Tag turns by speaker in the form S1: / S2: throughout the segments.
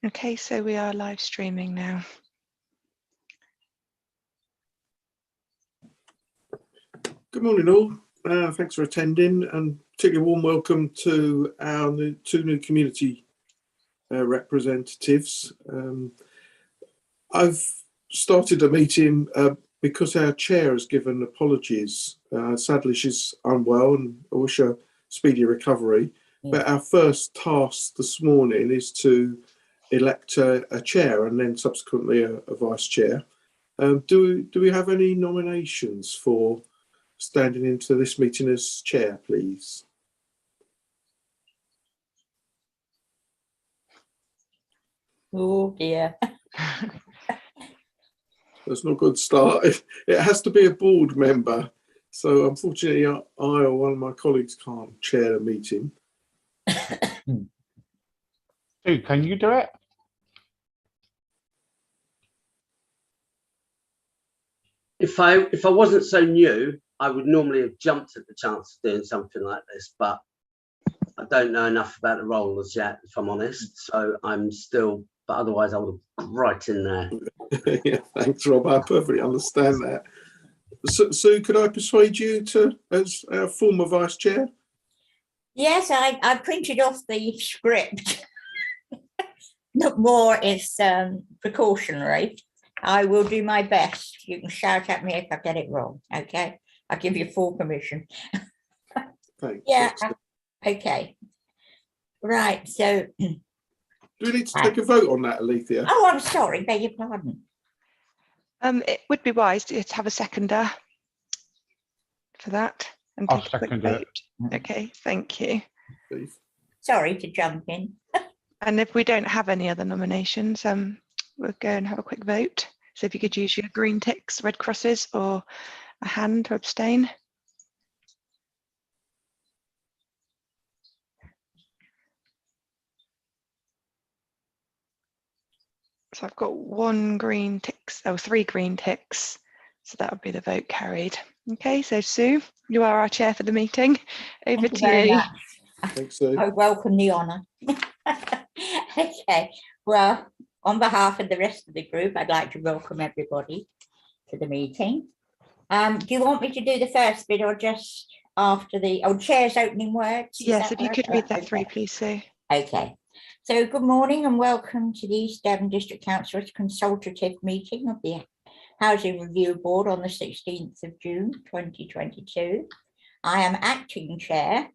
S1: Okay, so we are live streaming now.
S2: Good morning all, thanks for attending, and particularly warm welcome to our two new community representatives. I've started a meeting because our chair has given apologies. Sadly she's unwell and I wish her speedy recovery. But our first task this morning is to elect a chair and then subsequently a vice chair. Do we have any nominations for standing into this meeting as chair, please?
S3: Oh dear.
S2: That's not a good start. It has to be a board member. So unfortunately, I or one of my colleagues can't chair a meeting.
S4: Sue, can you do it?
S5: If I wasn't so new, I would normally have jumped at the chance of doing something like this, but I don't know enough about the role as yet, if I'm honest. So I'm still, but otherwise I would have right in there.
S2: Yeah, thanks, Rob. I perfectly understand that. Sue, could I persuade you as our former vice chair?
S3: Yes, I printed off the script. Not more is precautionary. I will do my best. You can shout at me if I get it wrong. Okay, I'll give you full permission.
S2: Thanks.
S3: Yeah. Okay. Right. So.
S2: Do we need to take a vote on that, Alethea?
S3: Oh, I'm sorry. Beg your pardon.
S1: It would be wise to have a seconder for that and
S4: I'll
S1: take a quick
S4: second it.
S1: vote. Okay, thank you.
S2: Please.
S3: Sorry to jump in.
S1: And if we don't have any other nominations, we'll go and have a quick vote. So if you could use your green ticks, red crosses, or a hand to abstain. So I've got three green ticks. So that would be the vote carried. Okay, so Sue, you are our chair for the meeting. Over to you.
S2: Thanks, Sue.
S3: I welcome the honour. Okay, well, on behalf of the rest of the group, I'd like to welcome everybody to the meeting. Do you want me to do the first bit or just after the chair's opening words?
S1: Yes, if you could read that through, please, Sue.
S3: Okay, so good morning and welcome to the East Devon District Council's consultative meeting of the Housing Review Board on the 16th of June 2022. I am acting chair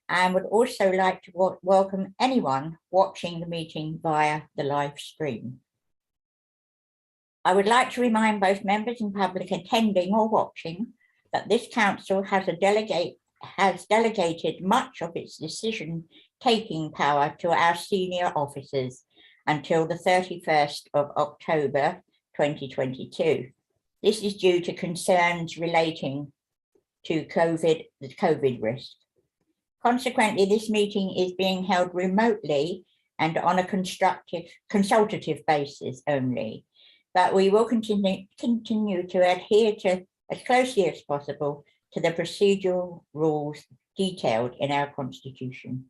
S3: and would also like to welcome anyone watching the meeting via the live stream. I would like to remind both members and public attending or watching that this council has delegated much of its decision-taking power to our senior officers until the 31st of October 2022. This is due to concerns relating to the COVID risk. Consequently, this meeting is being held remotely and on a consultative basis only, but we will continue to adhere to as closely as possible to the procedural rules detailed in our Constitution.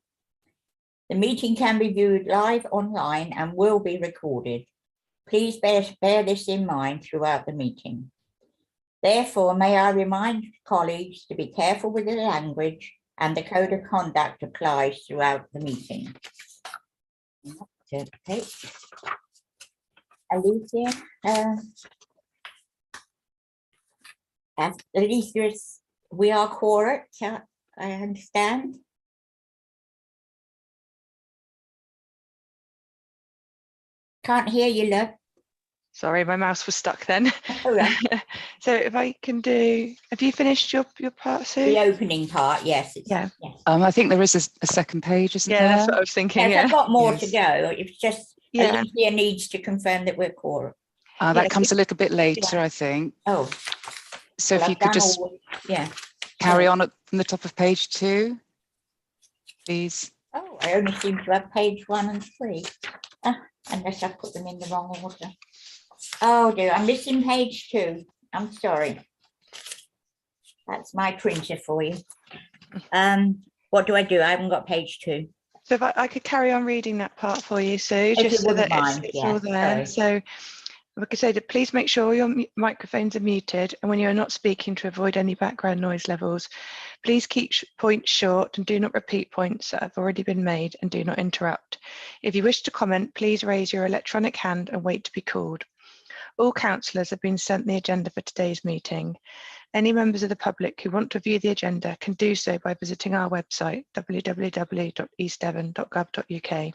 S3: The meeting can be viewed live online and will be recorded. Please bear this in mind throughout the meeting. Therefore, may I remind colleagues to be careful with the language, and the code of conduct applies throughout the meeting. Okay. Alicia, Alicia, we are correct, I understand. Can't hear you, love.
S1: Sorry, my mouse was stuck then.
S3: All right.
S1: So if I can do, have you finished your part, Sue?
S3: The opening part, yes.
S1: Yeah.
S3: Yes.
S6: I think there is a second page, isn't there?
S1: Yeah, that's what I was thinking.
S3: Yes, I've got more
S6: Yes.
S3: to go. It's just Alicia needs to confirm that we're core.
S6: That
S1: Yes,
S6: comes a little bit later, I think.
S3: Oh,
S6: So
S3: well,
S6: if you
S3: I've
S6: could
S3: done
S6: just
S3: all, yeah.
S6: carry on from the top of page 2, please.
S3: Oh, I only seem to have page 1 and 3, unless I put them in the wrong order. Oh dear, I'm missing page 2. I'm sorry. That's my printer for you. What do? I haven't got page 2.
S1: So if I could carry on reading that part for you, Sue,
S3: If you
S1: just so that
S3: wouldn't mind,
S1: it's
S3: yeah,
S1: all there.
S3: sorry.
S1: So like I said, please make sure your microphones are muted, and when you're not speaking, to avoid any background noise levels. Please keep points short and do not repeat points that have already been made, and do not interrupt. If you wish to comment, please raise your electronic hand and wait to be called. All councillors have been sent the agenda for today's meeting. Any members of the public who want to view the agenda can do so by visiting our website, www.eastdevon.gov.uk.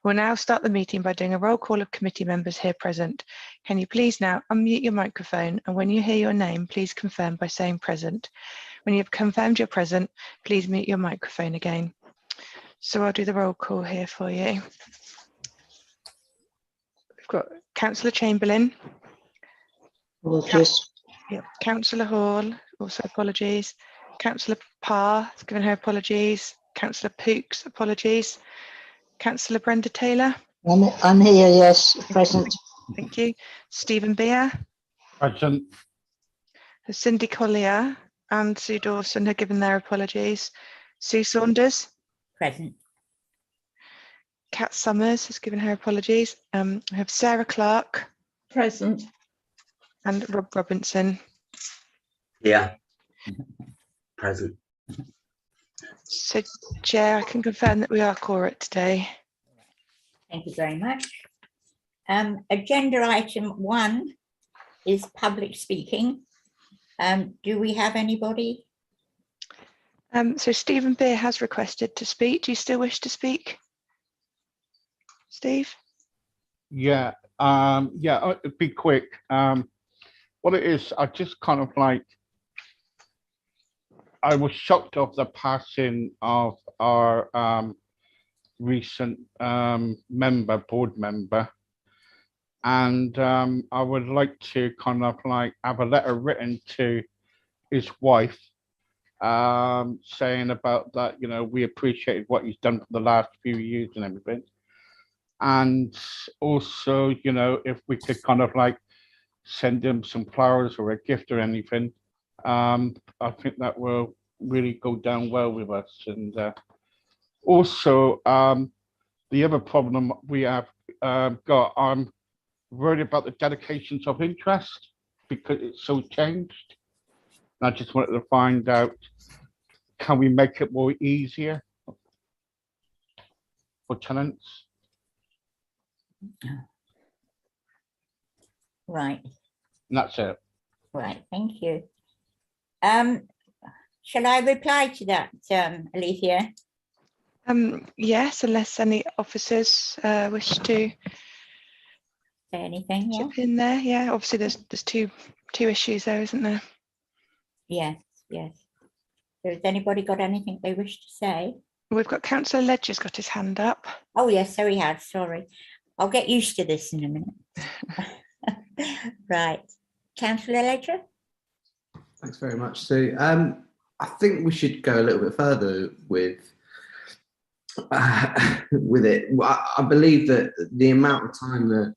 S1: We'll now start the meeting by doing a roll call of committee members here present. Can you please now unmute your microphone, and when you hear your name, please confirm by saying present. When you've confirmed you're present, please mute your microphone again. So I'll do the roll call here for you. We've got Councillor Chamberlain.
S7: Apologies.
S1: Yep. Councillor Hall, also apologies. Councillor Parr has given her apologies. Councillor Pooks, apologies. Councillor Brenda Taylor.
S7: I'm here, yes, present.
S1: Thank you. Stephen Beer.
S4: Present.
S1: Cindy Collier and Sue Dawson have given their apologies. Sue Saunders.
S3: Present.
S1: Kat Summers has given her apologies. We have Sarah Clark.
S7: Present.
S1: And Rob Robinson.
S5: Yeah. Present.
S1: So, Chair, I can confirm that we are quorate today.
S3: Thank you very much. Agenda item 1 is public speaking. Do we have anybody?
S1: So Stephen Beer has requested to speak. Do you still wish to speak, Steve?
S4: Yeah. It'd be quick. What it is, I just kind of like, I was shocked of the passing of our recent board member, and I would like to kind of like have a letter written to his wife saying about that, you know, we appreciated what he's done for the last few years and everything. And also, you know, if we could kind of like send him some flowers or a gift or anything, I think that will really go down well with us. And also, the other problem we have got, I'm worried about the dedications of interest because it's so changed. And I just wanted to find out, can we make it more easier for tenants?
S3: Right.
S4: And that's it.
S3: Right, thank you. Shall I reply to that, Alethea?
S1: Yes, unless any officers wish to
S3: Say anything? Yeah.
S1: chip in there. Yeah, obviously there's two issues there, isn't there?
S3: Yes, yes. So has anybody got anything they wish to say?
S1: We've got Councillor Ledger's got his hand up.
S3: Oh, yes, so he has, sorry. I'll get used to this in a minute. Right. Councillor Ledger?
S8: Thanks very much, Sue. I think we should go a little bit further with it. I believe that the amount of time that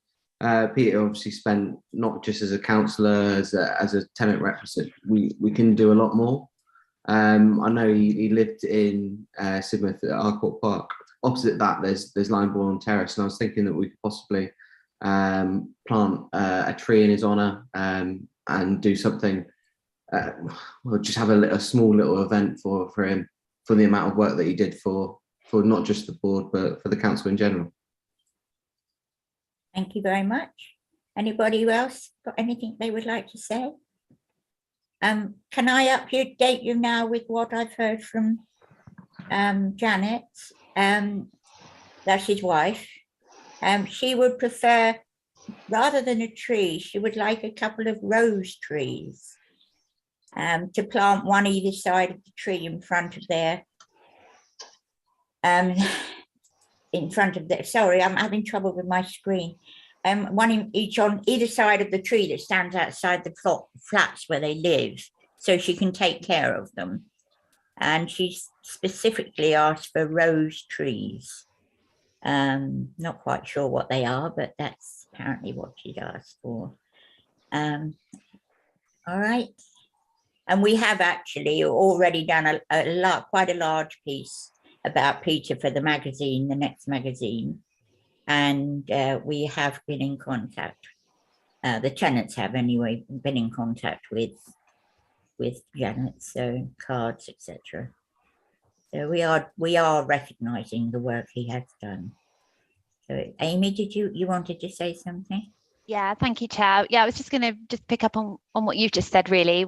S8: Peter obviously spent, not just as a councillor, as a tenant representative, we can do a lot more. I know he lived in Sidmouth at Arcourt Park. Opposite that, there's Limebourne Terrace, and I was thinking that we could possibly plant a tree in his honour and do something. We'll just have a small little event for him, for the amount of work that he did for not just the board but for the council in general.
S3: Thank you very much. Anybody else got anything they would like to say? Can I update you now with what I've heard from Janet? That's his wife. She would prefer, rather than a tree, she would like a couple of rose trees to plant one either side of the tree in front of their sorry, I'm having trouble with my screen. One each on either side of the tree that stands outside the flats where they live, so she can take care of them. And she specifically asked for rose trees. Not quite sure what they are, but that's apparently what she'd asked for. All right. And we have actually already done quite a large piece about Peter for the magazine, the next magazine. And we have been in contact. The tenants have anyway been in contact with Janet, so cards, etc. So we are recognising the work he has done. So Amy, did you wanted to say something?
S9: Yeah, thank you, Chair. Yeah, I was just going to just pick up on what you've just said, really.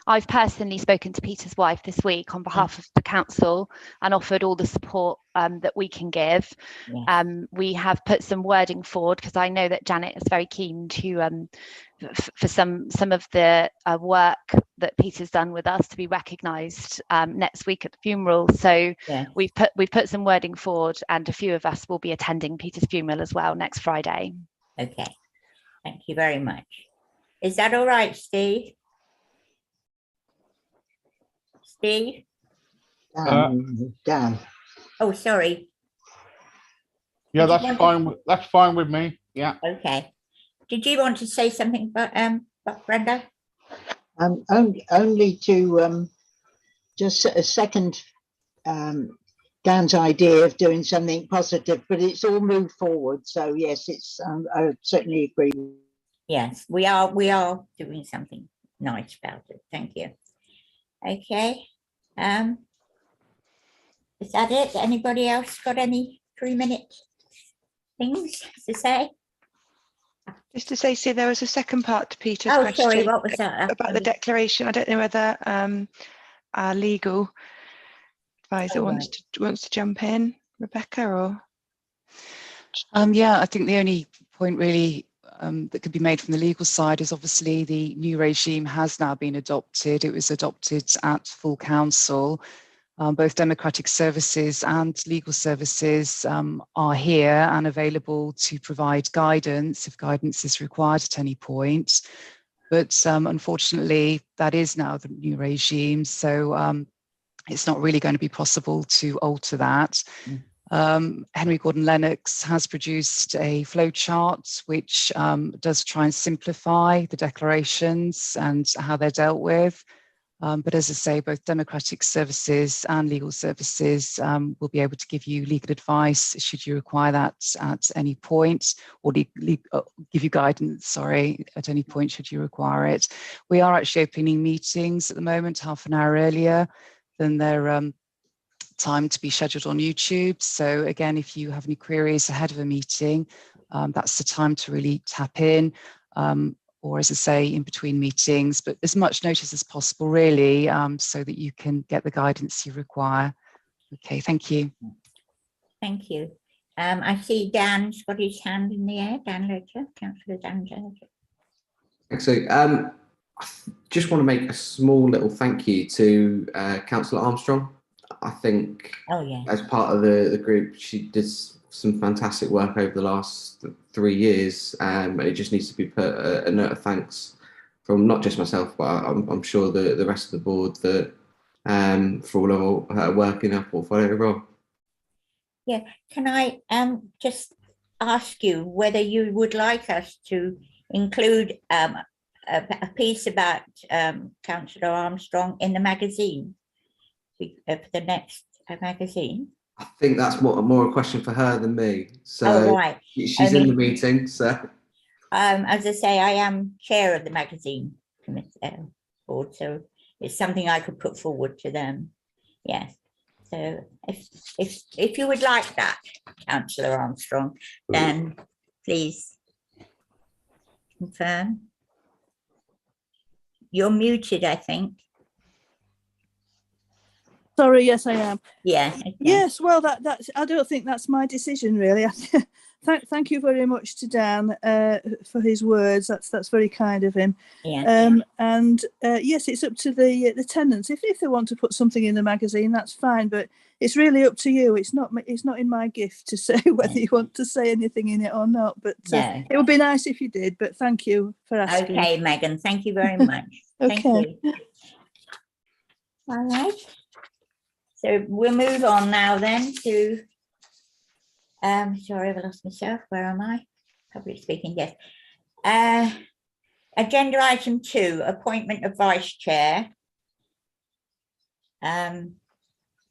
S9: I've personally spoken to Peter's wife this week on behalf of the council and offered all the support that we can give.
S3: Yes.
S9: We have put some wording forward because I know that Janet is very keen to for some of the work that Peter's done with us to be recognised next week at the funeral. So
S3: Yes.
S9: we've put some wording forward, and a few of us will be attending Peter's funeral as well next Friday.
S3: Okay. Thank you very much. Is that all right, Steve? Steve?
S7: Dan.
S3: Oh, sorry.
S4: Yeah,
S3: Did you
S4: that's
S3: want
S4: fine. That's fine with me. Yeah.
S3: Okay. Did you want to say something about Brenda?
S7: Only to just a second Dan's idea of doing something positive, but it's all moved forward. So yes, it's I certainly agree.
S3: Yes, we are doing something nice about it. Thank you. Okay. Is that it? Anybody else got any 3-minute things to say?
S1: Just to say, see, there was a second part to Peter's
S3: Oh,
S1: question
S3: sorry, what was that?
S1: about the declaration. I don't know whether our legal advisor wants to jump in, Rebecca, or
S6: Yeah, I think the only point really that could be made from the legal side is obviously the new regime has now been adopted. It was adopted at full council. Both democratic services and legal services are here and available to provide guidance if guidance is required at any point. But unfortunately, that is now the new regime. So it's not really going to be possible to alter that. Henry Gordon Lennox has produced a flowchart which does try and simplify the declarations and how they're dealt with. But as I say, both democratic services and legal services will be able to give you legal advice should you require that at any point, or give you guidance, sorry, at any point should you require it. We are actually opening meetings at the moment, half an hour earlier than their time to be scheduled on YouTube. So again, if you have any queries ahead of a meeting, that's the time to really tap in. Or as I say, in between meetings, but as much notice as possible, really, so that you can get the guidance you require. Okay, thank you.
S3: Thank you. I see Dan's got his hand in the air. Dan Ledger, Councillor Dan Ledger.
S8: So I just want to make a small little thank you to Councillor Armstrong. I think as part of the group, she did some fantastic work over the last 3 years, and it just needs to be put a note of thanks from not just myself, but I'm sure the rest of the board that for all of her work in our portfolio role.
S3: Yeah, can I just ask you whether you would like us to include a piece about Councillor Armstrong in the magazine, for the next magazine?
S8: I think that's more a question for her than me. So
S3: right.
S8: She's in the meeting. So
S3: as I say, I am chair of the magazine board, so it's something I could put forward to them. Yes. So if you would like that, Councillor Armstrong, then please confirm. You're muted, I think.
S10: Sorry, yes, I am.
S3: Yeah. Okay.
S10: Yes, well, that's. I don't think that's my decision, really. Thank you very much to Dan for his words. That's very kind of him.
S3: Yeah.
S10: And yes, it's up to the tenants. If they want to put something in the magazine, that's fine. But it's really up to you. It's not in my gift to say whether you want to say anything in it or not. But it would be nice if you did. But thank you for asking.
S3: Okay, Megan. Thank you very much.
S10: Okay.
S3: Thank you. All right. So we'll move on now then to, sorry, I've lost myself. Where am I? Public speaking, yes. Agenda item 2, appointment of vice chair.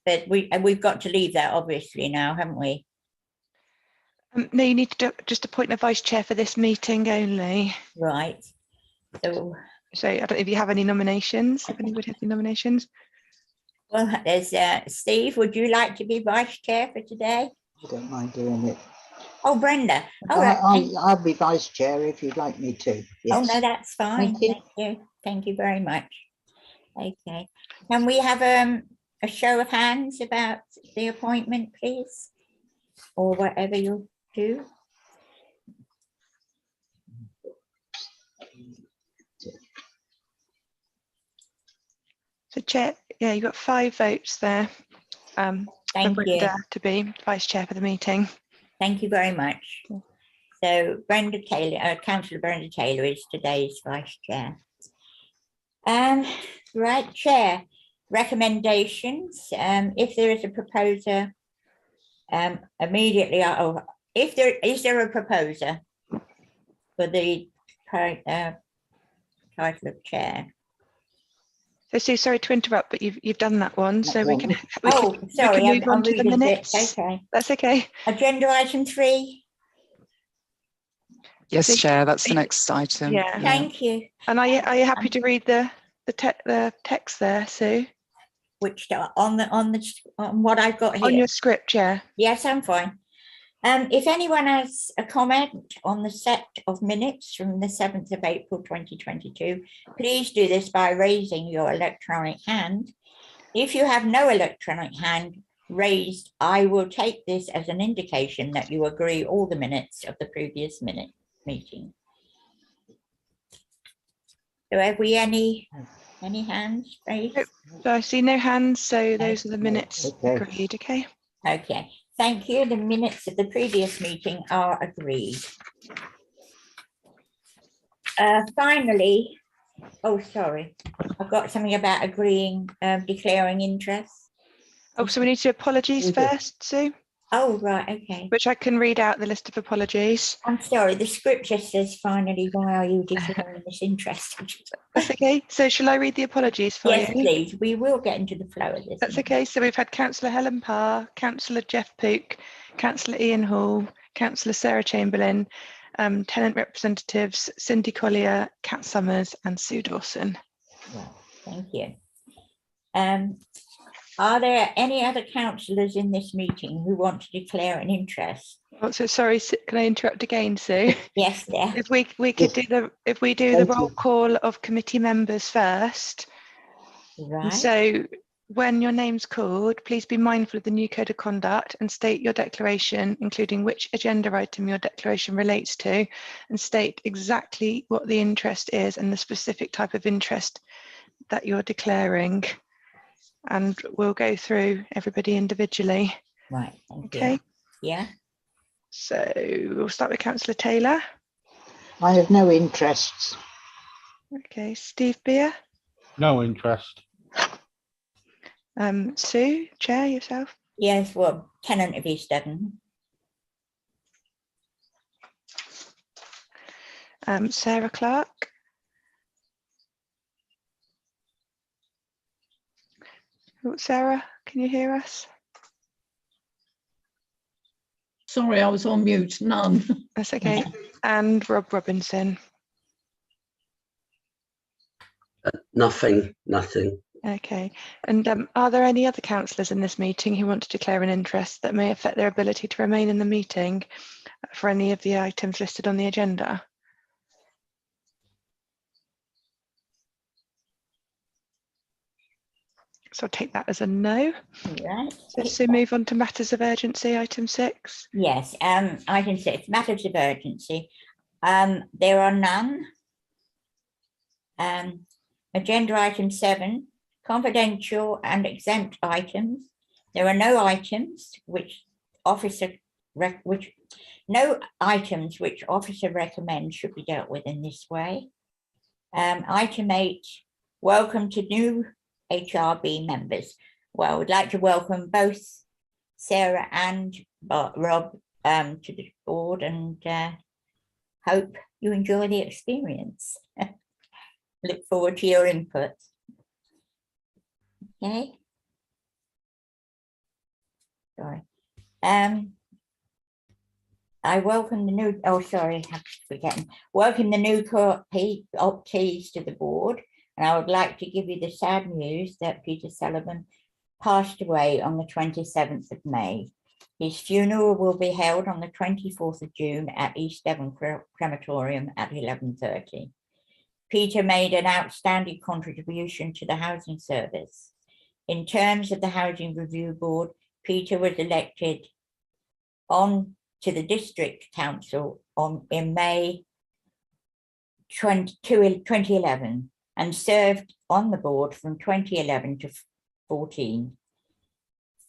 S3: but we've got to leave that obviously now, haven't we?
S1: No, you need to just appoint a vice chair for this meeting only.
S3: Right. So
S1: I don't know if you have any nominations. If anybody has any nominations.
S3: well, there's Steve. Would you like to be vice chair for today?
S7: I don't mind doing it.
S3: Oh, Brenda. All right.
S7: I'll be vice chair if you'd like me to. Yes.
S3: Oh no, that's fine.
S7: Thank you.
S3: Thank you. Thank you very much. Okay. Can we have a show of hands about the appointment, please? Or whatever you do.
S1: So chair, yeah, you got 5 votes there.
S3: Thank
S1: for
S3: you.
S1: Brenda to be vice chair for the meeting.
S3: Thank you very much. So Brenda Taylor, Councillor Brenda Taylor is today's vice chair. Right, chair. Recommendations. If there is a proposer, immediately. If there is a proposer for the title of chair.
S1: So Sue, sorry to interrupt, but you've done that one, so we can
S3: sorry,
S1: move on
S3: I'm
S1: to the
S3: reading
S1: minutes.
S3: bits. Okay.
S1: That's okay.
S3: Agenda item 3.
S6: Yes,
S1: So-
S6: Chair, that's the next item.
S1: Yeah.
S3: Thank you.
S1: And are you happy to read the text there, Sue?
S3: Which on what I've got here?
S1: On your script, yeah.
S3: Yes, I'm fine. If anyone has a comment on the set of minutes from the 7th of April 2022, please do this by raising your electronic hand. If you have no electronic hand raised, I will take this as an indication that you agree all the minutes of the previous meeting. So have we any hands raised?
S1: So I see no hands, so those are the minutes agreed, okay?
S3: Okay, thank you. The minutes of the previous meeting are agreed. Finally, oh, sorry, I've got something about agreeing, declaring interest.
S1: Oh, so we need to do apologies first, Sue,
S3: Oh, right, okay.
S1: which I can read out the list of apologies.
S3: I'm sorry, the scripture says finally, why are you declaring this interest?
S1: That's okay. So shall I read the apologies for
S3: Yes,
S1: you?
S3: please. We will get into the flow of this.
S1: That's okay. So we've had Councillor Helen Parr, Councillor Jeff Pook, Councillor Ian Hall, Councillor Sarah Chamberlain, tenant representatives Cindy Collier, Kat Summers and Sue Dawson.
S3: Well, thank you. Are there any other councillors in this meeting who want to declare an interest?
S1: Oh, so sorry, can I interrupt again, Sue?
S3: Yes, there.
S1: If we could do the roll call of committee members first.
S3: Right.
S1: And so when your name's called, please be mindful of the new code of conduct and state your declaration, including which agenda item your declaration relates to, and state exactly what the interest is and the specific type of interest that you're declaring. And we'll go through everybody individually.
S3: Right. Thank
S1: Okay.
S3: you. Yeah.
S1: So we'll start with Councillor Taylor.
S7: I have no interests.
S1: Okay, Steve Beer.
S4: No interest.
S1: Sue, Chair, yourself.
S3: Yes, well, tenant of East Devon.
S1: Sarah Clark. Oh, Sarah, can you hear us?
S11: Sorry, I was on mute. None.
S1: That's okay. And Rob Robinson.
S5: Nothing.
S1: Okay. And are there any other councillors in this meeting who want to declare an interest that may affect their ability to remain in the meeting for any of the items listed on the agenda? So I'll take that as a no.
S3: Right.
S1: So move on to matters of urgency, item 6.
S3: Yes, item 6, matters of urgency. There are none. Agenda item 7, confidential and exempt items. There are no items which officer recommends should be dealt with in this way. Item 8, welcome to new HRB members. Well, we'd like to welcome both Sarah and Rob to the board and hope you enjoy the experience. Look forward to your input. Okay. I welcome the new, oh, sorry, I'm forgetting. Welcome the new optees to the board. And I would like to give you the sad news that Peter Sullivan passed away on the 27th of May. His funeral will be held on the 24th of June at East Devon Crematorium at 11:30. Peter made an outstanding contribution to the housing service. In terms of the Housing Review Board, Peter was elected on to the District Council in May 2011 and served on the board from 2011 to 14.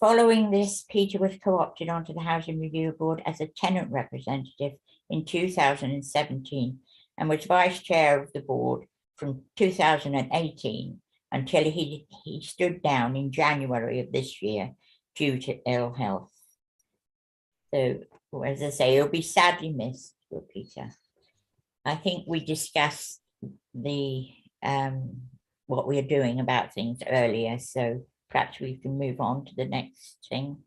S3: Following this, Peter was co-opted onto the Housing Review Board as a tenant representative in 2017 and was vice chair of the board from 2018 until he stood down in January of this year due to ill health. So, as I say, he'll be sadly missed, for Peter. I think we discussed the what we are doing about things earlier, so perhaps we can move on to the next thing.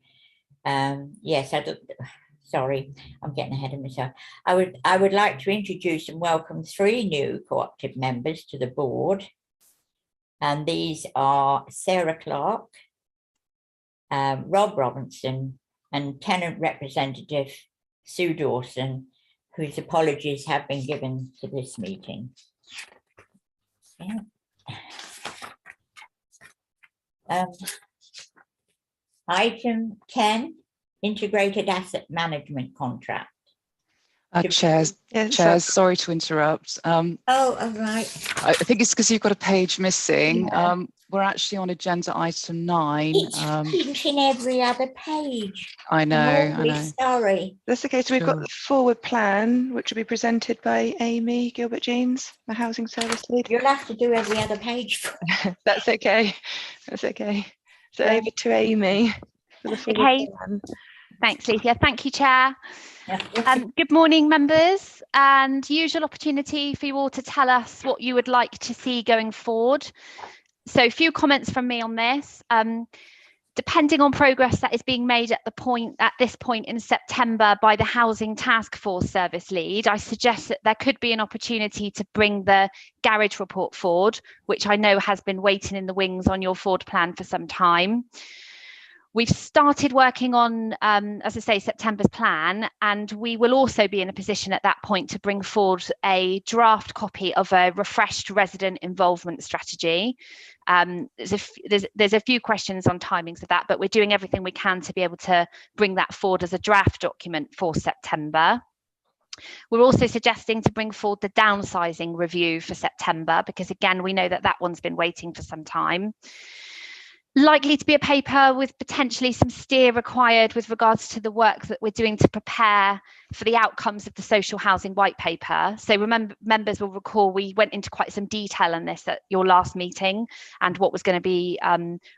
S3: Yes, sorry, I'm getting ahead of myself. I would like to introduce and welcome 3 new co-optive members to the board. And these are Sarah Clark, Rob Robinson, and tenant representative Sue Dawson, whose apologies have been given to this meeting. Yeah. Item 10, integrated asset management contract.
S6: Chairs, sorry to interrupt.
S3: Oh, all right.
S6: I think it's because you've got a page missing. Yeah. We're actually on agenda item 9.
S3: It's in every other page.
S6: I know, I know.
S3: Sorry.
S1: That's okay. So we've got the forward plan, which will be presented by Amy Gilbert-Jeans, the housing service lead.
S3: You'll have to do every other page.
S1: That's okay. That's okay. So over to Amy for the forward plan.
S9: Thanks, Leithia. Thank you, Chair. Good morning, members, and usual opportunity for you all to tell us what you would like to see going forward. So a few comments from me on this. Depending on progress that is being made at this point in September by the Housing Task Force Service Lead, I suggest that there could be an opportunity to bring the garage report forward, which I know has been waiting in the wings on your forward plan for some time. We've started working on, as I say, September's plan, and we will also be in a position at that point to bring forward a draft copy of a refreshed resident involvement strategy. There's a few questions on timings of that, but we're doing everything we can to be able to bring that forward as a draft document for September. We're also suggesting to bring forward the downsizing review for September, because again, we know that that one's been waiting for some time. Likely to be a paper with potentially some steer required with regards to the work that we're doing to prepare for the outcomes of the social housing white paper. So members will recall we went into quite some detail on this at your last meeting and what was going to be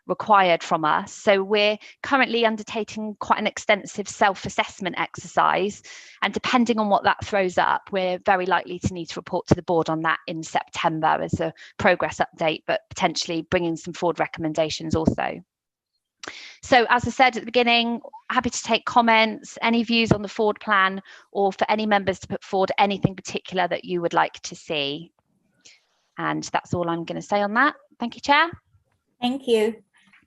S9: required from us. So we're currently undertaking quite an extensive self-assessment exercise, and depending on what that throws up, we're very likely to need to report to the board on that in September as a progress update, but potentially bringing some forward recommendations also. So as I said at the beginning, happy to take comments, any views on the forward plan, or for any members to put forward anything particular that you would like to see. And that's all I'm going to say on that. Thank you, Chair.
S3: Thank you.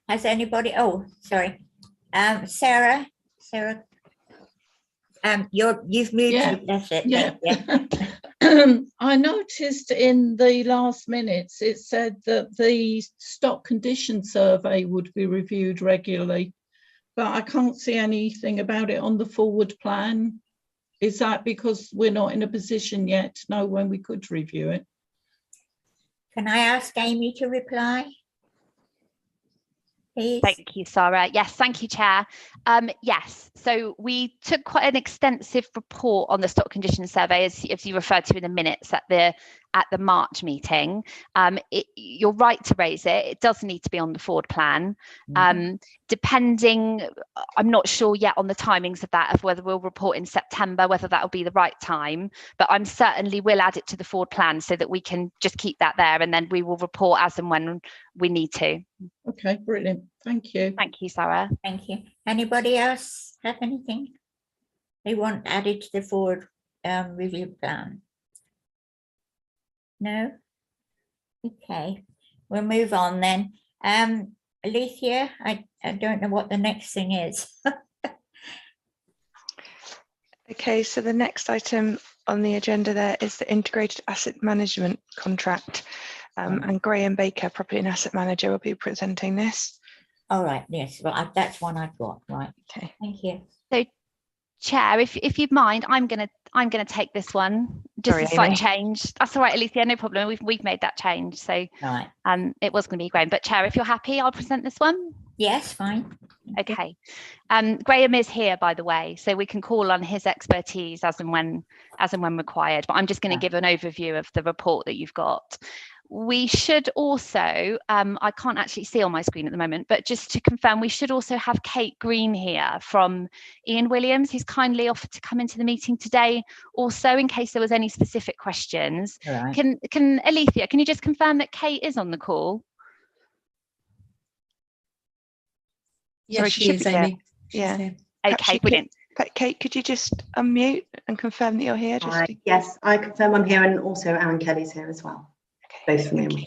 S3: Has anybody, oh, sorry. Sarah, you've muted, that's it.
S11: Yeah. I noticed in the last minutes it said that the stock condition survey would be reviewed regularly, but I can't see anything about it on the forward plan. Is that because we're not in a position yet to know when we could review it?
S3: Can I ask Amy to reply? Please.
S9: Thank you, Sarah. Yes, thank you, Chair. Yes, so we took quite an extensive report on the stock condition survey, as you referred to in the minutes, at the at the March meeting. You're right to raise it. It does need to be on the forward plan. Depending, I'm not sure yet on the timings of that, of whether we'll report in September, whether that'll be the right time, but I'm certainly will add it to the forward plan so that we can just keep that there, and then we will report as and when we need to.
S11: Okay, brilliant. Thank you.
S9: Thank you, Sarah.
S3: Thank you. Anybody else have anything they want added to the forward review plan? No? Okay, we'll move on then. Alicia, I don't know what the next thing is.
S1: Okay, so the next item on the agenda there is the integrated asset management contract, and Graham Baker, property and asset manager, will be presenting this.
S3: All right, yes, well, that's one I've got, right.
S1: Okay.
S3: Thank you.
S9: So, Chair, if you'd mind, I'm gonna take this one. Just
S1: Sorry,
S9: a slight
S1: Amy.
S9: change. That's all right, Alicia, no problem. We've made that change. So
S3: Right.
S9: it was going to be Graham. But Chair, if you're happy, I'll present this one.
S3: Yes, fine.
S9: Okay. Graham is here, by the way, so we can call on his expertise as and when required. But I'm just going to give an overview of the report that you've got. We should also, I can't actually see on my screen at the moment, but just to confirm, we should also have Kate Green here from Ian Williams, who's kindly offered to come into the meeting today, also in case there was any specific questions.
S3: Right.
S9: Can Alethea, can you just confirm that Kate is on the call?
S12: Yes,
S9: Sorry,
S12: she is, Amy.
S1: Yeah.
S12: Here.
S9: Okay, brilliant.
S1: Kate, could you just unmute and confirm that you're here?
S12: Yes, I confirm I'm here, and also Aaron Kelly's here as well.
S1: Okay,
S12: Both from Ian.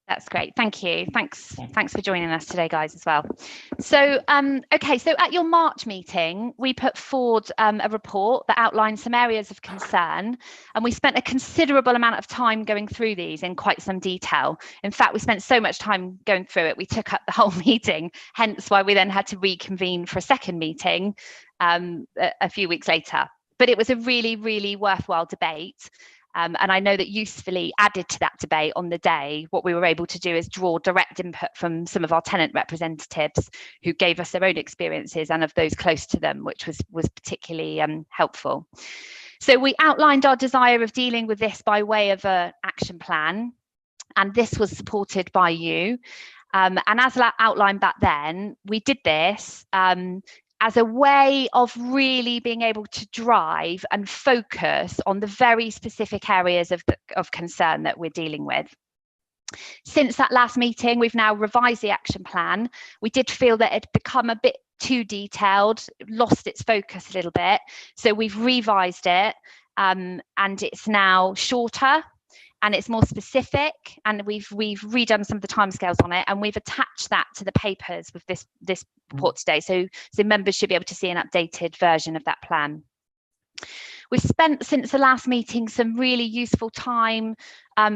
S9: That's great. Thank you. Thanks for joining us today, guys, as well. So, okay, so at your March meeting, we put forward a report that outlined some areas of concern, and we spent a considerable amount of time going through these in quite some detail. In fact, we spent so much time going through it, we took up the whole meeting, hence why we then had to reconvene for a second meeting a few weeks later. But it was a really, really worthwhile debate. And I know that usefully added to that debate on the day, what we were able to do is draw direct input from some of our tenant representatives who gave us their own experiences and of those close to them, which was particularly helpful. So we outlined our desire of dealing with this by way of an action plan, and this was supported by you. And as outlined back then, we did this as a way of really being able to drive and focus on the very specific areas of concern that we're dealing with. Since that last meeting, we've now revised the action plan. We did feel that it had become a bit too detailed, lost its focus a little bit. So we've revised it, and it's now shorter and it's more specific, and we've redone some of the timescales on it, and we've attached that to the papers with this report today. So members should be able to see an updated version of that plan. We've spent, since the last meeting, some really useful time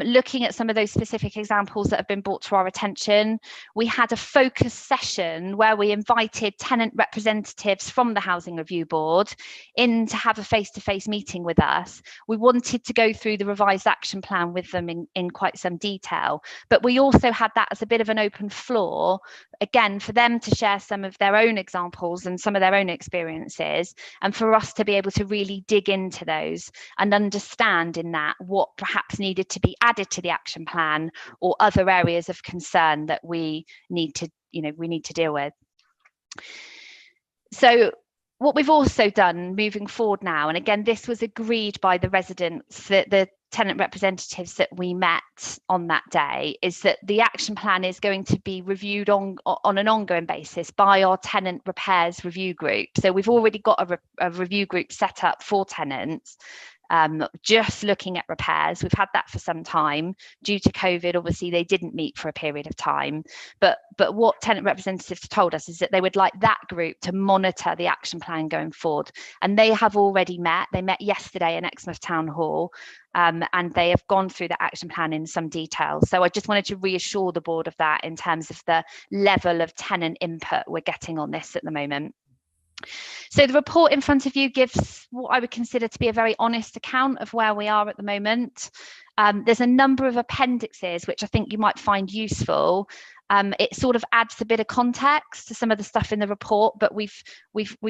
S9: looking at some of those specific examples that have been brought to our attention. We had a focus session where we invited tenant representatives from the Housing Review Board in to have a face-to-face meeting with us. We wanted to go through the revised action plan with them in quite some detail, but we also had that as a bit of an open floor, again, for them to share some of their own examples and some of their own experiences, and for us to be able to really dig into those and understand in that what perhaps needed to be added to the action plan or other areas of concern that we need to deal with. So what we've also done moving forward now, and again, this was agreed by the residents, that the tenant representatives that we met on that day, is that the action plan is going to be reviewed on an ongoing basis by our tenant repairs review group. So we've already got a review group set up for tenants, just looking at repairs. We've had that for some time. Due to COVID, obviously they didn't meet for a period of time, but what tenant representatives told us is that they would like that group to monitor the action plan going forward, and they have already met. They met yesterday in Exmouth Town Hall, and they have gone through the action plan in some detail. So I just wanted to reassure the board of that in terms of the level of tenant input we're getting on this at the moment. So the report in front of you gives what I would consider to be a very honest account of where we are at the moment. There's a number of appendices which I think you might find useful. It sort of adds a bit of context to some of the stuff in the report, but we've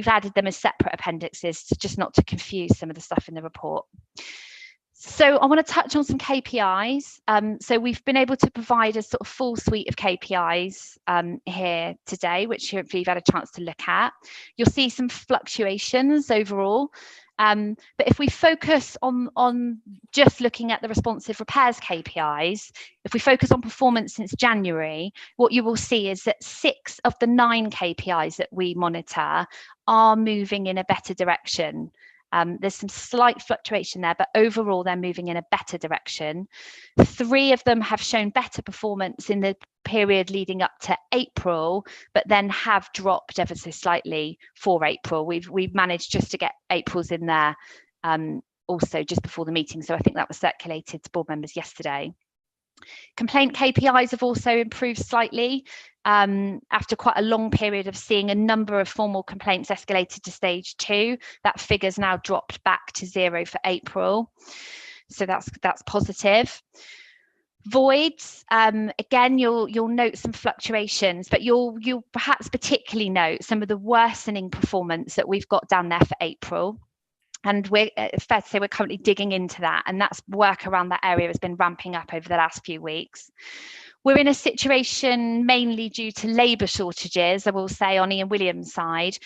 S9: added them as separate appendixes just not to confuse some of the stuff in the report. So I want to touch on some KPIs. So we've been able to provide a sort of full suite of KPIs here today, which hopefully you've had a chance to look at. You'll see some fluctuations overall. But if we focus on just looking at the responsive repairs KPIs, if we focus on performance since January, what you will see is that 6 of the 9 KPIs that we monitor are moving in a better direction. There's some slight fluctuation there, but overall they're moving in a better direction. 3 of them have shown better performance in the period leading up to April, but then have dropped ever so slightly for April. We've managed just to get April's in there also just before the meeting, so I think that was circulated to board members yesterday. Complaint KPIs have also improved slightly after quite a long period of seeing a number of formal complaints escalated to stage 2. That figure's now dropped back to 0 for April, so that's positive. Voids, again, you'll note some fluctuations, but you'll perhaps particularly note some of the worsening performance that we've got down there for April. And it's fair to say we're currently digging into that, and that's work around that area has been ramping up over the last few weeks. We're in a situation mainly due to labour shortages, I will say, on Ian Williams' side,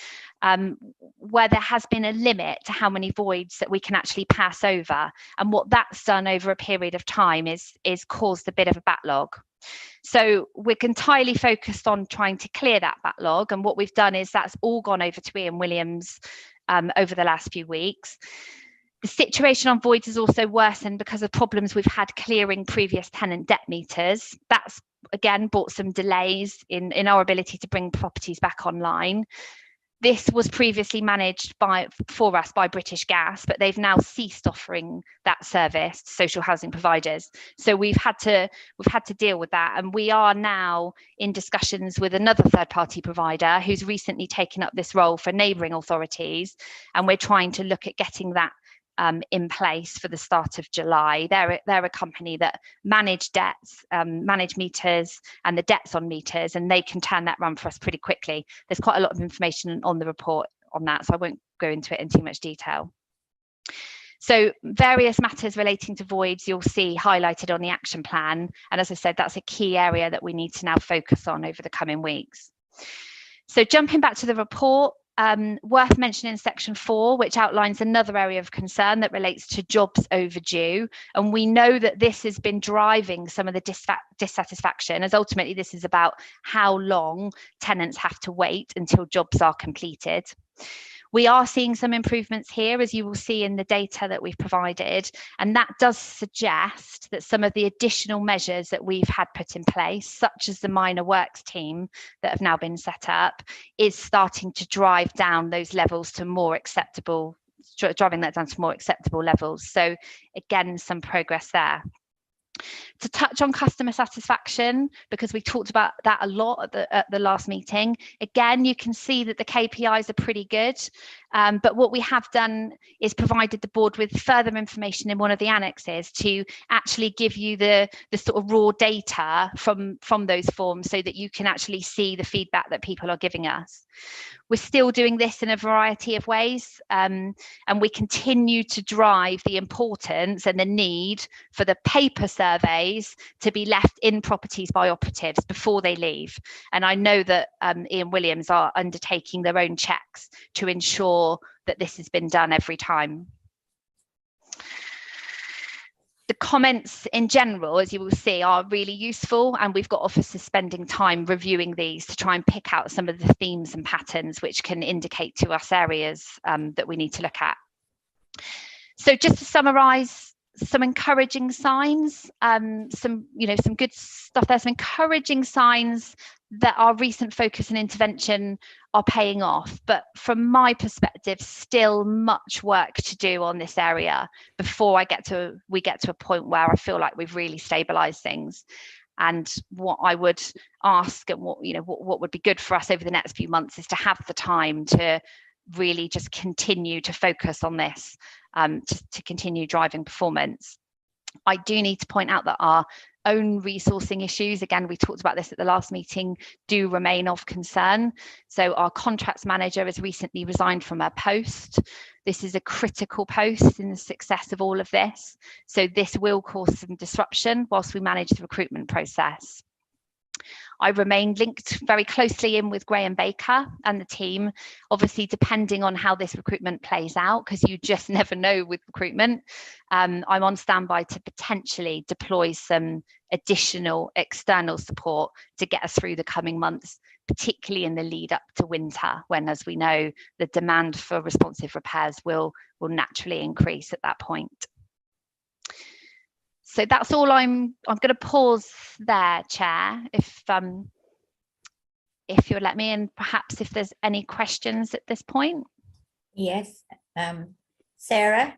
S9: where there has been a limit to how many voids that we can actually pass over. And what that's done over a period of time is caused a bit of a backlog. So we're entirely focused on trying to clear that backlog. And what we've done is that's all gone over to Ian Williams over the last few weeks. The situation on voids has also worsened because of problems we've had clearing previous tenant debt meters. That's again brought some delays in our ability to bring properties back online. This was previously managed for us by British Gas, but they've now ceased offering that service to social housing providers. So we've had to deal with that, and we are now in discussions with another third-party provider who's recently taken up this role for neighbouring authorities, and we're trying to look at getting that in place for the start of July. They're a company that manage debts, manage meters and the debts on meters, and they can turn that around for us pretty quickly. There's quite a lot of information on the report on that, so I won't go into it in too much detail. So various matters relating to voids you'll see highlighted on the action plan, and as I said, that's a key area that we need to now focus on over the coming weeks. So jumping back to the report, worth mentioning section 4, which outlines another area of concern that relates to jobs overdue, and we know that this has been driving some of the dissatisfaction, as ultimately this is about how long tenants have to wait until jobs are completed. We are seeing some improvements here, as you will see in the data that we've provided, and that does suggest that some of the additional measures that we've had put in place, such as the minor works team that have now been set up, is starting to drive down those levels to more acceptable, driving that down to more acceptable levels. So again, some progress there. To touch on customer satisfaction, because we talked about that a lot at the last meeting, again, you can see that the KPIs are pretty good, but what we have done is provided the board with further information in one of the annexes to actually give you the sort of raw data from those forms so that you can actually see the feedback that people are giving us. We're still doing this in a variety of ways, and we continue to drive the importance and the need for the paper surveys to be left in properties by operatives before they leave. And I know that Ian Williams are undertaking their own checks to ensure that this has been done every time. The comments in general, as you will see, are really useful, and we've got officers spending time reviewing these to try and pick out some of the themes and patterns which can indicate to us areas that we need to look at. So just to summarise, some encouraging signs, some good stuff there, some encouraging signs that our recent focus and intervention are paying off, but from my perspective, still much work to do on this area before we get to a point where I feel like we've really stabilized things. And what I would ask, and what would be good for us over the next few months, is to have the time to really just continue to focus on this, to continue driving performance. I do need to point out that our own resourcing issues, again, we talked about this at the last meeting, do remain of concern. So our contracts manager has recently resigned from her post. This is a critical post in the success of all of this. So this will cause some disruption whilst we manage the recruitment process. I remain linked very closely in with Graham Baker and the team, obviously depending on how this recruitment plays out, because you just never know with recruitment. I'm on standby to potentially deploy some additional external support to get us through the coming months, particularly in the lead up to winter, when, as we know, the demand for responsive repairs will naturally increase at that point. So that's all. I'm going to pause there, Chair, if you'll let me, and perhaps if there's any questions at this point.
S3: Yes, Sarah,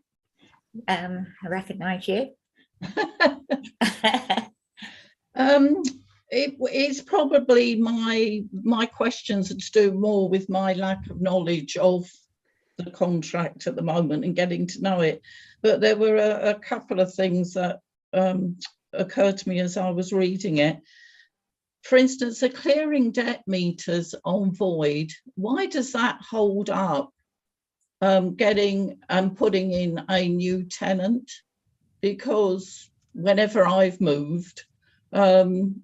S3: I recognise you.
S11: It's probably my questions are to do more with my lack of knowledge of the contract at the moment and getting to know it. But there were a couple of things that occurred to me as I was reading it. For instance, the clearing debt meters on void, why does that hold up getting and putting in a new tenant? Because whenever I've moved, you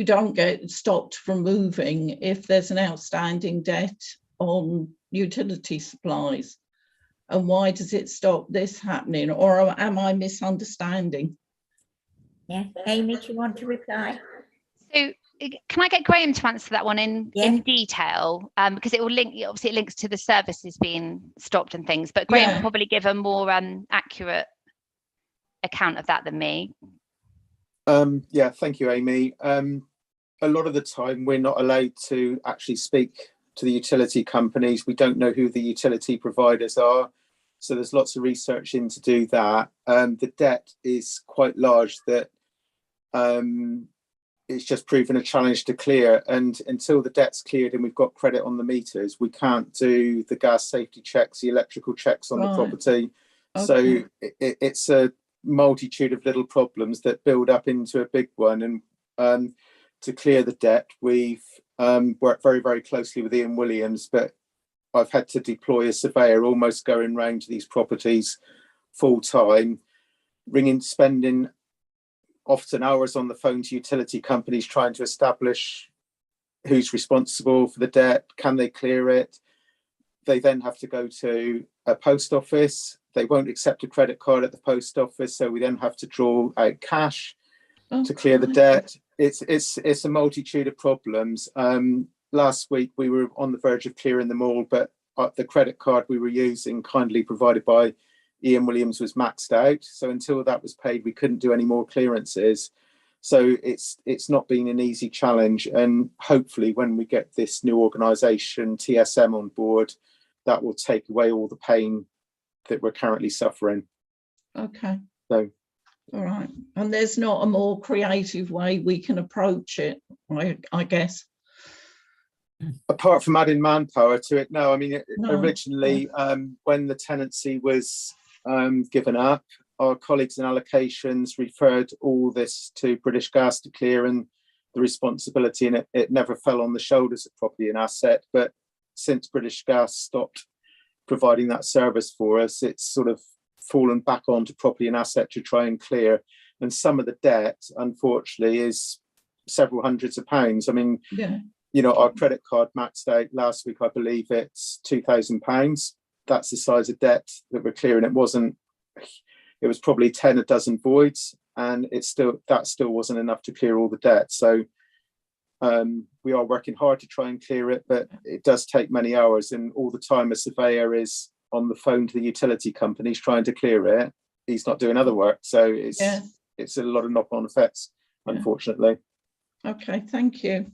S11: don't get stopped from moving if there's an outstanding debt on utility supplies. And why does it stop this happening? Or am I misunderstanding?
S3: Yeah, Amy, do you want to reply?
S9: So can I get Graham to answer that one in detail? Because it will link, obviously it links to the services being stopped and things, but Graham will probably give a more accurate account of that than me.
S13: Yeah, thank you, Amy. A lot of the time we're not allowed to actually speak to the utility companies. We don't know who the utility providers are. So there's lots of research in to do that. The debt is quite large that it's just proven a challenge to clear. And until the debt's cleared and we've got credit on the meters, we can't do the gas safety checks, the electrical checks on the property. Okay. So it's a multitude of little problems that build up into a big one. And to clear the debt, we've worked very, very closely with Ian Williams, but I've had to deploy a surveyor almost going round to these properties full time, spending often hours on the phone to utility companies trying to establish who's responsible for the debt, can they clear it? They then have to go to a post office. They won't accept a credit card at the post office, so we then have to draw out cash to clear the debt. It's a multitude of problems. Last week we were on the verge of clearing them all, but the credit card we were using, kindly provided by Ian Williams, was maxed out. So until that was paid, we couldn't do any more clearances. So it's not been an easy challenge. And hopefully when we get this new organisation, TSM, on board, that will take away all the pain that we're currently suffering.
S11: Okay.
S13: So,
S11: all right. And there's not a more creative way we can approach it, I guess.
S13: Apart from adding manpower to it, no. I mean, originally, when the tenancy was given up, our colleagues in allocations referred all this to British Gas to clear, and the responsibility, and it never fell on the shoulders of Property and Asset. But since British Gas stopped providing that service for us, it's sort of fallen back onto Property and Asset to try and clear. And some of the debt, unfortunately, is several hundreds of pounds. I mean, you know, our credit card maxed out last week. I believe it's £2,000. That's the size of debt that we're clearing. It was probably 10 a dozen voids, and that still wasn't enough to clear all the debt. So we are working hard to try and clear it, but it does take many hours, and all the time a surveyor is on the phone to the utility companies trying to clear it. He's not doing other work. So it's a lot of knock-on effects, unfortunately.
S11: Okay, thank you.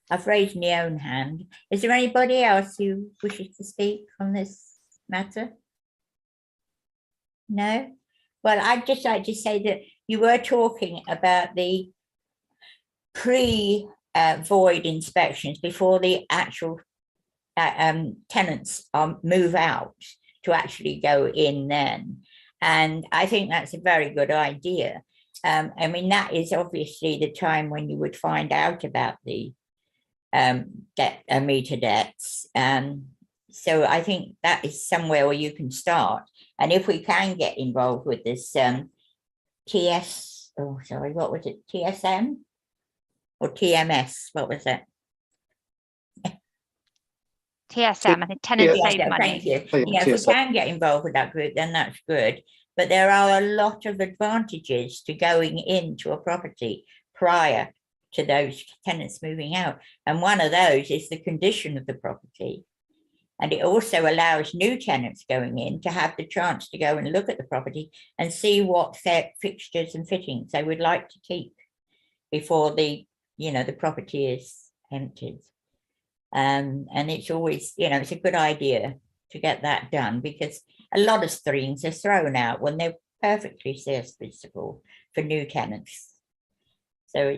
S3: I've raised my own hand. Is there anybody else who wishes to speak on this matter? No? Well, I'd just like to say that you were talking about the pre-void inspections before the actual tenants move out to actually go in then. And I think that's a very good idea. I mean, that is obviously the time when you would find out about the meter debts. So I think that is somewhere where you can start. And if we can get involved with this what was it, TSM or TMS? What was it?
S9: TSM, I think tenants
S3: Yeah,
S9: save money.
S3: thank you. Yeah, if we can get involved with that group, then that's good. But there are a lot of advantages to going into a property prior to those tenants moving out. And one of those is the condition of the property. And it also allows new tenants going in to have the chance to go and look at the property and see what fixtures and fittings they would like to keep before the property is emptied. And it's always, it's a good idea to get that done, because a lot of things are thrown out when they're perfectly serviceable for new tenants. So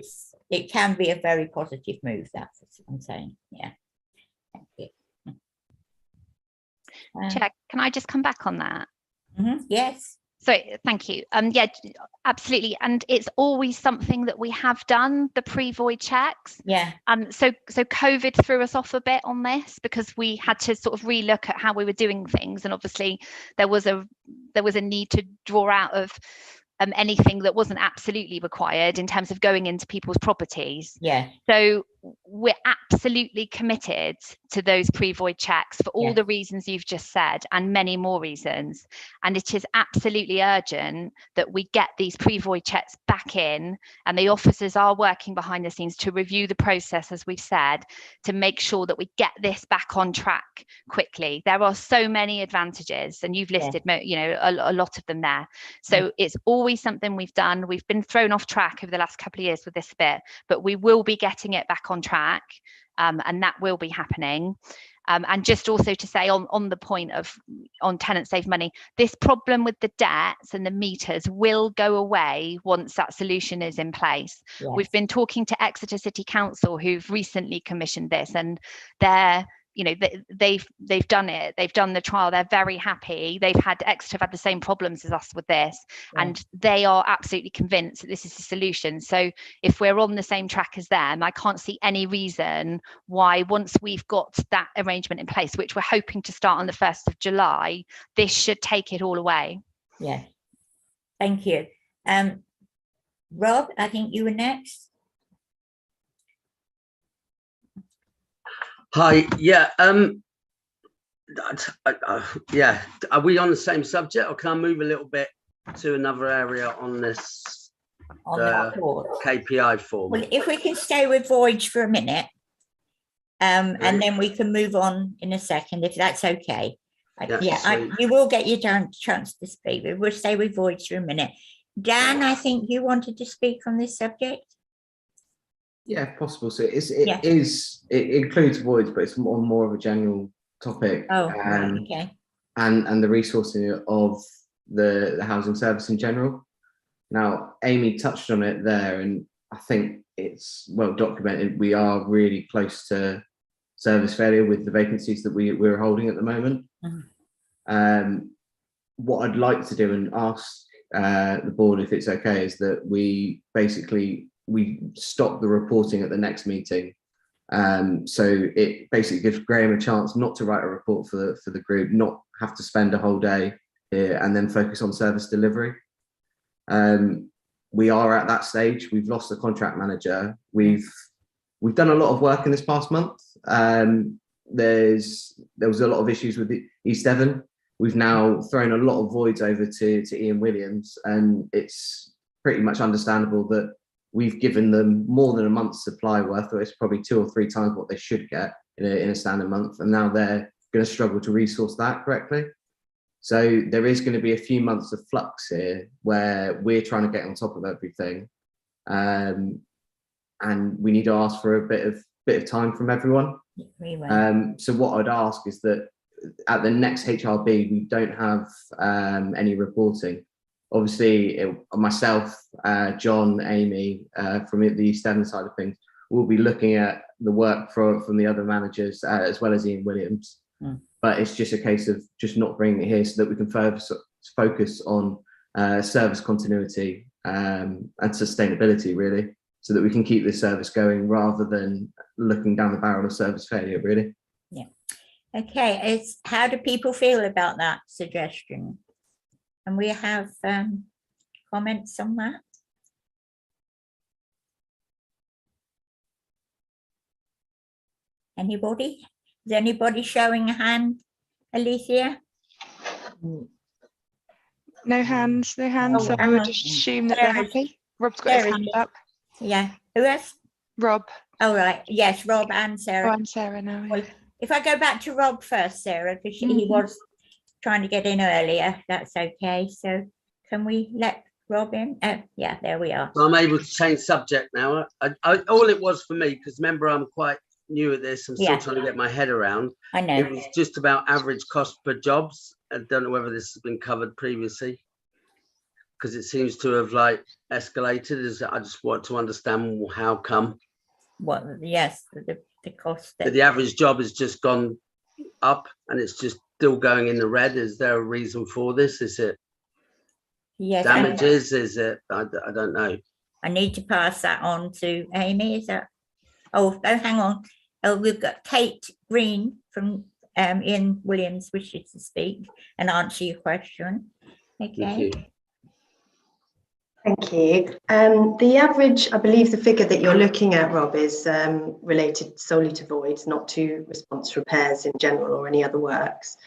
S3: it can be a very positive move, that's what I'm saying. Yeah. Thank you.
S9: Chair, can I just come back on that?
S3: Yes.
S9: So thank you. Yeah, absolutely. And it's always something that we have done, the pre-void checks.
S3: Yeah.
S9: So COVID threw us off a bit on this, because we had to sort of relook at how we were doing things, and obviously there was a need to draw out of anything that wasn't absolutely required in terms of going into people's properties.
S3: Yeah.
S9: So we're absolutely committed to those pre-void checks for all the reasons you've just said, and many more reasons. And it is absolutely urgent that we get these pre-void checks back in, and the officers are working behind the scenes to review the process, as we've said, to make sure that we get this back on track quickly. There are so many advantages, and you've listed a lot of them there. So it's always something we've done. We've been thrown off track over the last couple of years with this bit, but we will be getting it back on track, and that will be happening. And just also to say on the point of on tenant save money, this problem with the debts and the meters will go away once that solution is in place.
S3: Yes.
S9: We've been talking to Exeter City Council, who've recently commissioned this, and they've done it. They've done the trial. They're very happy. Exeter have had the same problems as us with this, and they are absolutely convinced that this is the solution. So if we're on the same track as them, I can't see any reason why, once we've got that arrangement in place, which we're hoping to start on the 1st of July, this should take it all away.
S3: Yeah. Thank you. Rob, I think you were next.
S5: Hi, yeah, yeah. Are we on the same subject, or can I move a little bit to another area on this KPI form?
S3: Well, if we can stay with voids for a minute, and then we can move on in a second, if that's okay. You will get your chance to speak, but we'll stay with voids for a minute. Dan, I think you wanted to speak on this subject.
S8: Yeah, if possible. So it includes voids, but it's more of a general topic.
S3: Oh, okay.
S8: And the resourcing of the housing service in general. Now, Amy touched on it there, and I think it's well documented. We are really close to service failure with the vacancies that we're holding at the moment. What I'd like to do and ask the board, if it's okay, is that we stop the reporting at the next meeting. So it basically gives Graham a chance not to write a report for the group, not have to spend a whole day here, and then focus on service delivery. We are at that stage. We've lost the contract manager. We've done a lot of work in this past month. There was a lot of issues with East Devon. We've now thrown a lot of voids over to Ian Williams, and it's pretty much understandable that we've given them more than a month's supply worth, or it's probably 2 or 3 times what they should get in a standard month, and now they're going to struggle to resource that correctly. So there is going to be a few months of flux here where we're trying to get on top of everything, and we need to ask for a bit of time from everyone. So what I'd ask is that at the next HRB we don't have any reporting. Obviously, myself, John, Amy, from the East Devon side of things, will be looking at the work from the other managers, as well as Ian Williams. But it's just a case of just not bringing it here so that we can focus on service continuity and sustainability, really, so that we can keep this service going rather than looking down the barrel of service failure, really.
S3: Yeah. Okay, how do people feel about that suggestion? And we have comments on that? Anybody? Is anybody showing a hand, Alicia?
S1: No hands, no hands. So I would assume that they're happy. Rob's got his hand up.
S3: Yeah. Who else?
S1: Rob.
S3: Oh, right. Yes, Rob and Sarah.
S1: Oh, and Sarah now.
S3: Well, if I go back to Rob first, Sarah, because he was trying to get in earlier, that's okay. So can we let Rob in? Yeah, there we are.
S5: I'm able to change subject now. All it was for me, because remember, I'm quite new at this. I'm still trying to get my head around.
S3: I know.
S5: It was just about average cost per jobs. I don't know whether this has been covered previously, because it seems to have like escalated. I just want to understand how come.
S3: What? Yes, the cost.
S5: The average job has just gone up and it's just still going in the red. Is there a reason for this? Is it damages? Is it? I don't know.
S3: I need to pass that on to Amy. Is that? Oh, hang on. Oh, we've got Kate Green from Ian Williams wishes to speak and answer your question. Okay.
S12: Thank you. The average, I believe the figure that you're looking at, Rob, is related solely to voids, not to response repairs in general or any other works.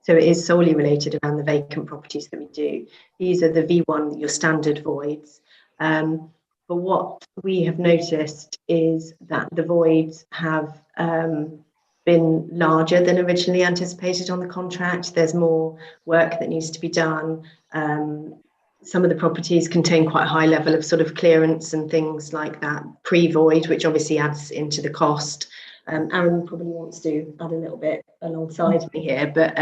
S12: So it is solely related around the vacant properties that we do. These are the V1, your standard voids. But what we have noticed is that the voids have been larger than originally anticipated on the contract. There's more work that needs to be done. Some of the properties contain quite a high level of sort of clearance and things like that pre-void, which obviously adds into the cost. Aaron probably wants to add a little bit alongside me here, but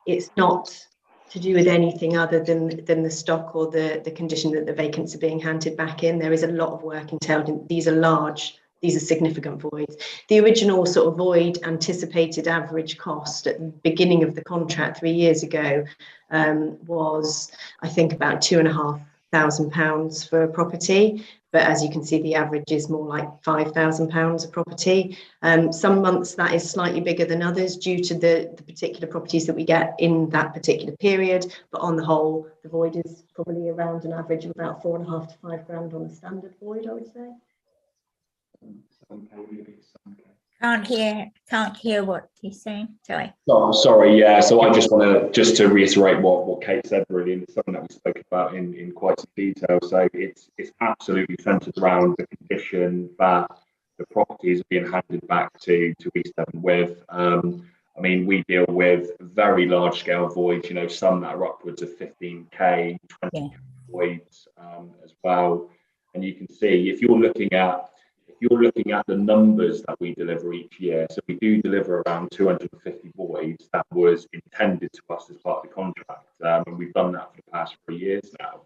S12: it's not to do with anything other than the stock or the condition that the vacants are being handed back in. There is a lot of work entailed in these are large. These are significant voids. The original sort of void anticipated average cost at the beginning of the contract 3 years ago was, I think, about £2,500 for a property. But as you can see, the average is more like £5,000 a property. Some months that is slightly bigger than others due to the particular properties that we get in that particular period. But on the whole, the void is probably around an average of about £4,500 to £5,000 on a standard void, I would say.
S3: Can't hear what he's saying. Sorry.
S14: Oh, sorry. Yeah. So I just want to reiterate what Kate said. Really, and it's something that we spoke about in quite some detail. So it's absolutely centred around the condition that the properties are being handed back to East Devon with. I mean, we deal with very large scale voids. You know, some that are upwards of 15k, 20k voids as well. And you can see if you're looking at the numbers that we deliver each year, so we do deliver around 250 voids. That was intended to us as part of the contract, and we've done that for the past 3 years now.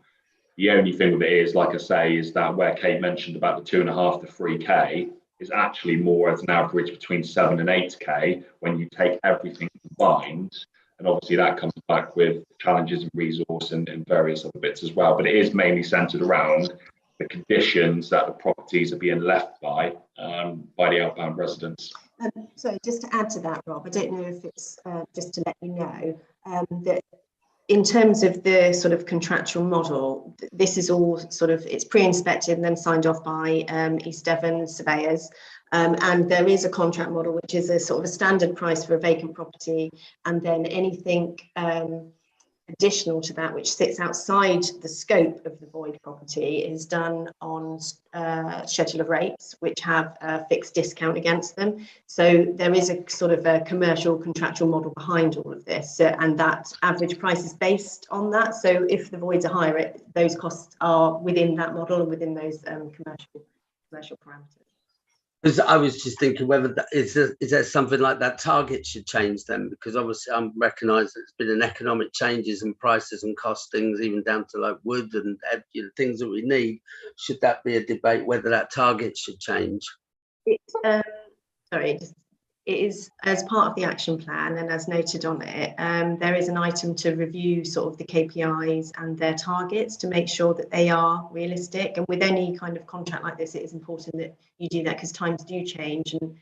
S14: The only thing with it is, like I say, is that where Kate mentioned about the 2.5 to 3k is actually more as an average between 7 and 8k when you take everything combined. And obviously that comes back with challenges and resource and various other bits as well. But it is mainly centred around the conditions that the properties are being left by the outbound residents.
S12: So just to add to that, Rob, I don't know if it's just to let you know that in terms of the sort of contractual model, this is all sort of, it's pre-inspected and then signed off by East Devon surveyors. And there is a contract model, which is a sort of a standard price for a vacant property. And then anything additional to that, which sits outside the scope of the void property, is done on schedule of rates, which have a fixed discount against them. So there is a sort of a commercial contractual model behind all of this, and that average price is based on that. So if the voids are higher, those costs are within that model and within those commercial parameters.
S5: I was just thinking whether that is there something like that target should change then, because obviously I'm recognised that there's been an economic changes in prices and costings, even down to like wood and things that we need. Should that be a debate whether that target should change?
S12: It is as part of the action plan, and as noted on it, there is an item to review sort of the KPIs and their targets to make sure that they are realistic. And with any kind of contract like this, it is important that you do that because times do change, and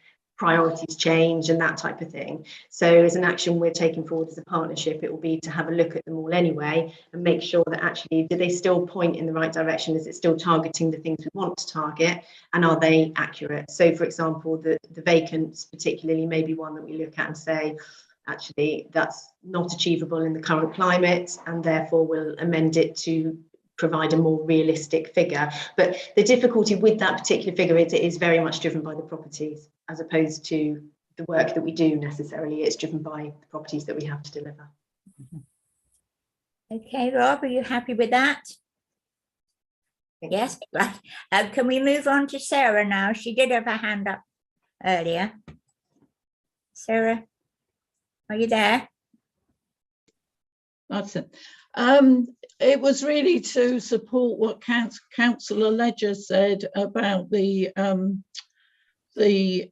S12: priorities change and that type of thing. So as an action we're taking forward as a partnership, it will be to have a look at them all anyway and make sure that actually, do they still point in the right direction? Is it still targeting the things we want to target, and are they accurate? So for example, the vacants particularly may be one that we look at and say, actually that's not achievable in the current climate, and therefore we'll amend it to provide a more realistic figure. But the difficulty with that particular figure is it is very much driven by the properties as opposed to the work that we do necessarily. It's driven by the properties that we have to deliver.
S3: Okay, Rob, are you happy with that? Yes, right. Can we move on to Sarah now? She did have her hand up earlier. Sarah, are you there?
S11: That's it. It was really to support what Councillor Ledger said about the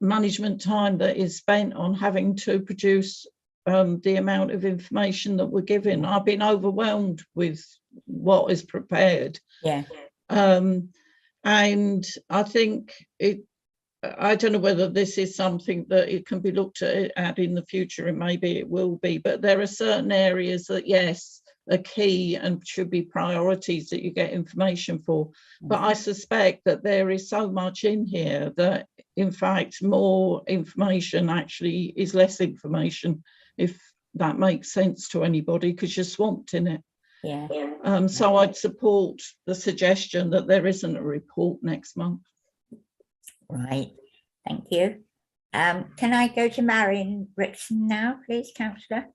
S11: management time that is spent on having to produce the amount of information that we're given. I've been overwhelmed with what is prepared.
S3: Yeah.
S11: And I think I don't know whether this is something that it can be looked at in the future, and maybe it will be, but there are certain areas that, yes, are key and should be priorities that you get information for. But I suspect that there is so much in here that, in fact, more information actually is less information, if that makes sense to anybody, because you're swamped in it.
S3: Yeah.
S11: So I'd support the suggestion that there isn't a report next month.
S3: Right, thank you. Can I go to Marion Rickson now, please, Councillor?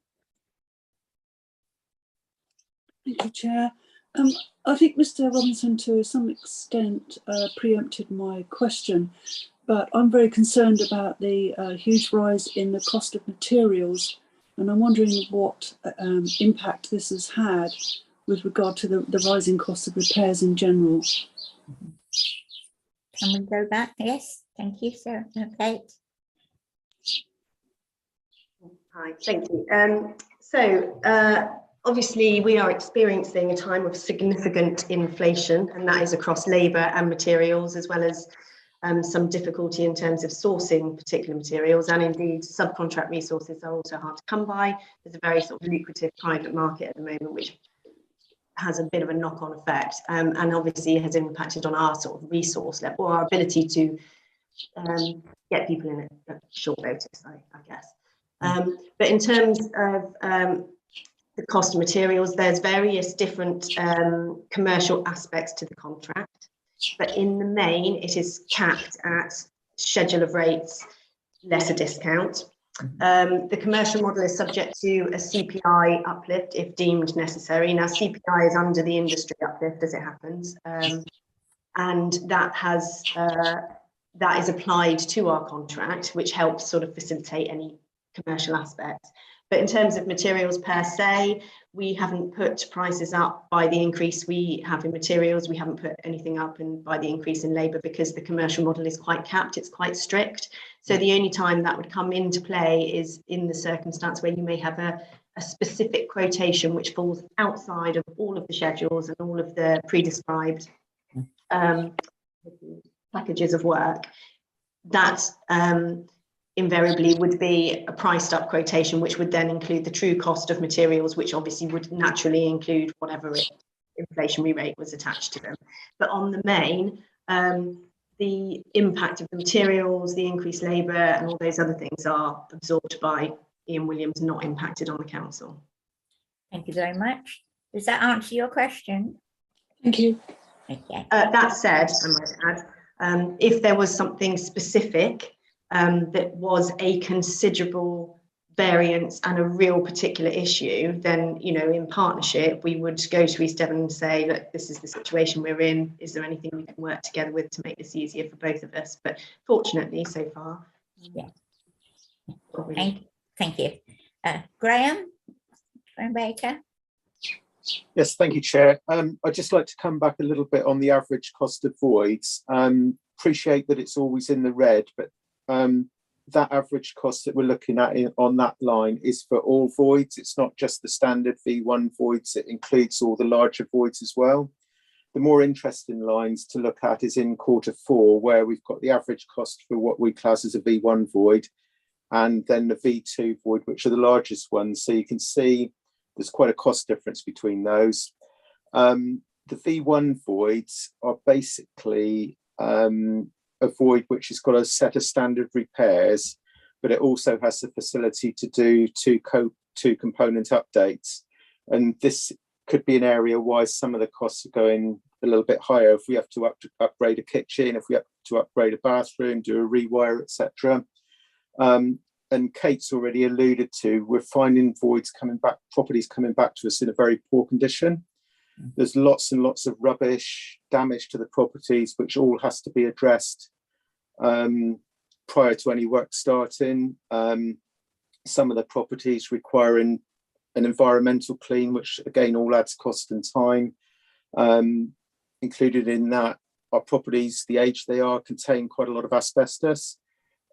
S10: Thank you, Chair. I think Mr. Robinson, to some extent, preempted my question, but I'm very concerned about the huge rise in the cost of materials, and I'm wondering what impact this has had with regard to the rising cost of repairs in general.
S3: Can we go back? Yes, thank you, sir. Okay.
S12: Hi, thank you. Obviously we are experiencing a time of significant inflation, and that is across labour and materials, as well as some difficulty in terms of sourcing particular materials, and indeed subcontract resources are also hard to come by. There's a very sort of lucrative private market at the moment, which has a bit of a knock-on effect, and obviously has impacted on our sort of resource level, or our ability to get people in at short notice, I guess. But in terms of the cost of materials, there's various different commercial aspects to the contract, but in the main it is capped at schedule of rates less a discount. The commercial model is subject to a CPI uplift if deemed necessary. Now CPI is under the industry uplift as it happens, and that is applied to our contract, which helps sort of facilitate any commercial aspects. But in terms of materials per se, we haven't put prices up by the increase we have in materials. We haven't put anything up by the increase in labour, because the commercial model is quite capped, it's quite strict. So the only time that would come into play is in the circumstance where you may have a specific quotation which falls outside of all of the schedules and all of the pre-described packages of work. That invariably would be a priced up quotation, which would then include the true cost of materials, which obviously would naturally include whatever inflationary rate was attached to them. But on the main, the impact of the materials, the increased labour and all those other things are absorbed by Ian Williams, not impacted on the council.
S3: Thank you very much. Does that answer your question?
S10: Thank you.
S3: Okay.
S12: That said, I might add, if there was something specific that was a considerable variance and a real particular issue, then, you know, in partnership, we would go to East Devon and say, look, this is the situation we're in. Is there anything we can work together with to make this easier for both of us? But fortunately, so far,
S3: yeah. Thank you. Graham Baker.
S13: Yes, thank you, Chair. I'd just like to come back a little bit on the average cost of voids. Appreciate that it's always in the red, but that average cost that we're looking at on that line is for all voids. It's not just the standard V1 voids, it includes all the larger voids as well. the more interesting lines to look at is in Q4, where we've got the average cost for what we class as a V1 void, and then the V2 void, which are the largest ones. So you can see there's quite a cost difference between those. The V1 voids are basically a void which has got a set of standard repairs, but it also has the facility to do two component updates. And this could be an area why some of the costs are going a little bit higher. If we have to upgrade a kitchen, if we have to upgrade a bathroom, do a rewire, etc. And Kate's already alluded to, we're finding voids coming back, properties coming back to us in a very poor condition. There's lots and lots of rubbish, damage to the properties, which all has to be addressed prior to any work starting. Some of the properties requiring an environmental clean, which again all adds cost and time. Included in that are properties, the age they are, contain quite a lot of asbestos,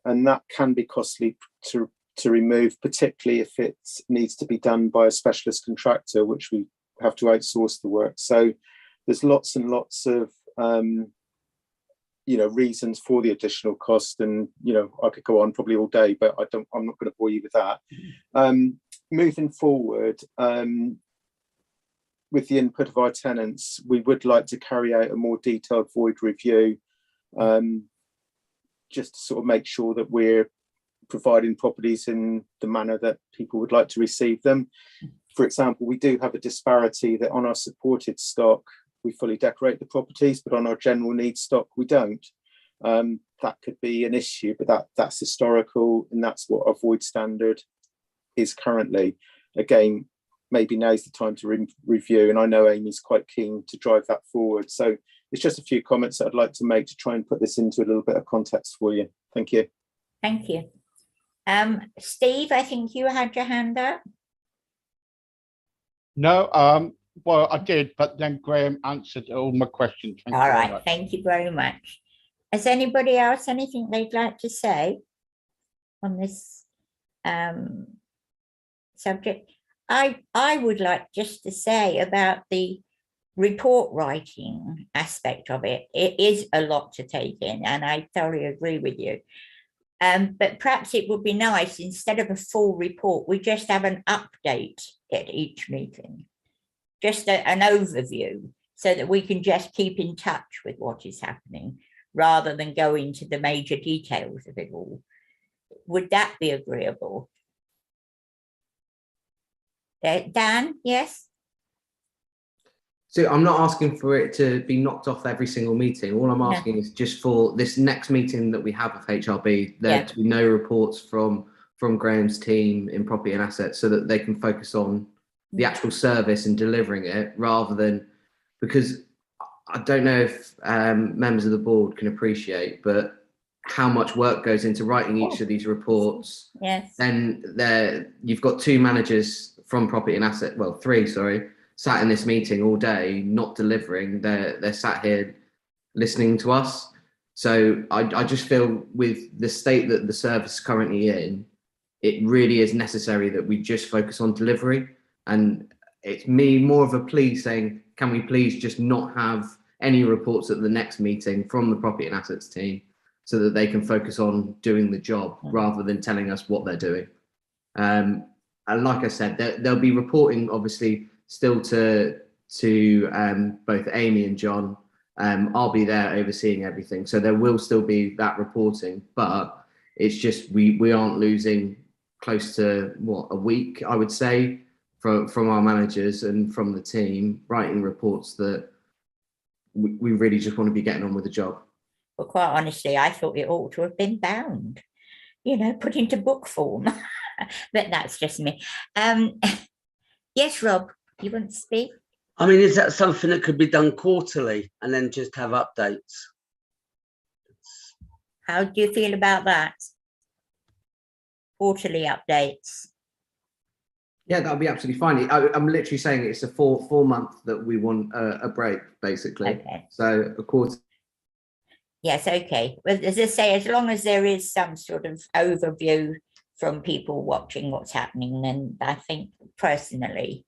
S13: and that can be costly to remove, particularly if it needs to be done by a specialist contractor, which we have to outsource the work. So there's lots and lots of reasons for the additional cost, and I could go on probably all day, but I'm not going to bore you with that. Moving forward, with the input of our tenants, we would like to carry out a more detailed void review, just to sort of make sure that we're providing properties in the manner that people would like to receive them. For example, we do have a disparity that on our supported stock, we fully decorate the properties, but on our general needs stock, we don't. That could be an issue, but that's historical, and that's what our void standard is currently. Again, maybe now's the time to review, and I know Amy's quite keen to drive that forward. So it's just a few comments that I'd like to make to try and put this into a little bit of context for you. Thank you.
S3: Thank you. Steve, I think you had your hand up.
S4: No, well, I did, but then Graham answered all my questions.
S3: All right, thank you very much. Has anybody else anything they'd like to say on this subject? I would like just to say about the report writing aspect of it. It is a lot to take in, and I thoroughly agree with you. But perhaps it would be nice, instead of a full report, we just have an update at each meeting, just an overview, so that we can just keep in touch with what is happening, rather than go into the major details of it all. Would that be agreeable? Dan, yes?
S8: So I'm not asking for it to be knocked off every single meeting. All I'm asking is just for this next meeting that we have of HRB, there to be no reports from Graham's team in property and assets, so that they can focus on the actual service and delivering it, rather than, because I don't know if members of the board can appreciate, but how much work goes into writing each of these reports.
S3: Yes.
S8: Then you've got two managers from property and asset, well, three, sorry, sat in this meeting all day, not delivering. They're sat here listening to us. So I just feel, with the state that the service is currently in, it really is necessary that we just focus on delivery. And it's me more of a plea saying, can we please just not have any reports at the next meeting from the property and assets team, so that they can focus on doing the job rather than telling us what they're doing. And like I said, they'll be reporting obviously still to both Amy and John. I'll be there overseeing everything, so there will still be that reporting, but it's just we aren't losing close to a week, I would say, from our managers and from the team writing reports that we really just want to be getting on with the job.
S3: But quite honestly, I thought it ought to have been bound, put into book form. But that's just me. Yes, Rob, you want to speak?
S5: I mean, is that something that could be done quarterly and then just have updates?
S3: How do you feel about that? Quarterly updates.
S8: Yeah, that'll be absolutely fine. I'm literally saying it's a four month that we want a break, basically.
S3: Okay.
S8: So a quarter.
S3: Yes, okay. Well, as I say, as long as there is some sort of overview from people watching what's happening, then I think personally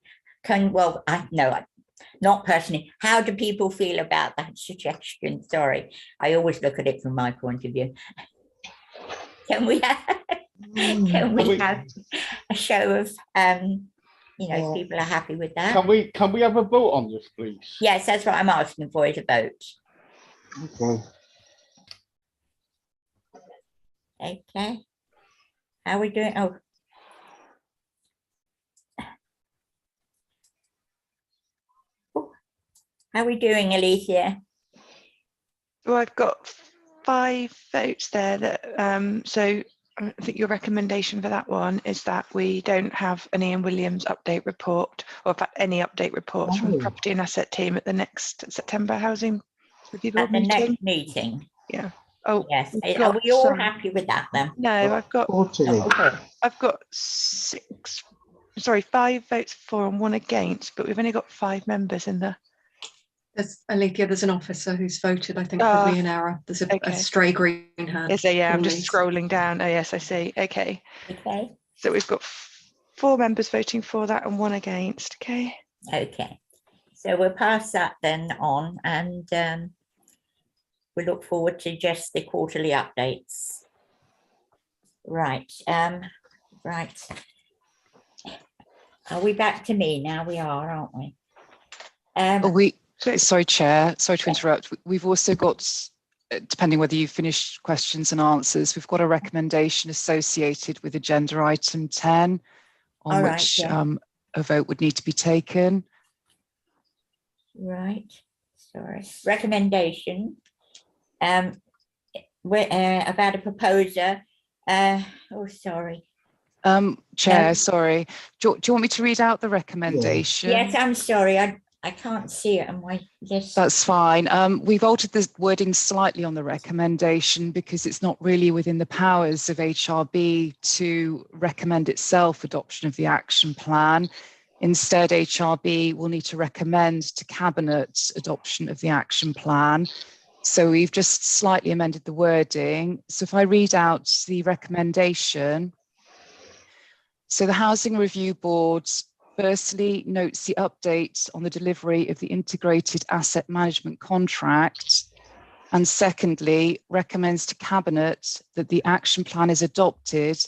S3: I not personally. How do people feel about that suggestion? Sorry, I always look at it from my point of view. Can we have, have a show of, people are happy with that?
S4: Can we have a vote on this, please?
S3: Yes, that's what I'm asking for, is a vote.
S7: Okay.
S3: Okay. How are we doing? Oh. How are we doing, Alicia?
S1: Well, I've got 5 votes there. That so I think your recommendation for that one is that we don't have an Ian Williams update report, or in fact any update reports from the property and asset team at the next September housing review board meeting.
S3: Next meeting.
S1: Yeah. Oh
S3: yes. Are we all happy with that then?
S1: No, I've got 5 votes for and 1 against, but we've only got 5 members in the.
S15: There's an officer who's voted, I think, probably in error. There's a stray green hand.
S1: Is there? Yeah, I'm just scrolling down. Oh, yes, I see. Okay.
S3: Okay.
S1: So we've got 4 members voting for that and 1 against. Okay.
S3: Okay. So we'll pass that then on, and we look forward to just the quarterly updates. Right. Right. Are we back to me now? We are, aren't we?
S6: Sorry, Chair, sorry to interrupt. We've also got, depending whether you've finished questions and answers, we've got a recommendation associated with agenda item 10 on which a vote would need to be taken.
S3: Right, sorry. Recommendation about a proposer. Sorry.
S6: Chair, sorry. Do you want me to read out the recommendation?
S3: Yes, I'm sorry. I can't see it on my list.
S6: That's fine. We've altered the wording slightly on the recommendation because it's not really within the powers of HRB to recommend itself adoption of the action plan. Instead, HRB will need to recommend to Cabinet adoption of the action plan. So we've just slightly amended the wording. So if I read out the recommendation. So the Housing Review Board firstly notes the update on the delivery of the integrated asset management contract, and secondly recommends to Cabinet that the action plan is adopted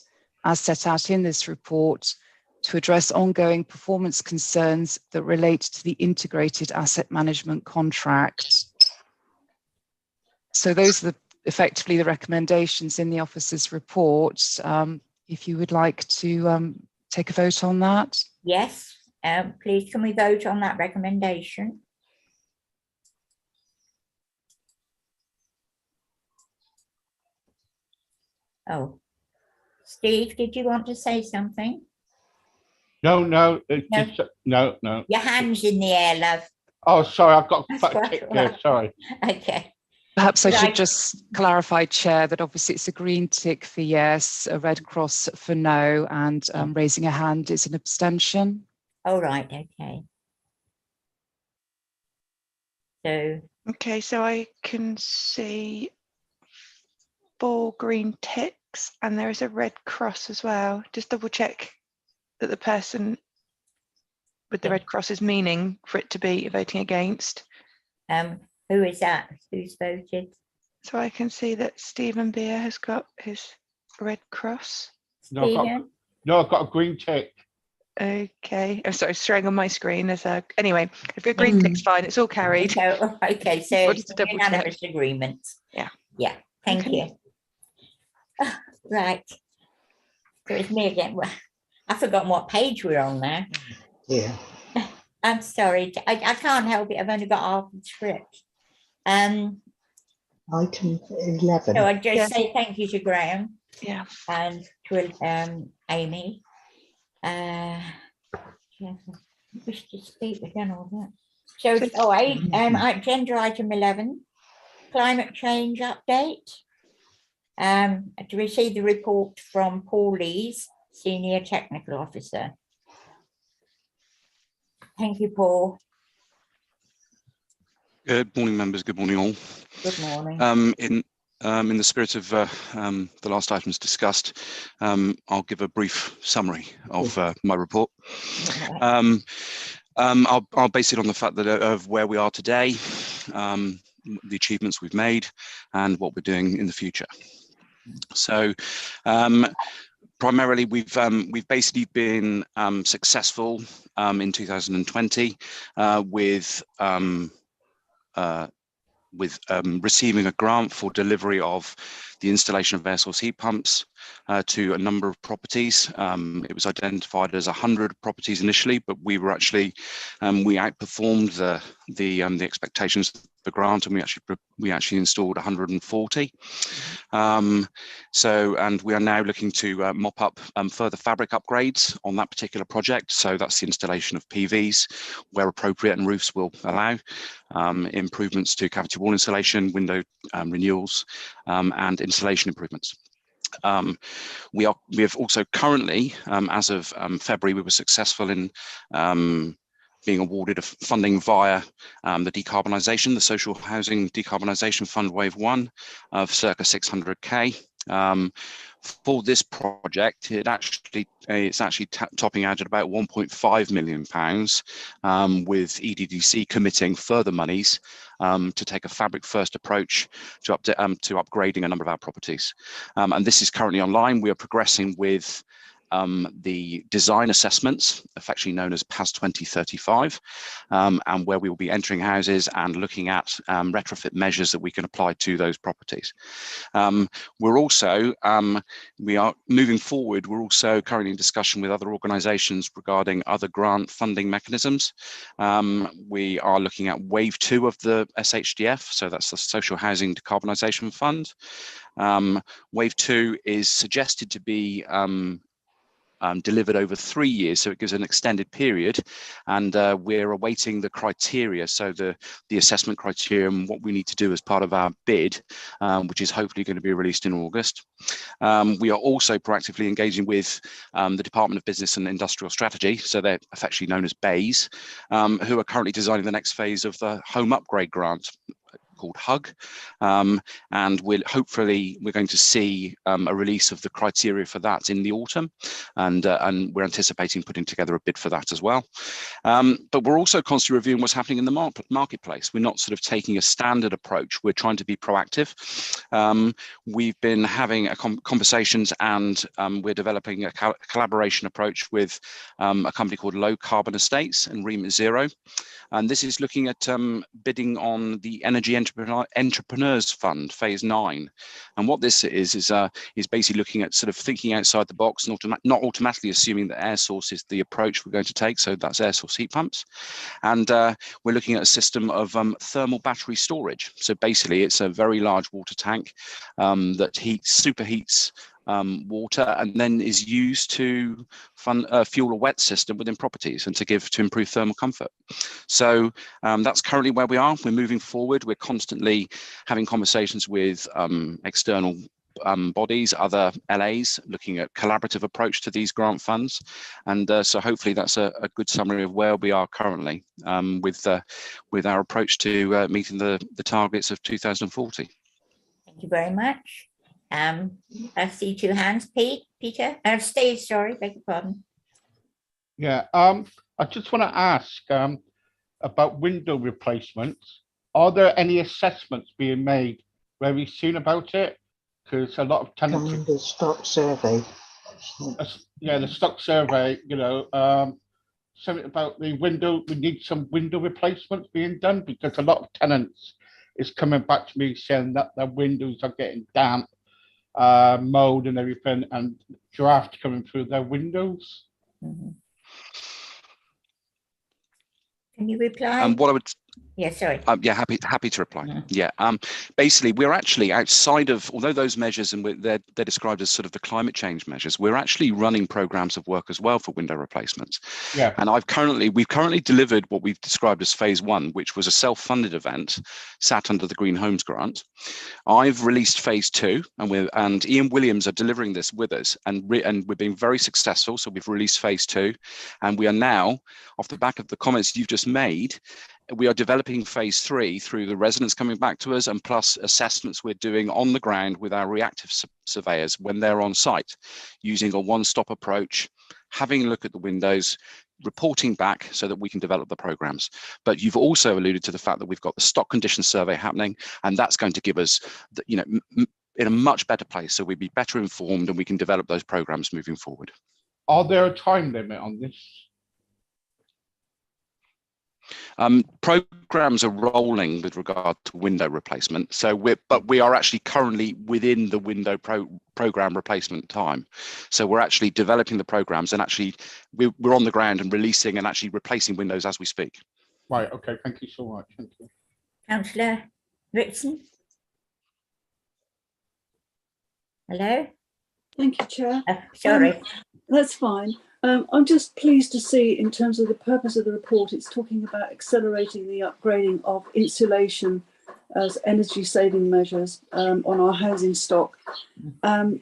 S6: as set out in this report to address ongoing performance concerns that relate to the integrated asset management contract. So those are effectively the recommendations in the officer's report. If you would like to take a vote on that.
S3: Yes, please can we vote on that recommendation? Oh, Steve, did you want to say something?
S4: No.
S3: No.
S4: No.
S3: Your hand's in the air, love.
S4: Oh, sorry, I've got a tick there, sorry.
S3: Okay.
S6: Perhaps I should just clarify, Chair, that obviously it's a green tick for yes, a red cross for no, and raising a hand is an abstention.
S3: All right, okay. So.
S1: Okay, so I can see 4 green ticks and there is a red cross as well. Just double check that the person with the red cross is meaning for it to be voting against.
S3: Who is that? Who's voted?
S1: So I can see that Stephen Beer has got his red cross.
S4: No, I've got a green tick.
S1: Okay, I'm sorry, it's showing on my screen. There's a anyway. If your green tick's fine, it's all carried.
S3: Okay, so it's unanimous agreement.
S1: Yeah.
S3: Thank you. Right. So it's me again. Well, I've forgotten what page we're on now.
S7: Yeah.
S3: I'm sorry. I can't help it. I've only got half the script.
S7: Item 11.
S3: So I just say thank you to Graham.
S1: Yeah.
S3: And to Amy. Wish to speak. We've done all that. So agenda item 11, climate change update. To receive the report from Paul Lees, Senior Technical Officer. Thank you, Paul.
S16: Good morning, members. Good morning, all.
S3: Good morning.
S16: In the spirit of the last items discussed, I'll give a brief summary of my report. I'll base it on the fact that of where we are today, the achievements we've made, and what we're doing in the future. So primarily, we've basically been successful in 2020 with receiving a grant for delivery of the installation of air source heat pumps to a number of properties. It was identified as 100 properties initially, but we were actually we outperformed the expectations of the grant, and we actually installed 140. And we are now looking to mop up further fabric upgrades on that particular project. So that's the installation of PVs where appropriate and roofs will allow, improvements to cavity wall insulation, window renewals, and insulation improvements. We have also currently, as of February, we were successful in being awarded funding via the decarbonisation, the Social Housing Decarbonisation Fund Wave 1 of circa 600k. For this project, it's actually topping out at about £1.5 million, with EDDC committing further monies to take a fabric first approach to upgrading a number of our properties. And this is currently online. We are progressing with the design assessments, affectionately known as PAS 2035, and where we will be entering houses and looking at retrofit measures that we can apply to those properties. We're also, we are moving forward, we're also currently in discussion with other organisations regarding other grant funding mechanisms. We are looking at Wave 2 of the SHDF, so that's the Social Housing Decarbonisation Fund. Wave 2 is suggested to be delivered over 3 years, so it gives an extended period, and we're awaiting the criteria, so the assessment criteria and what we need to do as part of our bid, which is hopefully going to be released in August. We are also proactively engaging with the Department of Business and Industrial Strategy, so they're affectionately known as BEIS, who are currently designing the next phase of the home upgrade grant called HUG, and we're going to see a release of the criteria for that in the autumn, and we're anticipating putting together a bid for that as well. But we're also constantly reviewing what's happening in the marketplace. We're not sort of taking a standard approach. We're trying to be proactive. We've been having conversations, and we're developing a collaboration approach with a company called Low Carbon Estates and Remit Zero, and this is looking at bidding on the Energy Entrepreneurs Fund Phase 9. And what this is basically looking at sort of thinking outside the box and not automatically assuming that air source is the approach we're going to take. So that's air source heat pumps. And we're looking at a system of thermal battery storage. So basically it's a very large water tank that superheats water and then is used to fuel a wet system within properties and to improve thermal comfort. So that's currently where we are. We're moving forward. We're constantly having conversations with external bodies, other LAs, looking at collaborative approach to these grant funds. And so hopefully that's a good summary of where we are currently with our approach to meeting the targets of 2040.
S3: Thank you very much. I see two hands. Peter, Steve, sorry, beg your pardon.
S4: Yeah, I just want to ask about window replacements. Are there any assessments being made very soon about it? Because a lot of tenants.
S7: The stock survey.
S4: Yeah, the stock survey. Something about the window. We need some window replacements being done because a lot of tenants is coming back to me saying that their windows are getting damp, mold and everything, and draft coming through their windows.
S3: Mm-hmm. Can you reply?
S16: What I would.
S3: Yeah, sorry.
S16: Yeah, happy to reply. Yeah, basically, we're actually outside of, although those measures and they're described as sort of the climate change measures, we're actually running programs of work as well for window replacements.
S4: Yeah. And
S16: we've currently delivered what we've described as phase 1, which was a self-funded event sat under the Green Homes Grant. I've released phase 2, and Ian Williams are delivering this with us, and we're being very successful. So we've released phase 2, and we are now, off the back of the comments you've just made, we are developing phase 3 through the residents coming back to us and plus assessments we're doing on the ground with our reactive surveyors when they're on site, using a one-stop approach, having a look at the windows, reporting back so that we can develop the programs. But you've also alluded to the fact that we've got the stock condition survey happening, and that's going to give us, in a much better place, so we'd be better informed and we can develop those programs moving forward.
S4: Are there a time limit on this?
S16: Programs are rolling with regard to window replacement, so we are actually currently within the window program replacement time. So we're actually developing the programs, and actually we're on the ground and releasing and actually replacing windows as we speak.
S4: Right. Okay. Thank you so much. Thank you.
S3: Councillor Ritson. Hello.
S10: Thank you, Chair.
S3: Sorry.
S10: That's fine. I'm just pleased to see, in terms of the purpose of the report, it's talking about accelerating the upgrading of insulation as energy saving measures on our housing stock. And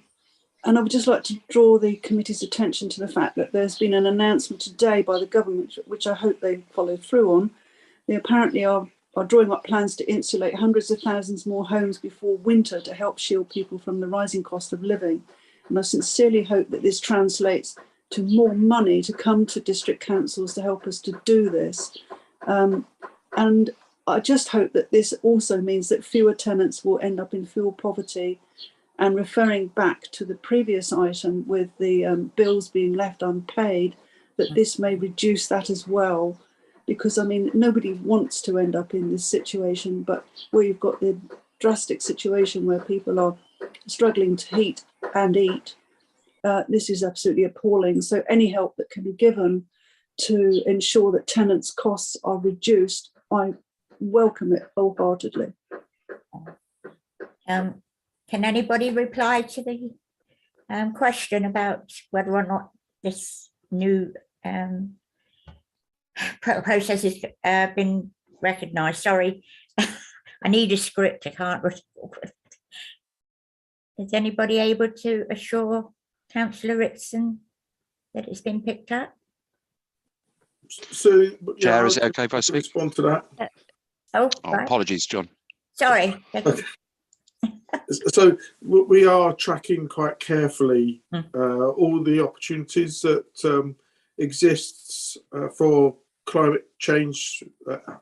S10: I would just like to draw the committee's attention to the fact that there's been an announcement today by the government, which I hope they follow through on. They apparently are drawing up plans to insulate hundreds of thousands more homes before winter to help shield people from the rising cost of living. And I sincerely hope that this translates to more money to come to district councils to help us to do this. And I just hope that this also means that fewer tenants will end up in fuel poverty. And referring back to the previous item with the bills being left unpaid, that this may reduce that as well. Because, I mean, nobody wants to end up in this situation, but where you've got the drastic situation where people are struggling to heat and eat, this is absolutely appalling. So any help that can be given to ensure that tenants' costs are reduced, I welcome it wholeheartedly.
S3: Can anybody reply to the question about whether or not this new process has been recognised? Sorry, I need a script. I can't record. Is anybody able to assure Councillor Ritson that it's been picked up?
S2: So,
S16: Chair, is it okay if I speak?
S2: Respond to that.
S3: Right.
S16: Apologies, John.
S3: Sorry.
S2: Okay. So we are tracking quite carefully all the opportunities that exists for climate change,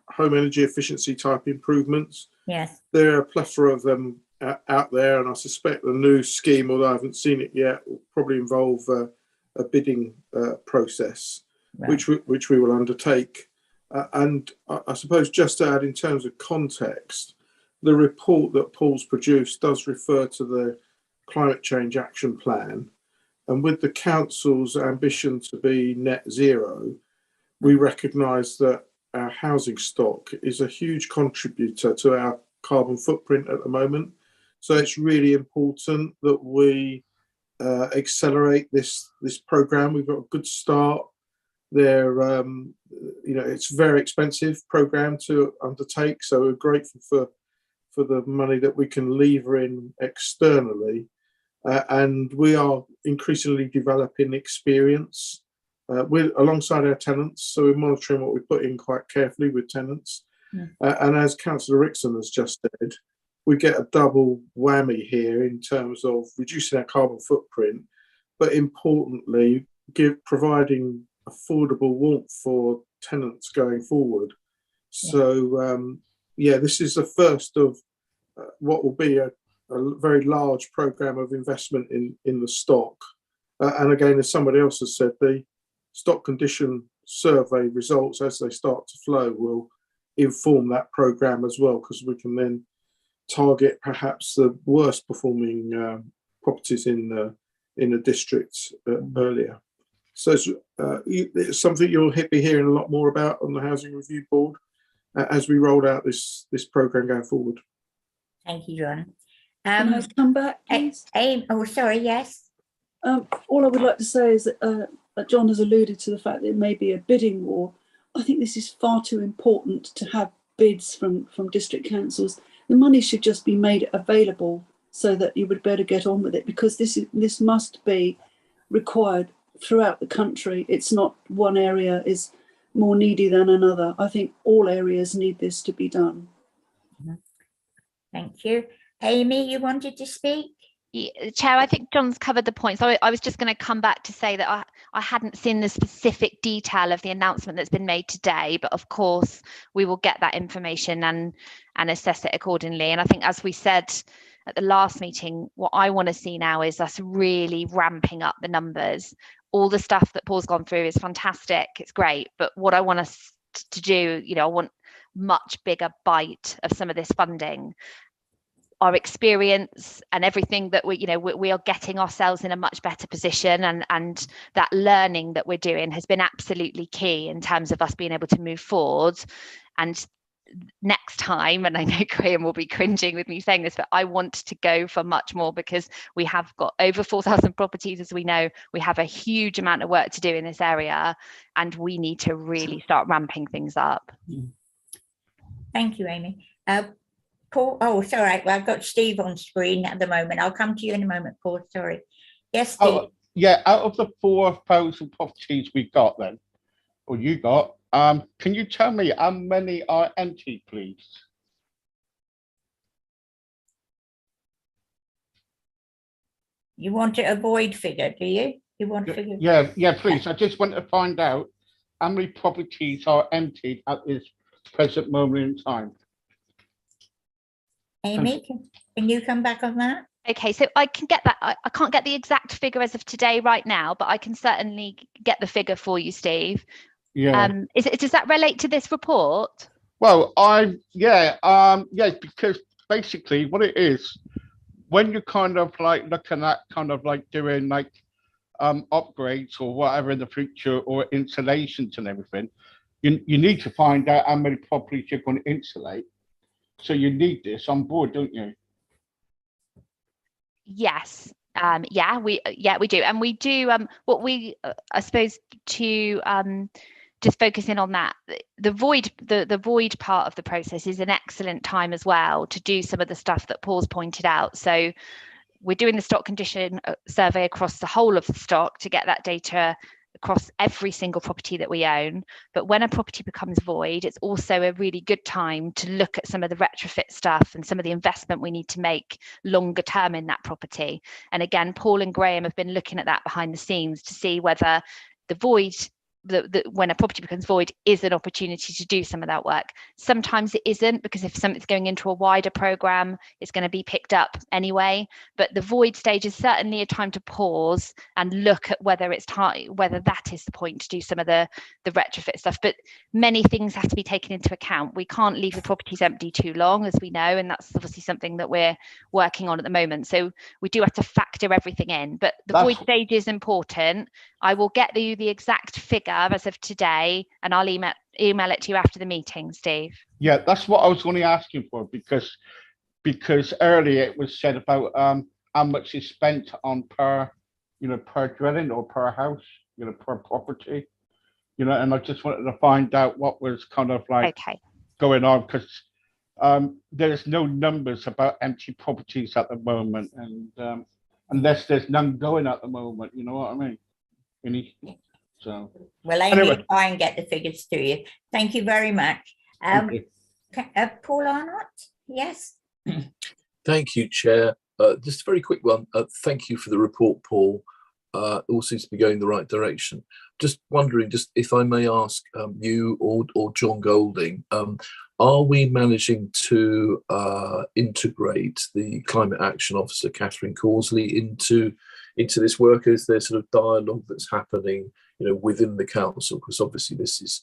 S2: home energy efficiency type improvements.
S3: Yes.
S2: There are a plethora of them out there, and I suspect the new scheme, although I haven't seen it yet, will probably involve a bidding process, right, which we will undertake. And I suppose just to add in terms of context, the report that Paul's produced does refer to the Climate Change Action Plan. And with the council's ambition to be net zero, we recognise that our housing stock is a huge contributor to our carbon footprint at the moment. So it's really important that we accelerate this programme. We've got a good start there. It's a very expensive programme to undertake, so we're grateful for the money that we can lever in externally. And we are increasingly developing experience alongside our tenants. So we're monitoring what we put in quite carefully with tenants. And as Councillor Rickson has just said, we get a double whammy here in terms of reducing our carbon footprint, but importantly, providing affordable warmth for tenants going forward. So, this is the first of what will be a very large programme of investment in the stock. And again, as somebody else has said, the stock condition survey results, as they start to flow, will inform that programme as well, because we can then target perhaps the worst performing properties in a district earlier. So it's something you'll be hearing a lot more about on the Housing Review Board as we roll out this programme going forward.
S3: Thank you, John.
S10: Can I come back, please?
S3: Oh, sorry, yes.
S10: All I would like to say is that John has alluded to the fact that it may be a bidding war. I think this is far too important to have bids from district councils. The money should just be made available so that you would better get on with it, because this must be required throughout the country. It's not one area is more needy than another. I think all areas need this to be done.
S3: Thank you. Amy, you wanted to speak?
S9: Chair, I think John's covered the point. So I was just going to come back to say that I hadn't seen the specific detail of the announcement that's been made today, but of course we will get that information and assess it accordingly. And I think, as we said at the last meeting, what I want to see now is us really ramping up the numbers. All the stuff that Paul's gone through is fantastic, it's great, but what I want us to do, I want much bigger bite of some of this funding. Our experience and everything that we are getting ourselves in a much better position, and that learning that we're doing has been absolutely key in terms of us being able to move forward. And next time, and I know Graham will be cringing with me saying this, but I want to go for much more, because we have got over 4,000 properties, as we know. We have a huge amount of work to do in this area, and we need to really start ramping things up.
S3: Thank you, Amy. Paul, oh, sorry. Well, I've got Steve on screen at the moment. I'll come to you in a moment, Paul. Sorry. Yes, Steve.
S4: Oh, yeah, out of the 4,000 properties we got then, or you got, can you tell me how many are empty, please?
S3: You want to avoid figure, do you? You want figure?
S4: Yeah, please. I just want to find out how many properties are emptied at this present moment in time.
S3: Amy, can you come back on that?
S9: Okay, so I can get that. I can't get the exact figure as of today right now, but I can certainly get the figure for you, Steve.
S4: Yeah.
S9: Does that relate to this report?
S4: Well, because basically what it is, when you're kind of like looking at kind of like doing like upgrades or whatever in the future, or installations and everything, you need to find out how many properties you're going to insulate. So you need this on board, don't you?
S9: Yes. Yeah, we do, and we do. What we, I suppose, to just focus in on that, the void part of the process is an excellent time as well to do some of the stuff that Paul's pointed out. So we're doing the stock condition survey across the whole of the stock to get that data across every single property that we own. But when a property becomes void, it's also a really good time to look at some of the retrofit stuff and some of the investment we need to make longer term in that property. And again, Paul and Graham have been looking at that behind the scenes to see whether the void, when a property becomes void, is an opportunity to do some of that work. Sometimes it isn't, because if something's going into a wider program, it's going to be picked up anyway. But the void stage is certainly a time to pause and look at whether that is the point to do some of the retrofit stuff. But many things have to be taken into account. We can't leave the properties empty too long, as we know, and that's obviously something that we're working on at the moment. So we do have to factor everything in. But the void stage is important. I will get you the exact figure as of today, and I'll email it to you after the meeting, Steve.
S4: Yeah, that's what I was going to ask you for, because earlier it was said about how much is spent on per dwelling or per house, per property, and I just wanted to find out what was kind of like going on, because there's no numbers about empty properties at the moment, and unless there's none going at the moment, you know what I mean? So,
S3: well, Amy will try and get the figures to you. Thank you very much. Paul Arnott, yes.
S17: Thank you, Chair. Just a very quick one. Thank you for the report, Paul. All seems to be going the right direction. Just wondering, just if I may ask you or John Golding, are we managing to integrate the Climate Action Officer, Catherine Causley, into this work? Is there sort of dialogue that's happening, within the council? Because obviously this is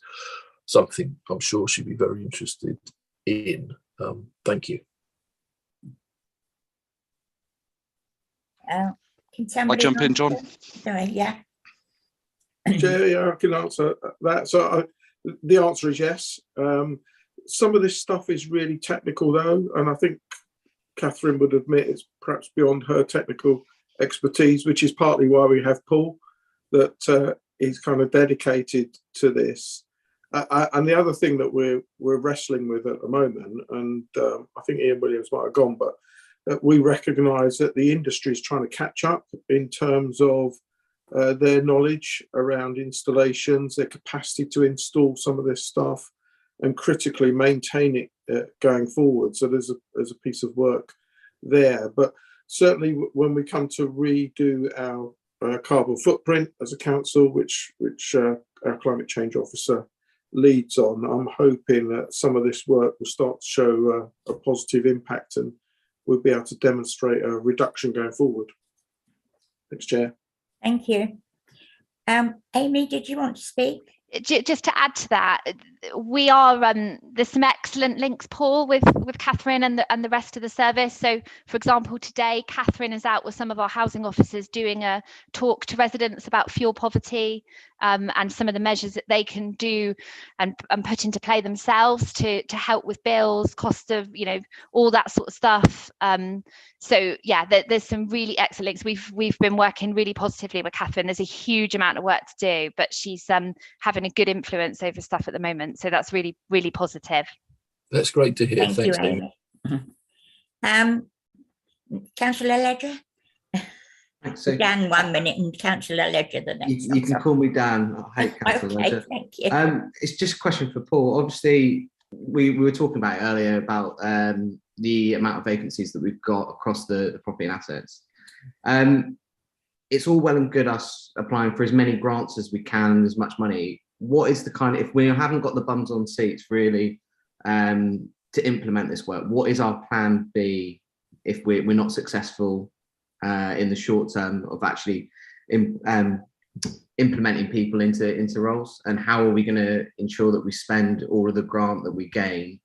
S17: something I'm sure she'd be very interested in. Thank you.
S16: I jump in, John?
S3: Sorry, yeah.
S2: Yeah, I can answer that. So the answer is yes. Some of this stuff is really technical though, and I think Catherine would admit it's perhaps beyond her technical expertise, which is partly why we have Paul, that is kind of dedicated to this. And the other thing that we're wrestling with at the moment, and I think Ian Williams might have gone, but we recognise that the industry is trying to catch up in terms of their knowledge around installations, their capacity to install some of this stuff, and critically maintain it going forward. So there's a piece of work there. But certainly when we come to redo our carbon footprint as a council, which our climate change officer leads on, I'm hoping that some of this work will start to show a positive impact, and we'll be able to demonstrate a reduction going forward. Thanks, Chair.
S3: Thank you. Amy, did you want to speak?
S9: Just to add to that, we are there's some excellent links, Paul, with Catherine and the rest of the service. So, for example, today Catherine is out with some of our housing officers doing a talk to residents about fuel poverty and some of the measures that they can do and put into play themselves to help with bills, cost of, all that sort of stuff. So yeah, there's some really excellent links. We've been working really positively with Catherine. There's a huge amount of work to do, but she's having a good influence over stuff at the moment. So that's really, really positive.
S17: That's great to hear.
S3: Thanks,
S17: Amy.
S3: Councillor Ledger?
S8: So,
S3: Dan 1 minute and Councillor Ledger the next.
S8: You can call me Dan. I hate Councillor
S3: Okay,
S8: Ledger.
S3: thank you.
S8: It's just a question for Paul. Obviously, we were talking about it earlier about the amount of vacancies that we've got across the property and assets. It's all well and good us applying for as many grants as we can, as much money. What is the kind of, if we haven't got the bums on seats really to implement this work, what is our plan B if we're not successful in the short term of actually implementing people into roles? And how are we going to ensure that we spend all of the grant that we gain?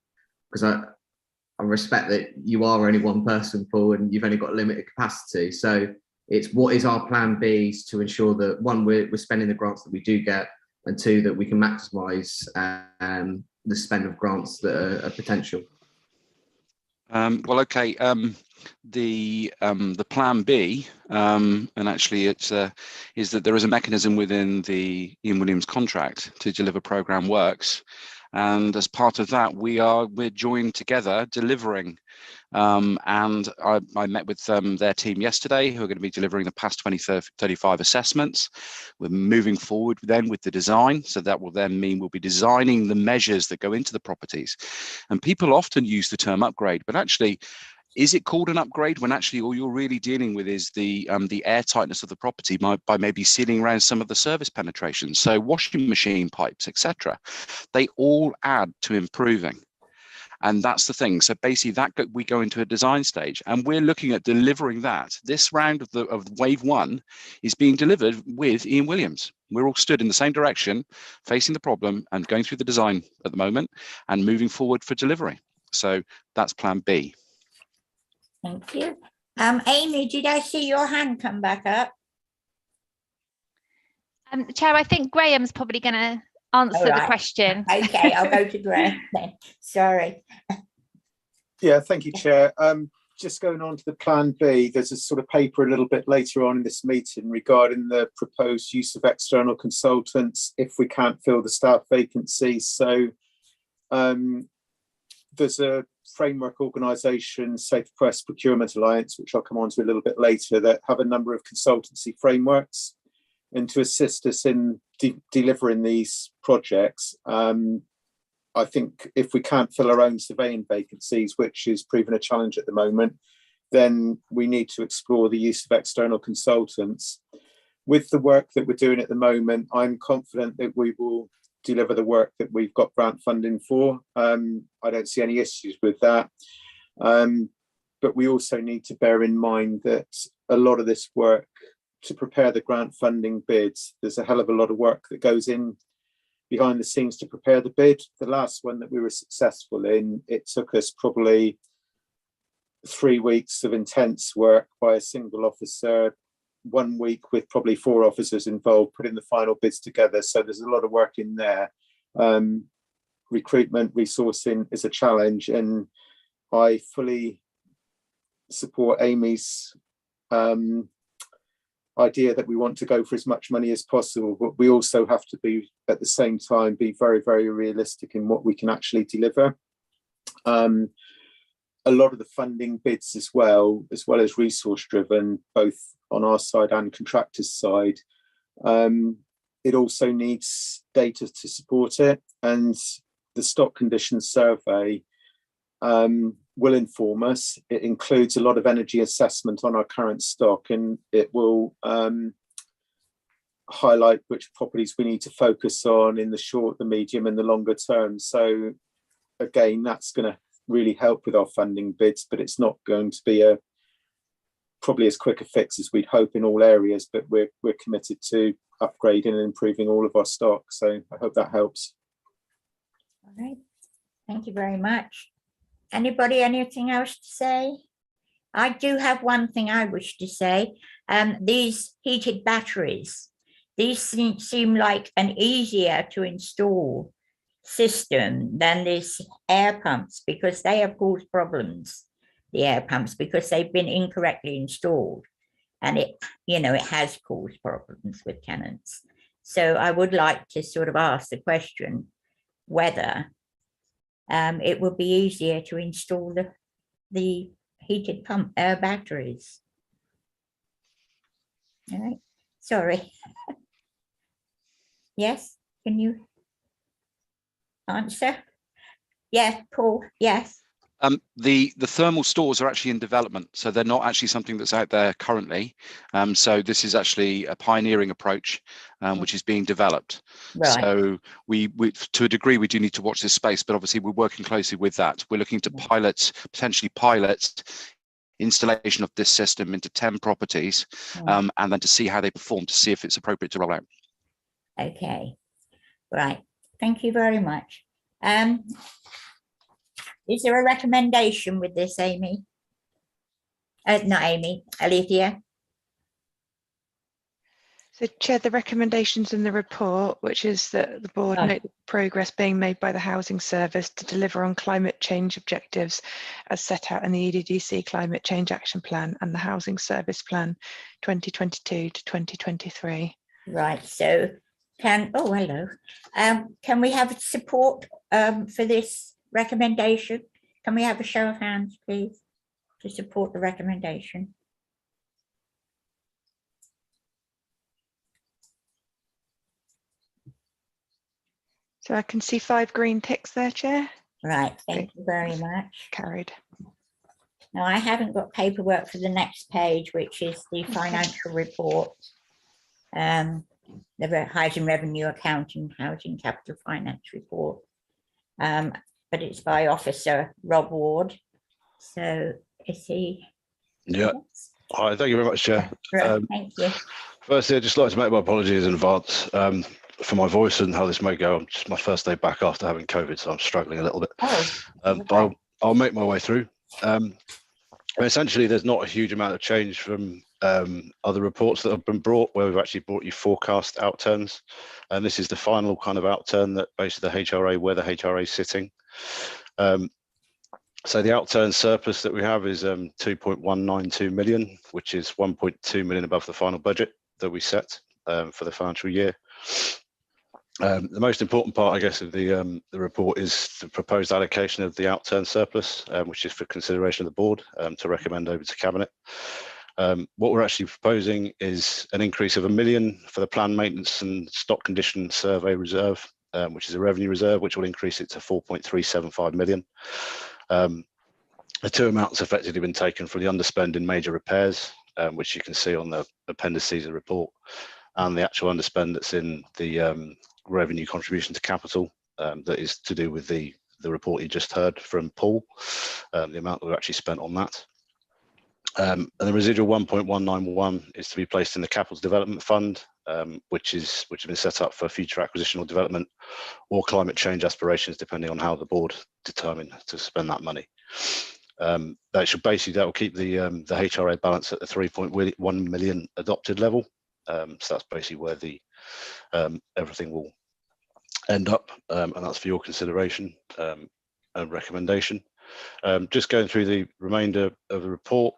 S8: Because I respect that you are only one person, Paul, and you've only got limited capacity. So it's what is our plan B to ensure that, one, we're spending the grants that we do get, and two, that we can maximise the spend of grants that are potential.
S16: Well, okay. The plan B, and actually it's is that there is a mechanism within the Ian Williams contract to deliver programme works, and as part of that, we're joined together delivering. And I met with their team yesterday, who are going to be delivering the past 2035 assessments. We're moving forward then with the design, so that will then mean we'll be designing the measures that go into the properties. And people often use the term upgrade, but actually, is it called an upgrade when actually all you're really dealing with is the air tightness of the property by maybe sealing around some of the service penetrations? So washing machine pipes, etc. They all add to improving. And that's the thing. So basically we go into a design stage and we're looking at delivering that. This round of wave one is being delivered with Ian Williams. We're all stood in the same direction, facing the problem and going through the design at the moment and moving forward for delivery. So that's plan B.
S3: Thank you. Amy, did I see your hand come back up?
S9: Chair, I think Graham's probably going to answer the question.
S3: Okay, I'll go to Graham then. Sorry.
S13: Yeah, thank you, Chair. Just going on to the plan B, there's a sort of paper a little bit later on in this meeting regarding the proposed use of external consultants if we can't fill the staff vacancies. So there's a framework organisation, Safe Press Procurement Alliance, which I'll come on to a little bit later, that have a number of consultancy frameworks. And to assist us in delivering these projects, I think if we can't fill our own surveying vacancies, which is proving a challenge at the moment, then we need to explore the use of external consultants. With the work that we're doing at the moment, I'm confident that we will deliver the work that we've got grant funding for. I don't see any issues with that. But we also need to bear in mind that a lot of this work to prepare the grant funding bids, there's a hell of a lot of work that goes in behind the scenes to prepare the bid. The last one that we were successful in, it took us probably 3 weeks of intense work by a single officer, 1 week with probably 4 officers involved, putting the final bids together. So there's a lot of work in there. Recruitment, resourcing is a challenge, and I fully support Amy's idea that we want to go for as much money as possible, but we also have to be, at the same time, be very, very realistic in what we can actually deliver. A lot of the funding bids as well as resource driven, both on our side and contractors' side, it also needs data to support it. And the stock condition survey will inform us. It includes a lot of energy assessment on our current stock, and it will highlight which properties we need to focus on in the short, the medium and the longer term. So again, that's going to really help with our funding bids, but it's not going to be probably as quick a fix as we'd hope in all areas, but we're committed to upgrading and improving all of our stock. So I hope that helps.
S3: All right, thank you very much. Anybody, anything else to say? I do have one thing I wish to say. These heated batteries, these seem like an easier to install system than these air pumps, because they have caused problems, the air pumps, because they've been incorrectly installed, and it has caused problems with tenants. So I would like to sort of ask the question whether it would be easier to install the heated pump batteries. All right, sorry. Yes, can you answer? Yes, Paul, yes.
S16: The thermal stores are actually in development, so they're not actually something that's out there currently. So this is actually a pioneering approach, which is being developed. Right. So we to a degree we do need to watch this space, but obviously we're working closely with that. We're looking to potentially pilot installation of this system into 10 properties, and then to see how they perform, to see if it's appropriate to roll out.
S3: Okay, right. Thank you very much. Is there a recommendation with this, Amy? Not Amy, Alethea.
S1: So, Chair, the recommendations in the report, which is that the board note the progress being made by the Housing Service to deliver on climate change objectives as set out in the EDDC Climate Change Action Plan and the Housing Service Plan 2022 to 2023.
S3: Right, so hello. Can we have support for this recommendation? Can we have a show of hands, please, to support the recommendation?
S1: So I can see 5 green ticks there, Chair.
S3: Right, thank you very much.
S1: Carried.
S3: Now, I haven't got paperwork for the next page, which is the financial report. The Housing Revenue Accounting, Housing Capital Finance Report. But it's by Officer Rob Ward. So is he?
S18: Yeah. Hi, thank you very much, Chair.
S3: Thank you.
S18: Firstly, I'd just like to make my apologies in advance for my voice and how this may go. I'm just my first day back after having COVID, so I'm struggling a little bit. But I'll make my way through. Essentially, there's not a huge amount of change from other reports that have been brought, where we've actually brought you forecast outturns. And this is the final kind of outturn that basically the HRA, where the HRA is sitting. So the outturn surplus that we have is 2.192 million, which is 1.2 million above the final budget that we set for the financial year. The most important part, I guess, of the report is the proposed allocation of the outturn surplus, which is for consideration of the board to recommend over to Cabinet. What we're actually proposing is an increase of £1 million for the planned maintenance and stock condition survey reserve, which is a revenue reserve, which will increase it to 4.375 million. The two amounts effectively been taken from the underspend in major repairs, which you can see on the appendices of the report, and the actual underspend that's in the revenue contribution to capital, that is to do with the report you just heard from Paul, the amount that we've actually spent on that. And the residual 1.191 is to be placed in the Capital Development Fund, which has been set up for future acquisition or development or climate change aspirations, depending on how the board determine to spend that money. That will keep the HRA balance at the 3.1 million adopted level. So that's basically where the everything will end up, and that's for your consideration and recommendation. Just going through the remainder of the report.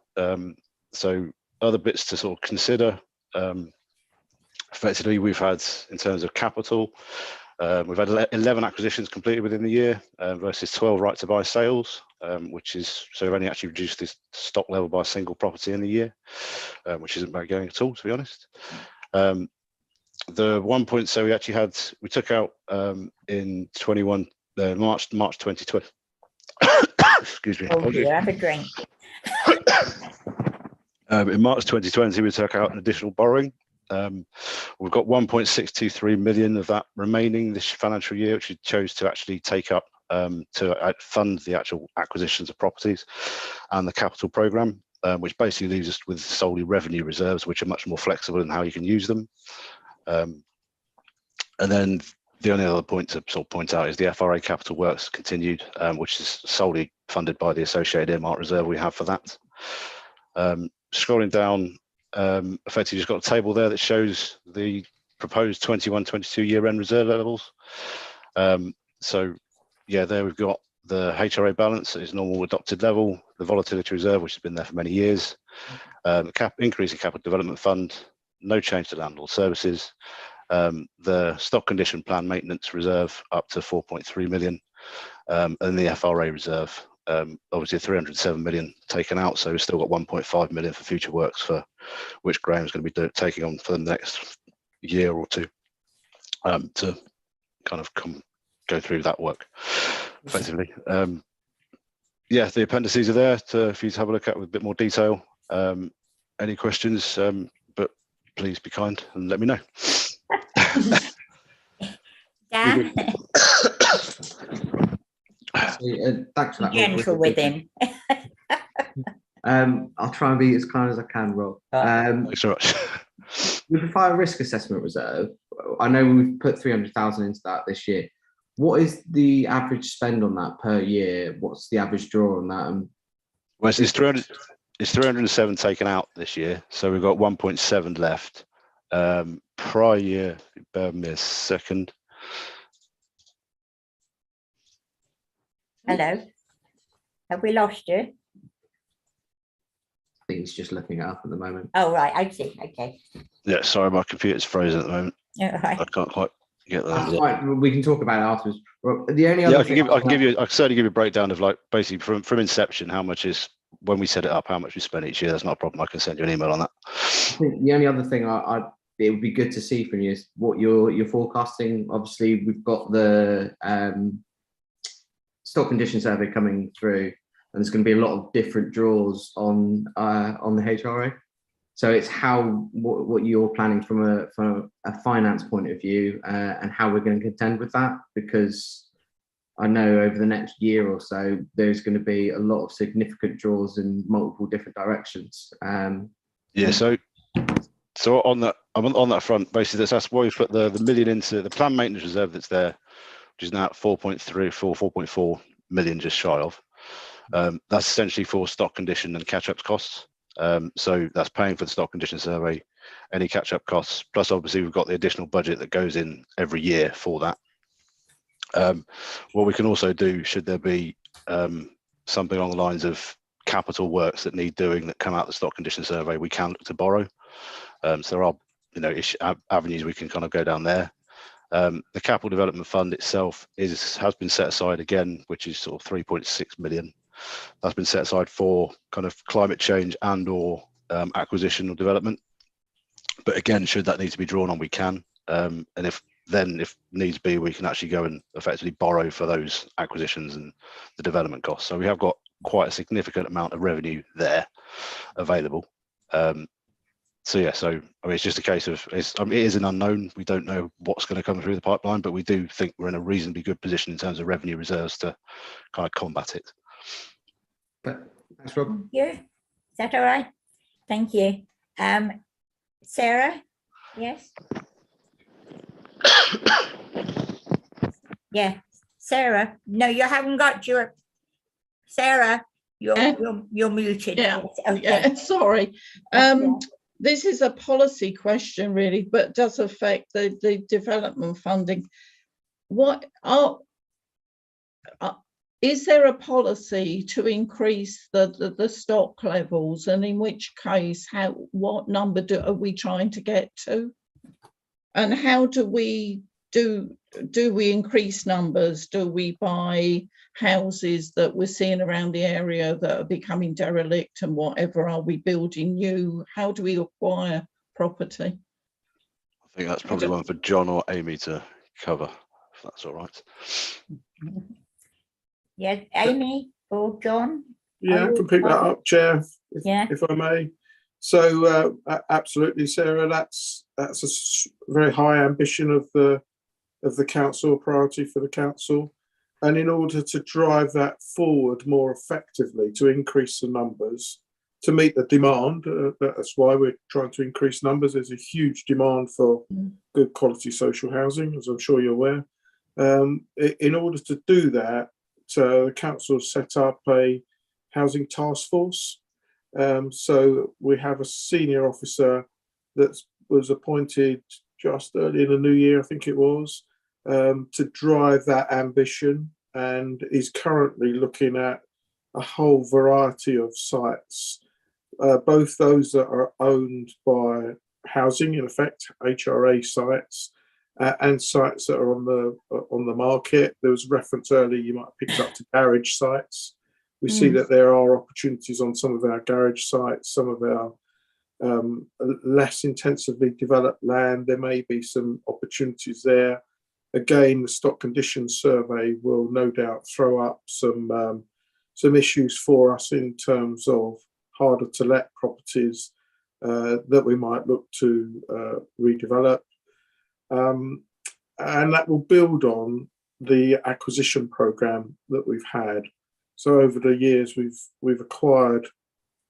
S18: So other bits to sort of consider. Effectively, we've had, in terms of capital, we've had 11 acquisitions completed within the year versus 12 right to buy sales, which is, so we've only actually reduced this stock level by a single property in the year, which isn't bad going at all, to be honest. The 1 point, so we took out in March 2020, Excuse me.
S3: Oh dear, have a drink.
S18: In March 2020, we took out an additional borrowing. We've got 1.623 million of that remaining this financial year, which we chose to actually take up to fund the actual acquisitions of properties and the capital programme, which basically leaves us with solely revenue reserves, which are much more flexible in how you can use them. And then the only other point to sort of point out is the FRA capital works continued, which is solely funded by the associated earmark reserve we have for that. Scrolling down, effectively just got a table there that shows the proposed 21-22 year-end reserve levels. So yeah, there we've got the HRA balance at its normal adopted level, the volatility reserve, which has been there for many years, increase in capital development fund, no change to landlord services, the stock condition plan maintenance reserve up to 4.3 million, and the FRA reserve, obviously 307 million taken out, so we've still got 1.5 million for future works, for which Graham's going to be taking on for the next year or two, to kind of go through that work effectively. Yeah, the appendices are there for you to have a look at with a bit more detail. Any questions, but please be kind and let me know.
S3: Dan?
S8: Thanks for that.
S3: Gentle with him.
S8: I'll try and be as kind as I can, Rob.
S18: Thanks so much.
S8: With the fire risk assessment reserve, I know we've put 300,000 into that this year. What is the average spend on that per year? What's the average draw on that?
S18: Well, it's 300. It's 307 taken out this year, so we've got 1.7 left. Prior year, bear with me a second.
S3: Hello. Have we lost you?
S8: I think he's just looking it up at the moment.
S3: Oh, right. I see. Okay.
S18: Yeah, sorry, my computer's frozen at the moment.
S3: Yeah, right.
S18: I can't quite get that.
S8: That's fine. We can talk about it afterwards. The only other
S18: I can certainly give you a breakdown of, like, basically from inception, how much is, when we set it up, how much we spend each year. That's not a problem. I can send you an email on that.
S8: I think the only other thing it would be good to see from you is what you're forecasting. Obviously, we've got the stock condition survey coming through, and there's going to be a lot of different draws on the HRA. So it's what you're planning from a finance point of view, and how we're going to contend with that, because I know over the next year or so there's going to be a lot of significant draws in multiple different directions.
S18: Yeah, so on that front, basically that's why we put the million into the planned maintenance reserve that's there, which is now at 4.4 million, just shy of. That's essentially for stock condition and catch-up costs. So that's paying for the stock condition survey, any catch-up costs, plus obviously we've got the additional budget that goes in every year for that. What we can also do, should there be something along the lines of capital works that need doing that come out of the stock condition survey, we can look to borrow. So there are, avenues we can kind of go down there. The capital development fund itself has been set aside again, which is sort of 3.6 million. That's been set aside for kind of climate change and or acquisition or development. But again, should that need to be drawn on, we can. And if needs be, we can actually go and effectively borrow for those acquisitions and the development costs. So we have got quite a significant amount of revenue there available. So yeah, I mean, it's just a case of, it is an unknown. We don't know what's going to come through the pipeline, but we do think we're in a reasonably good position in terms of revenue reserves to kind of combat it.
S8: Thanks, Rob.
S3: Yeah, is that all right? Thank you. Sarah? Yes. Yeah, Sarah. No, you haven't got your. Sarah, you're muted.
S11: Yeah.
S3: Okay.
S11: Yeah, sorry. This is a policy question, really, but does affect the development funding. Is there a policy to increase the stock levels, and in which case, what number are we trying to get to, and how do we increase numbers? Do we buy houses that we're seeing around the area that are becoming derelict and whatever? Are we building new? How do we acquire property?
S18: I think that's probably one for John or Amy to cover, if that's all right.
S3: Yes, Amy or John?
S2: Yeah, I can pick that up, Chair, if I may. So absolutely, Sarah, that's a very high ambition of the council, priority for the council. And in order to drive that forward more effectively, to increase the numbers, to meet the demand, that's why we're trying to increase numbers. There's a huge demand for good quality social housing, as I'm sure you're aware. In order to do that, the council set up a housing task force. So we have a senior officer that was appointed just early in the new year, I think it was, to drive that ambition, and is currently looking at a whole variety of sites, both those that are owned by housing, in effect, HRA sites, and sites that are on the market. There was reference earlier, you might have picked up to garage sites. We see that there are opportunities on some of our garage sites, some of our less intensively developed land. There may be some opportunities there. Again, the stock condition survey will no doubt throw up some issues for us in terms of harder to let properties that we might look to redevelop. And that will build on the acquisition program that we've had. So over the years, we've acquired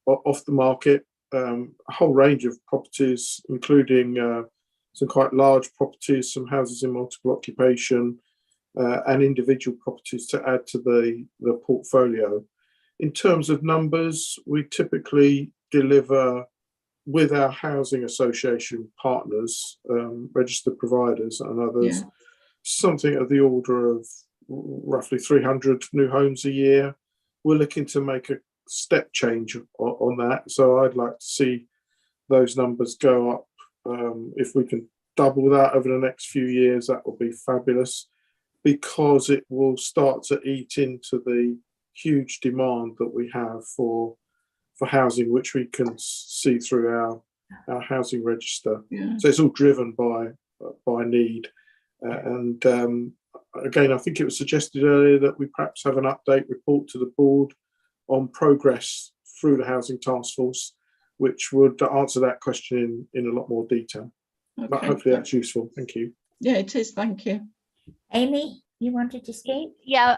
S2: off the market a whole range of properties, including some quite large properties, some houses in multiple occupation, and individual properties to add to the portfolio. In terms of numbers, we typically deliver with our housing association partners, registered providers and others, something of the order of roughly 300 new homes a year. We're looking to make a step change on that. So I'd like to see those numbers go up. If we can double that over the next few years, that will be fabulous, because it will start to eat into the huge demand that we have for housing, which we can see through our housing register. So it's all driven by need. And again, I think it was suggested earlier that we perhaps have an update report to the board on progress through the housing task force, which would answer that question in a lot more detail. But hopefully that's useful. Thank you.
S11: Yeah, it is. Thank you.
S3: Amy, you wanted to speak?
S9: Yeah,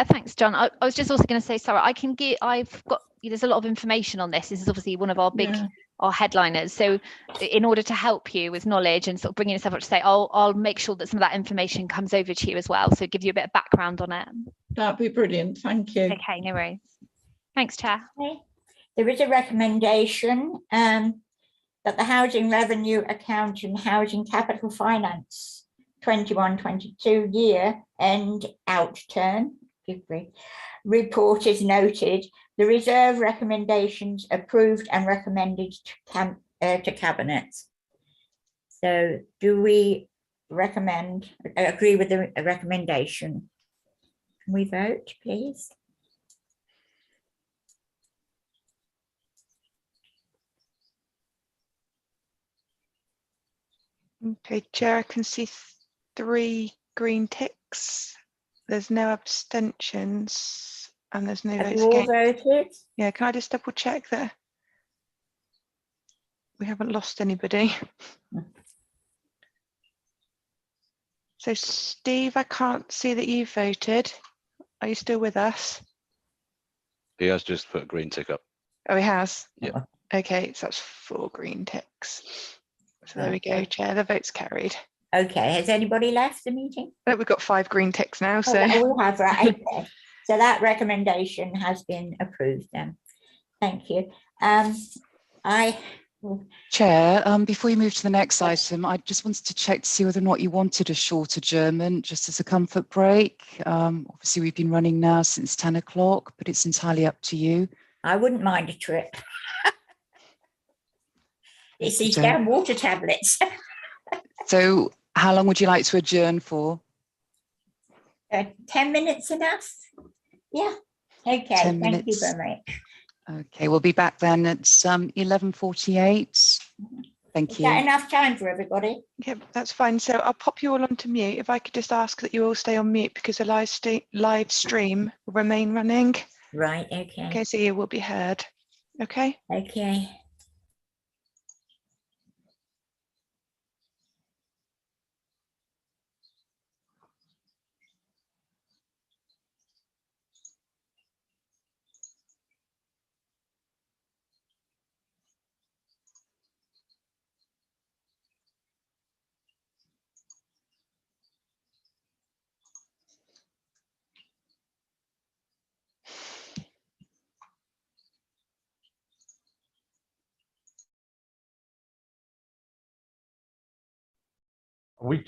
S9: thanks, John. I was just also going to say, Sarah, I've got, there's a lot of information on this. This is obviously one of our big, our headliners. So in order to help you with knowledge and sort of bringing yourself up to say, I'll make sure that some of that information comes over to you as well. So give you a bit of background on it.
S11: That'd be brilliant. Thank you.
S9: Okay, no worries. Thanks, Chair.
S3: Okay. There is a recommendation that the Housing Revenue Account and Housing Capital Finance 21-22 year end outturn report is noted. The reserve recommendations approved and recommended to Cabinet. So do we agree with the recommendation? Can we vote, please?
S1: Okay, Chair, I can see 3 green ticks. There's no abstentions and there's no votes against.
S3: Voted?
S1: Yeah, can I just double check that we haven't lost anybody? So Steve, I can't see that you voted. Are you still with us?
S18: He has just put a green tick up.
S1: Oh, he has?
S18: Yeah.
S1: Okay, so that's 4 green ticks. So there we go, Chair, the vote's carried.
S3: Okay, has anybody left the meeting?
S1: Oh, we've got 5 green ticks now, so.
S3: Oh, we have, right, okay. So that recommendation has been approved then. Thank you.
S6: Chair, before you move to the next item, I just wanted to check to see whether or not you wanted a short adjournment, just as a comfort break. Obviously, we've been running now since 10 o'clock, but it's entirely up to you.
S3: I wouldn't mind a trip. It's these damn water tablets.
S6: So how long would you like to adjourn for?
S3: 10 minutes enough? Yeah. Okay,
S6: 10
S3: thank
S6: minutes.
S3: you very much.
S6: Okay, we'll be back then at 11:48. Thank
S3: Is
S6: you.
S3: that enough time for everybody?
S1: Yep, that's fine. So I'll pop you all onto mute. If I could just ask that you all stay on mute because the live stream will remain running.
S3: Right, okay.
S1: Okay, so you will be heard. Okay.
S3: Okay.
S4: We.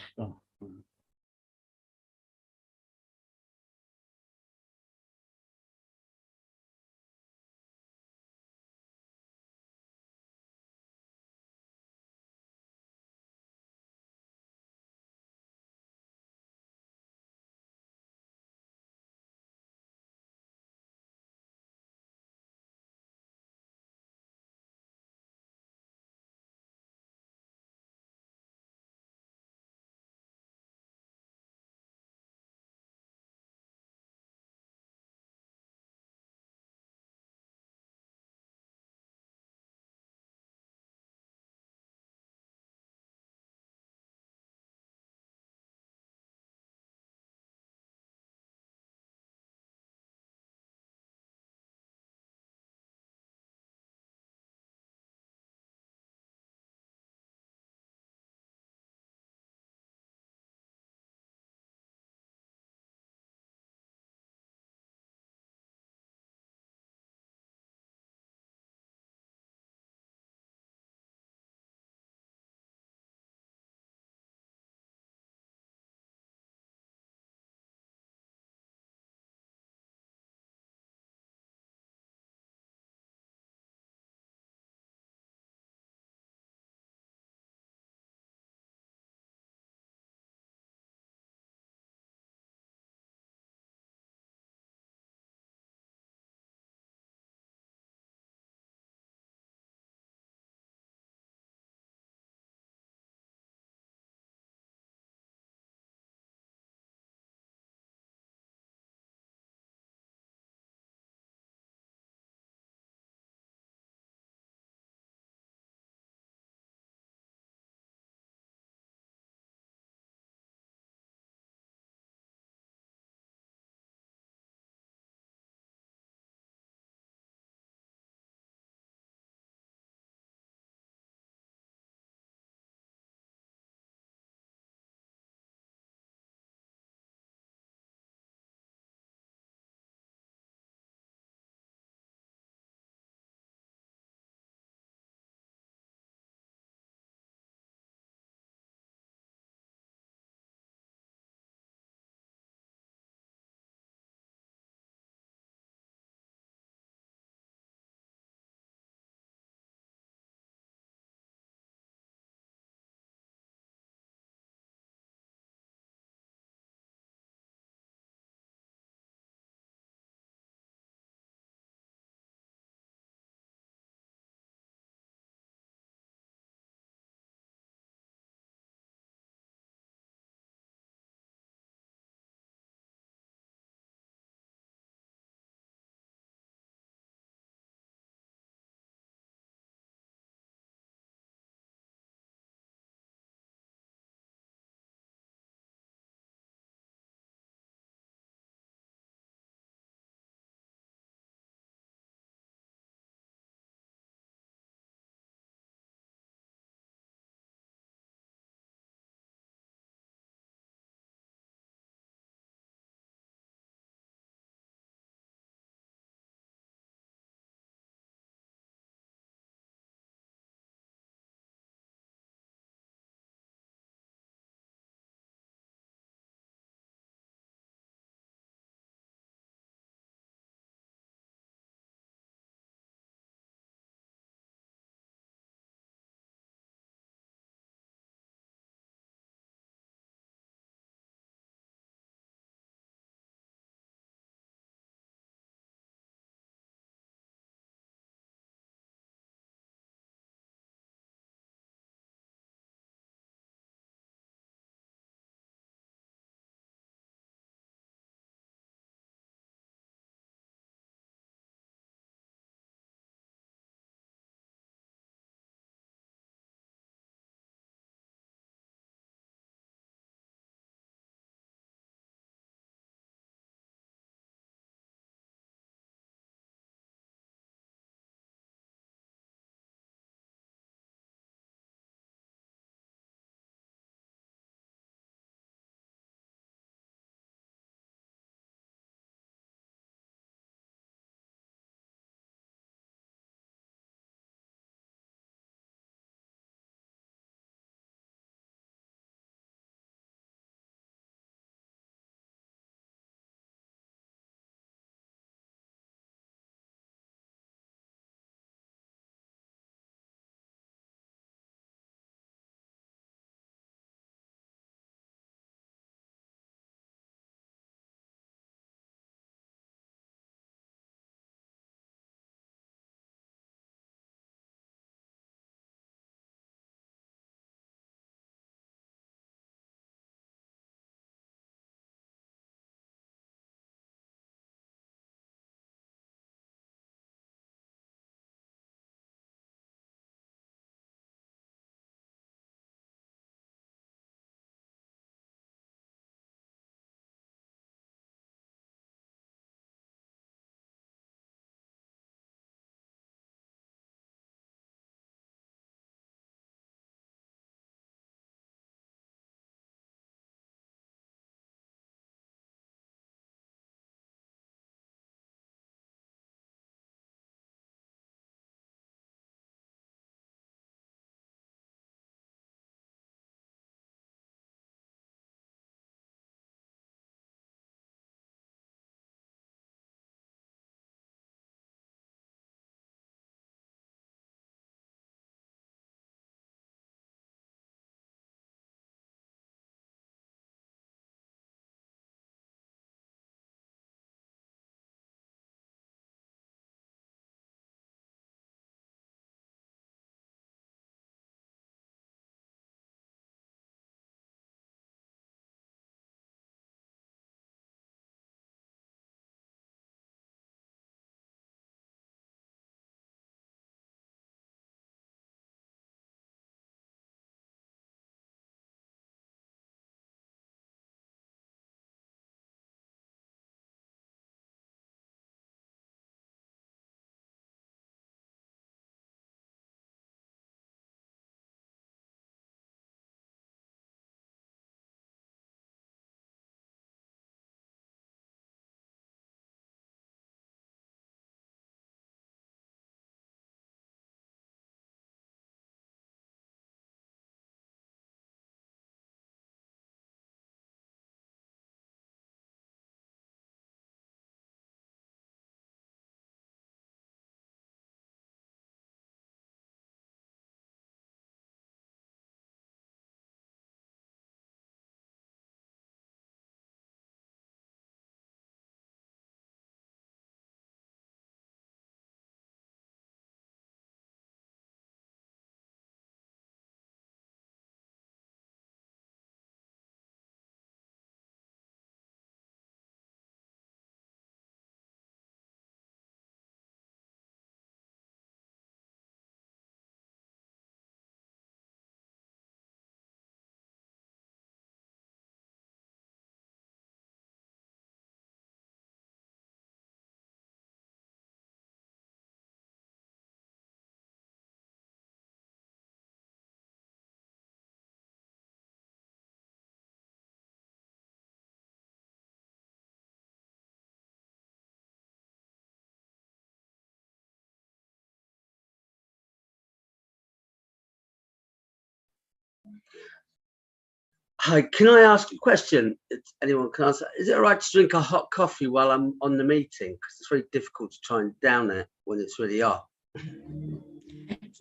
S5: Hi, can I ask a question? If anyone can answer. Is it all right to drink a hot coffee while I'm on the meeting? Because it's very difficult to try and down it when it's really hot.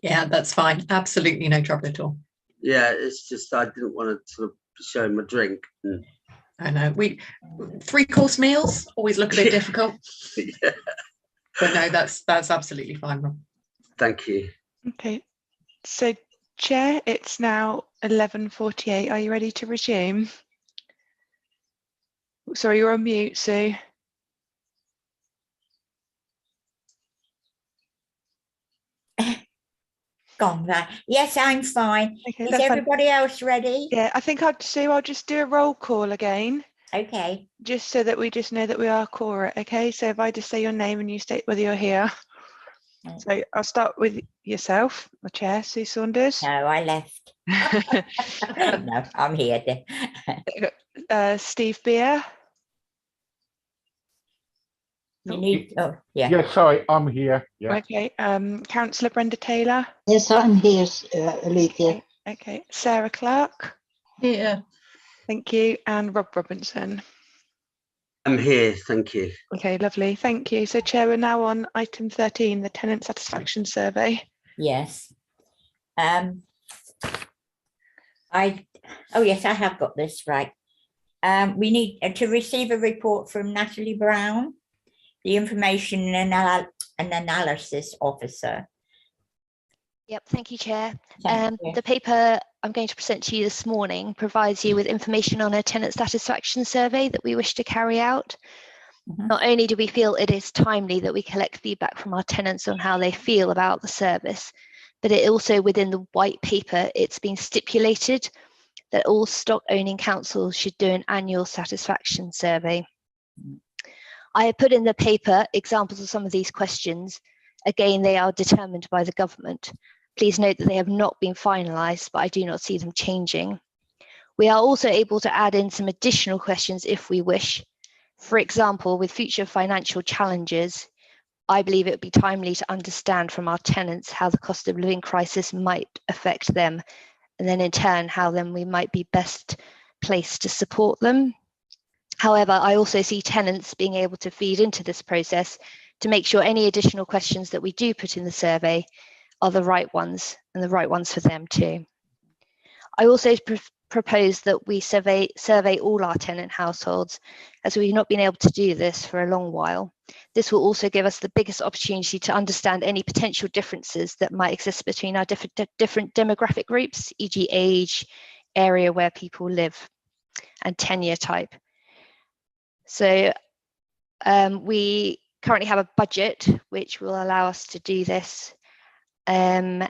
S15: Yeah, that's fine. Absolutely no trouble at all.
S5: Yeah, it's just I didn't want to sort of show my drink.
S15: I know. 3-course meals always look a bit difficult.
S5: Yeah.
S15: But no, that's absolutely fine, Rob.
S5: Thank you.
S1: Okay, so Chair, it's now 11:48. Are you ready to resume? Sorry, you're on mute, Sue.
S3: Gone right. Yes, I'm fine.
S1: Okay,
S3: Is
S1: that's fine.
S3: everybody else ready?
S1: Yeah, I think Sue, I'll just do a roll call again.
S3: Okay.
S1: Just so that we just know that we are quorate, okay? So if I just say your name and you state whether you're here. So I'll start with yourself, the Chair, Sue Saunders.
S3: No, I left. No, I'm here.
S1: Steve Beer.
S3: You need, oh, yeah.
S4: Yeah, sorry, I'm here. Yeah.
S1: Okay, Councillor Brenda Taylor.
S7: Yes, I'm here, Alethea.
S1: Okay, Sarah Clark.
S11: Here.
S1: Thank you, and Rob Robinson.
S5: I'm here, thank you.
S1: Okay, lovely, thank you. So Chair, we're now on item 13, the tenant satisfaction survey.
S3: Yes. Oh yes, I have got this right. We need to receive a report from Natalie Brown, the information and analysis officer.
S9: Yep, thank you, Chair.
S3: Thank you.
S9: The paper I'm going to present to you this morning provides you with information on a tenant satisfaction survey that we wish to carry out. Not only do we feel it is timely that we collect feedback from our tenants on how they feel about the service, but it also within the white paper, it's been stipulated that all stock owning councils should do an annual satisfaction survey. I have put in the paper examples of some of these questions. Again, they are determined by the government. Please note that they have not been finalised, but I do not see them changing. We are also able to add in some additional questions if we wish. For example, with future financial challenges, I believe it would be timely to understand from our tenants how the cost of living crisis might affect them, and then in turn, how then we might be best placed to support them. However, I also see tenants being able to feed into this process to make sure any additional questions that we do put in the survey are the right ones and the right ones for them too. I also propose that we survey all our tenant households, as we've not been able to do this for a long while. This will also give us the biggest opportunity to understand any potential differences that might exist between our different demographic groups, e.g. age, area where people live, and tenure type. So we currently have a budget which will allow us to do this. And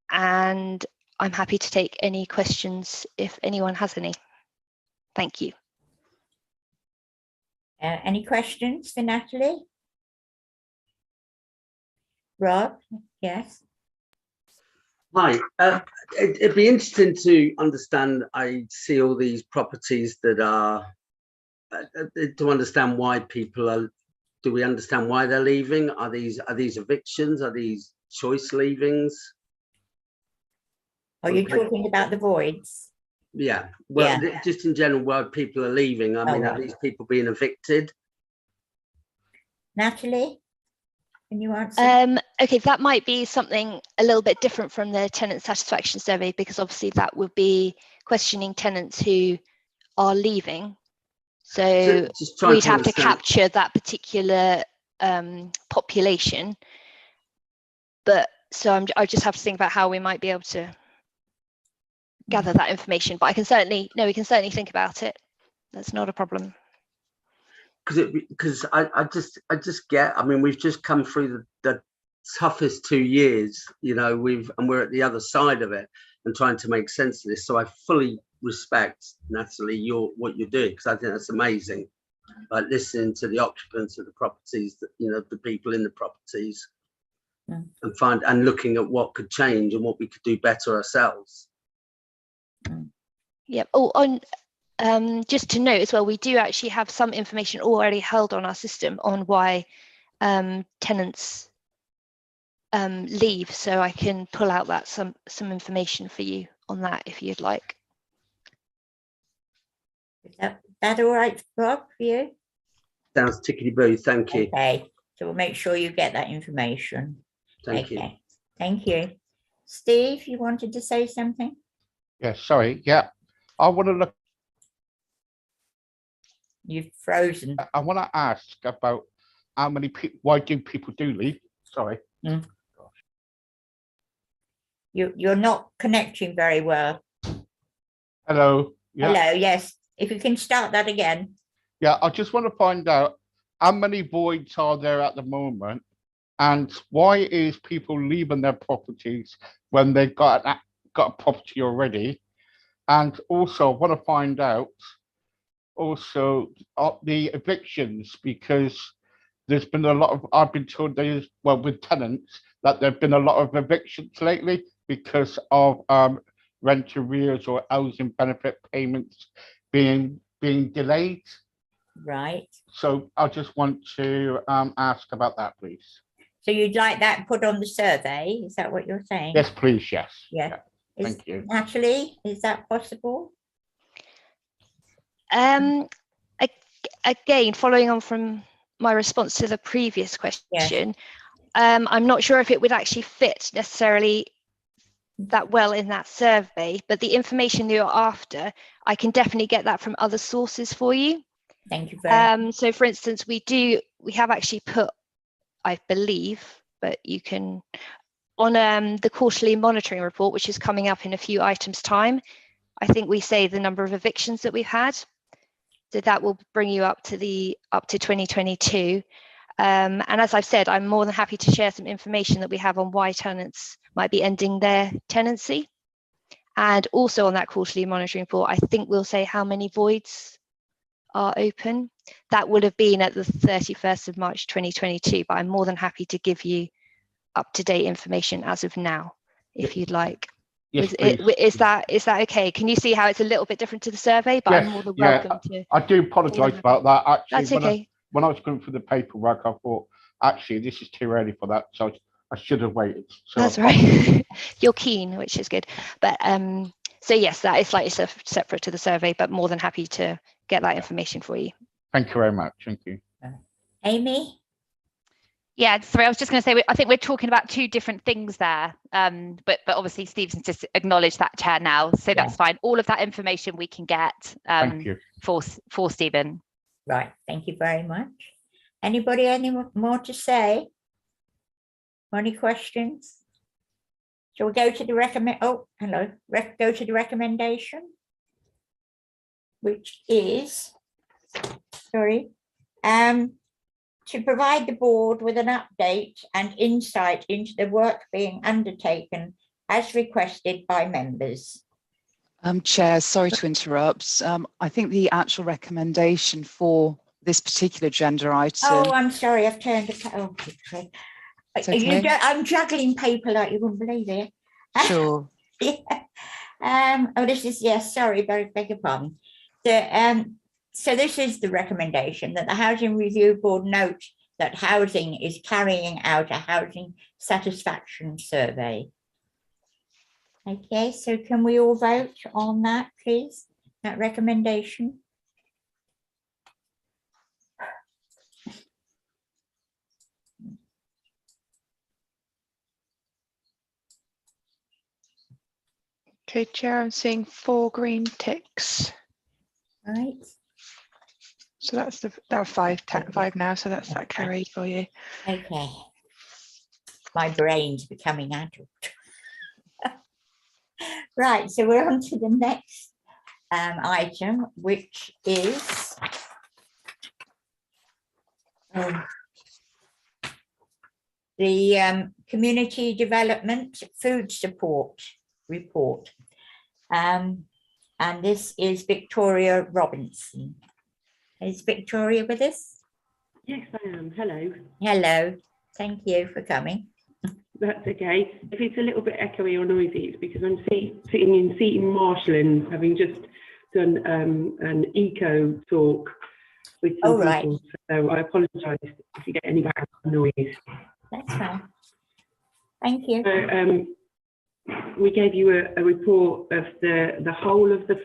S9: I'm happy to take any questions if anyone has any. Thank you.
S3: Any questions for Natalie? Rob, yes.
S5: Hi, it'd be interesting to understand. I see all these properties that are, to understand why people are, do we understand why they're leaving? Are these evictions? Are these choice leavings?
S3: Are you talking about the voids?
S5: Yeah, well,
S3: Yeah.
S5: just in general, why people are leaving. I mean, are these people being evicted?
S3: Natalie, can you answer?
S9: Okay, that might be something a little bit different from the tenant satisfaction survey, because obviously that would be questioning tenants who are leaving. So we'd have to capture that particular population. But so I just have to think about how we might be able to gather that information. But I can certainly, we can certainly think about it. That's not a problem.
S5: Because I just get, I mean, we've just come through the toughest 2 years, you know, we're at the other side of it and trying to make sense of this. So I fully respect, Natalie, what you're doing, because I think that's amazing. Like listening to the occupants of the properties, that, you know, the people in the properties, and looking at what could change and what we could do better ourselves.
S9: Yep. Oh, on just to note as well, we do actually have some information already held on our system on why tenants leave, so I can pull out that some information for you on that if you'd like.
S3: Is that all right, Rob, for you?
S5: Sounds tickety-boo, thank you.
S3: Okay, so we'll make sure you get that information.
S5: Thank you.
S3: Okay, thank you. Steve, you wanted to say something?
S4: Yeah, sorry. Yeah, I want to look.
S3: You've frozen.
S4: I want to ask about how many people. Why do people do leave? Sorry.
S3: You're not connecting very well.
S4: Hello. Yeah.
S3: Hello. Yes. If you can start that again.
S4: Yeah, I just want to find out how many voids are there at the moment, and why is people leaving their properties when they've got a property already, and also I want to find out also the evictions, because there's been a lot of, I've been told there's, well, with tenants, that there've been a lot of evictions lately because of rent arrears or housing benefit payments being delayed.
S3: Right.
S4: So I just want to ask about that, please.
S3: So you'd like that put on the survey? Is that what you're saying?
S4: Yes, please. Yes.
S3: Yeah.
S4: Thank you.
S3: Natalie, is that possible?
S9: Again, following on from my response to the previous question, I'm not sure if it would actually fit necessarily that well in that survey, but the information that you're after, I can definitely get that from other sources for you.
S3: Thank you very much.
S9: So for instance, we have actually put, I believe, but you can, on the quarterly monitoring report, which is coming up in a few items time, I think we say the number of evictions that we've had. So that will bring you up to 2022. And as I've said, I'm more than happy to share some information that we have on why tenants might be ending their tenancy. And also on that quarterly monitoring report, I think we'll say how many voids are open. That would have been at the 31st of March 2022, but I'm more than happy to give you up-to-date information as of now, if you'd like.
S4: Yes,
S9: is that okay? Can you see how it's a little bit different to the survey? But
S4: yes,
S9: I'm more than welcome to.
S4: I do apologise about that. Actually,
S9: that's okay.
S4: When I was going through the paperwork, I thought, actually, this is too early for that, so I should have waited. So
S9: that's right. You're keen, which is good. But so yes, that is slightly separate to the survey, but more than happy to get that information for you.
S4: Thank you very much. Thank you.
S3: Amy?
S9: Yeah, sorry, I was just going to say, I think we're talking about two different things there, but obviously Stephen's just acknowledged that, Chair, now, so that's fine. All of that information we can get for Stephen.
S3: Right, thank you very much. Anybody any more to say? Any questions? Shall we go to the go to the recommendation, which is, to provide the board with an update and insight into the work being undertaken as requested by members.
S6: Chair, sorry to interrupt. I think the actual recommendation for this particular agenda item.
S3: Oh, I'm sorry, I've turned it. Oh, okay. I'm juggling paper like you wouldn't believe it.
S6: Sure.
S3: Oh, this is, yes, sorry, beg your pardon. So this is the recommendation that the Housing Review Board note that housing is carrying out a housing satisfaction survey. Okay, so can we all vote on that, please? That recommendation?
S1: Okay, Chair, I'm seeing 4 green ticks.
S3: Right.
S1: So that's that was 5 now, so that's that carried for you.
S3: Okay. My brain's becoming adult. Right, so we're on to the next item, which is the Community Development Food Support Report. And this is Victoria Robinson. Is Victoria with us?
S19: Yes, I am. Hello.
S3: Hello. Thank you for coming.
S19: That's okay. If it's a little bit echoey or noisy, it's because I'm sitting in Seaton Marshlands, having just done an eco talk with some people. So I apologise if you get any background noise.
S3: That's fine. Thank you.
S19: So, we gave you a report of the whole of the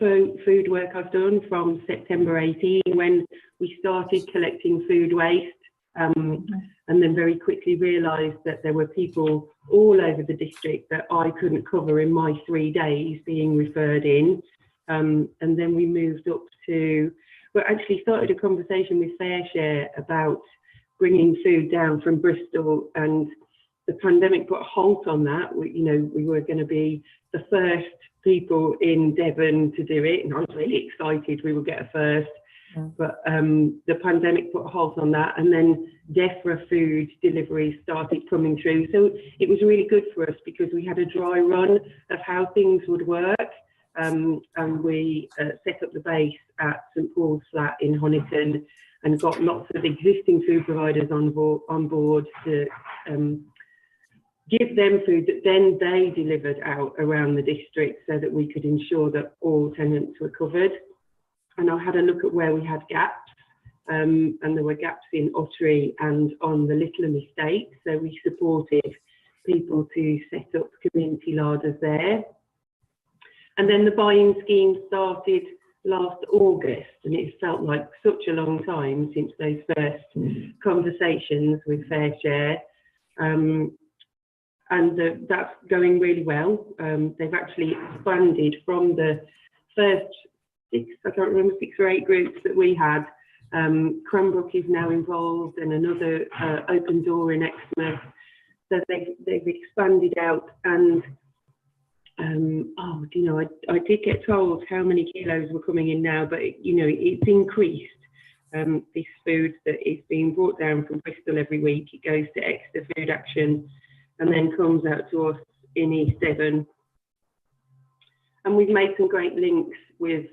S19: food work I've done from September 18, when we started collecting food waste, and then very quickly realised that there were people all over the district that I couldn't cover in my 3 days being referred in. And then we moved up to, well, actually started a conversation with FareShare about bringing food down from Bristol, and the pandemic put a halt on that. We were going to be the first people in Devon to do it, and I was really excited we would get a first. But the pandemic put a halt on that, and then DEFRA food deliveries started coming through. So it was really good for us because we had a dry run of how things would work, and we set up the base at St Paul's Flat in Honiton and got lots of existing food providers on board to give them food that then they delivered out around the district so that we could ensure that all tenants were covered. And I had a look at where we had gaps, and there were gaps in Ottery and on the Littleham estate. So we supported people to set up community larders there. And then the buying scheme started last August, and it felt like such a long time since those first conversations with FareShare. And that's going really well. They've actually expanded from the first 6 or 8 groups that we had. Cranbrook is now involved, and another Open Door in Exmouth. So they've expanded out, and I did get told how many kilos were coming in now, but it's increased. This food that is being brought down from Bristol every week, it goes to Exeter Food Action and then comes out to us in East Devon. And we've made some great links with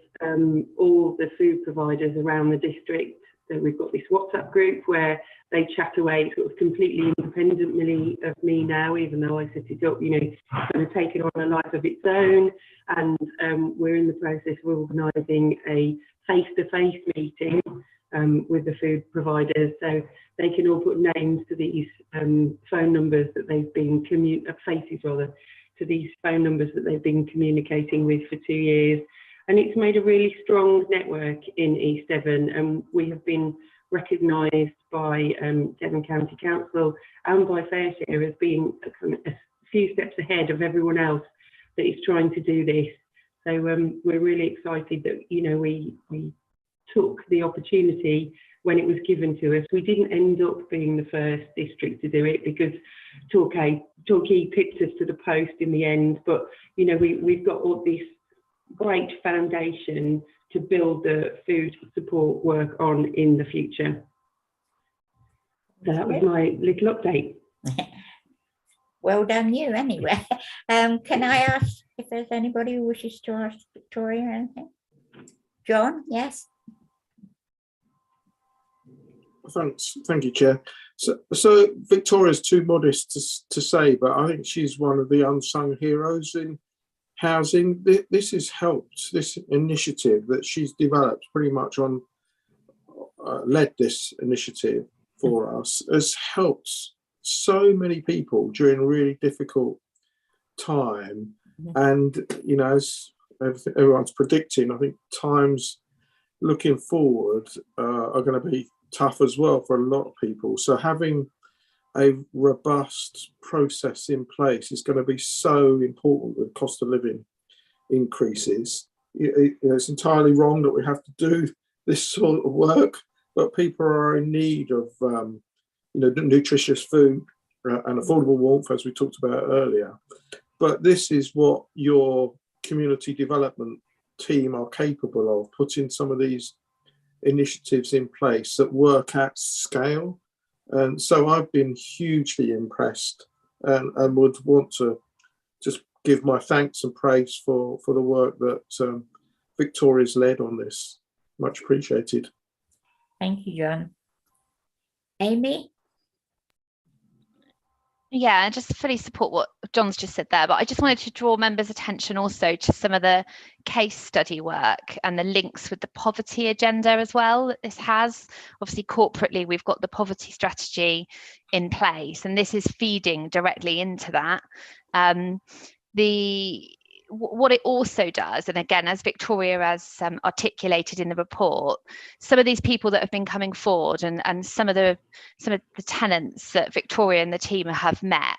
S19: all the food providers around the district. So we've got this WhatsApp group where they chat away sort of completely independently of me now, even though I set it up, kind of taken on a life of its own. And we're in the process of organising a face-to-face meeting with the food providers, so they can all put names to these phone numbers that they've been faces rather to these phone numbers that they've been communicating with for 2 years. And it's made a really strong network in East Devon, and we have been recognised by Devon County Council and by FareShare as being a few steps ahead of everyone else that is trying to do this. So we're really excited that we took the opportunity when it was given to us. We didn't end up being the first district to do it because Torquay picked us to the post in the end, but we've got all this great foundation to build the food support work on in the future. So that was my little update.
S3: Well done you anyway. Can I ask if there's anybody who wishes to ask Victoria anything? John, yes?
S2: Thanks, thank you, Chair. So Victoria's too modest to say, but I think she's one of the unsung heroes in housing. This has helped, this initiative that she's developed pretty much on, led this initiative for us, has helped so many people during a really difficult time. And, as everyone's predicting, I think times looking forward are going to be tough as well for a lot of people. So having a robust process in place is going to be so important with cost of living increases. It's entirely wrong that we have to do this sort of work, but people are in need of nutritious food and affordable warmth, as we talked about earlier. But this is what your community development team are capable of, putting some of these initiatives in place that work at scale. And so I've been hugely impressed and would want to just give my thanks and praise for the work that Victoria's led on this. Much appreciated.
S3: Thank you, John. Amy?
S9: Yeah, I just fully support what John's just said there, but I just wanted to draw members' attention also to some of the case study work and the links with the poverty agenda as well that this has. Obviously, corporately, we've got the poverty strategy in place, and this is feeding directly into that. what it also does, and again, as Victoria has articulated in the report, some of these people that have been coming forward and some of the tenants that Victoria and the team have met,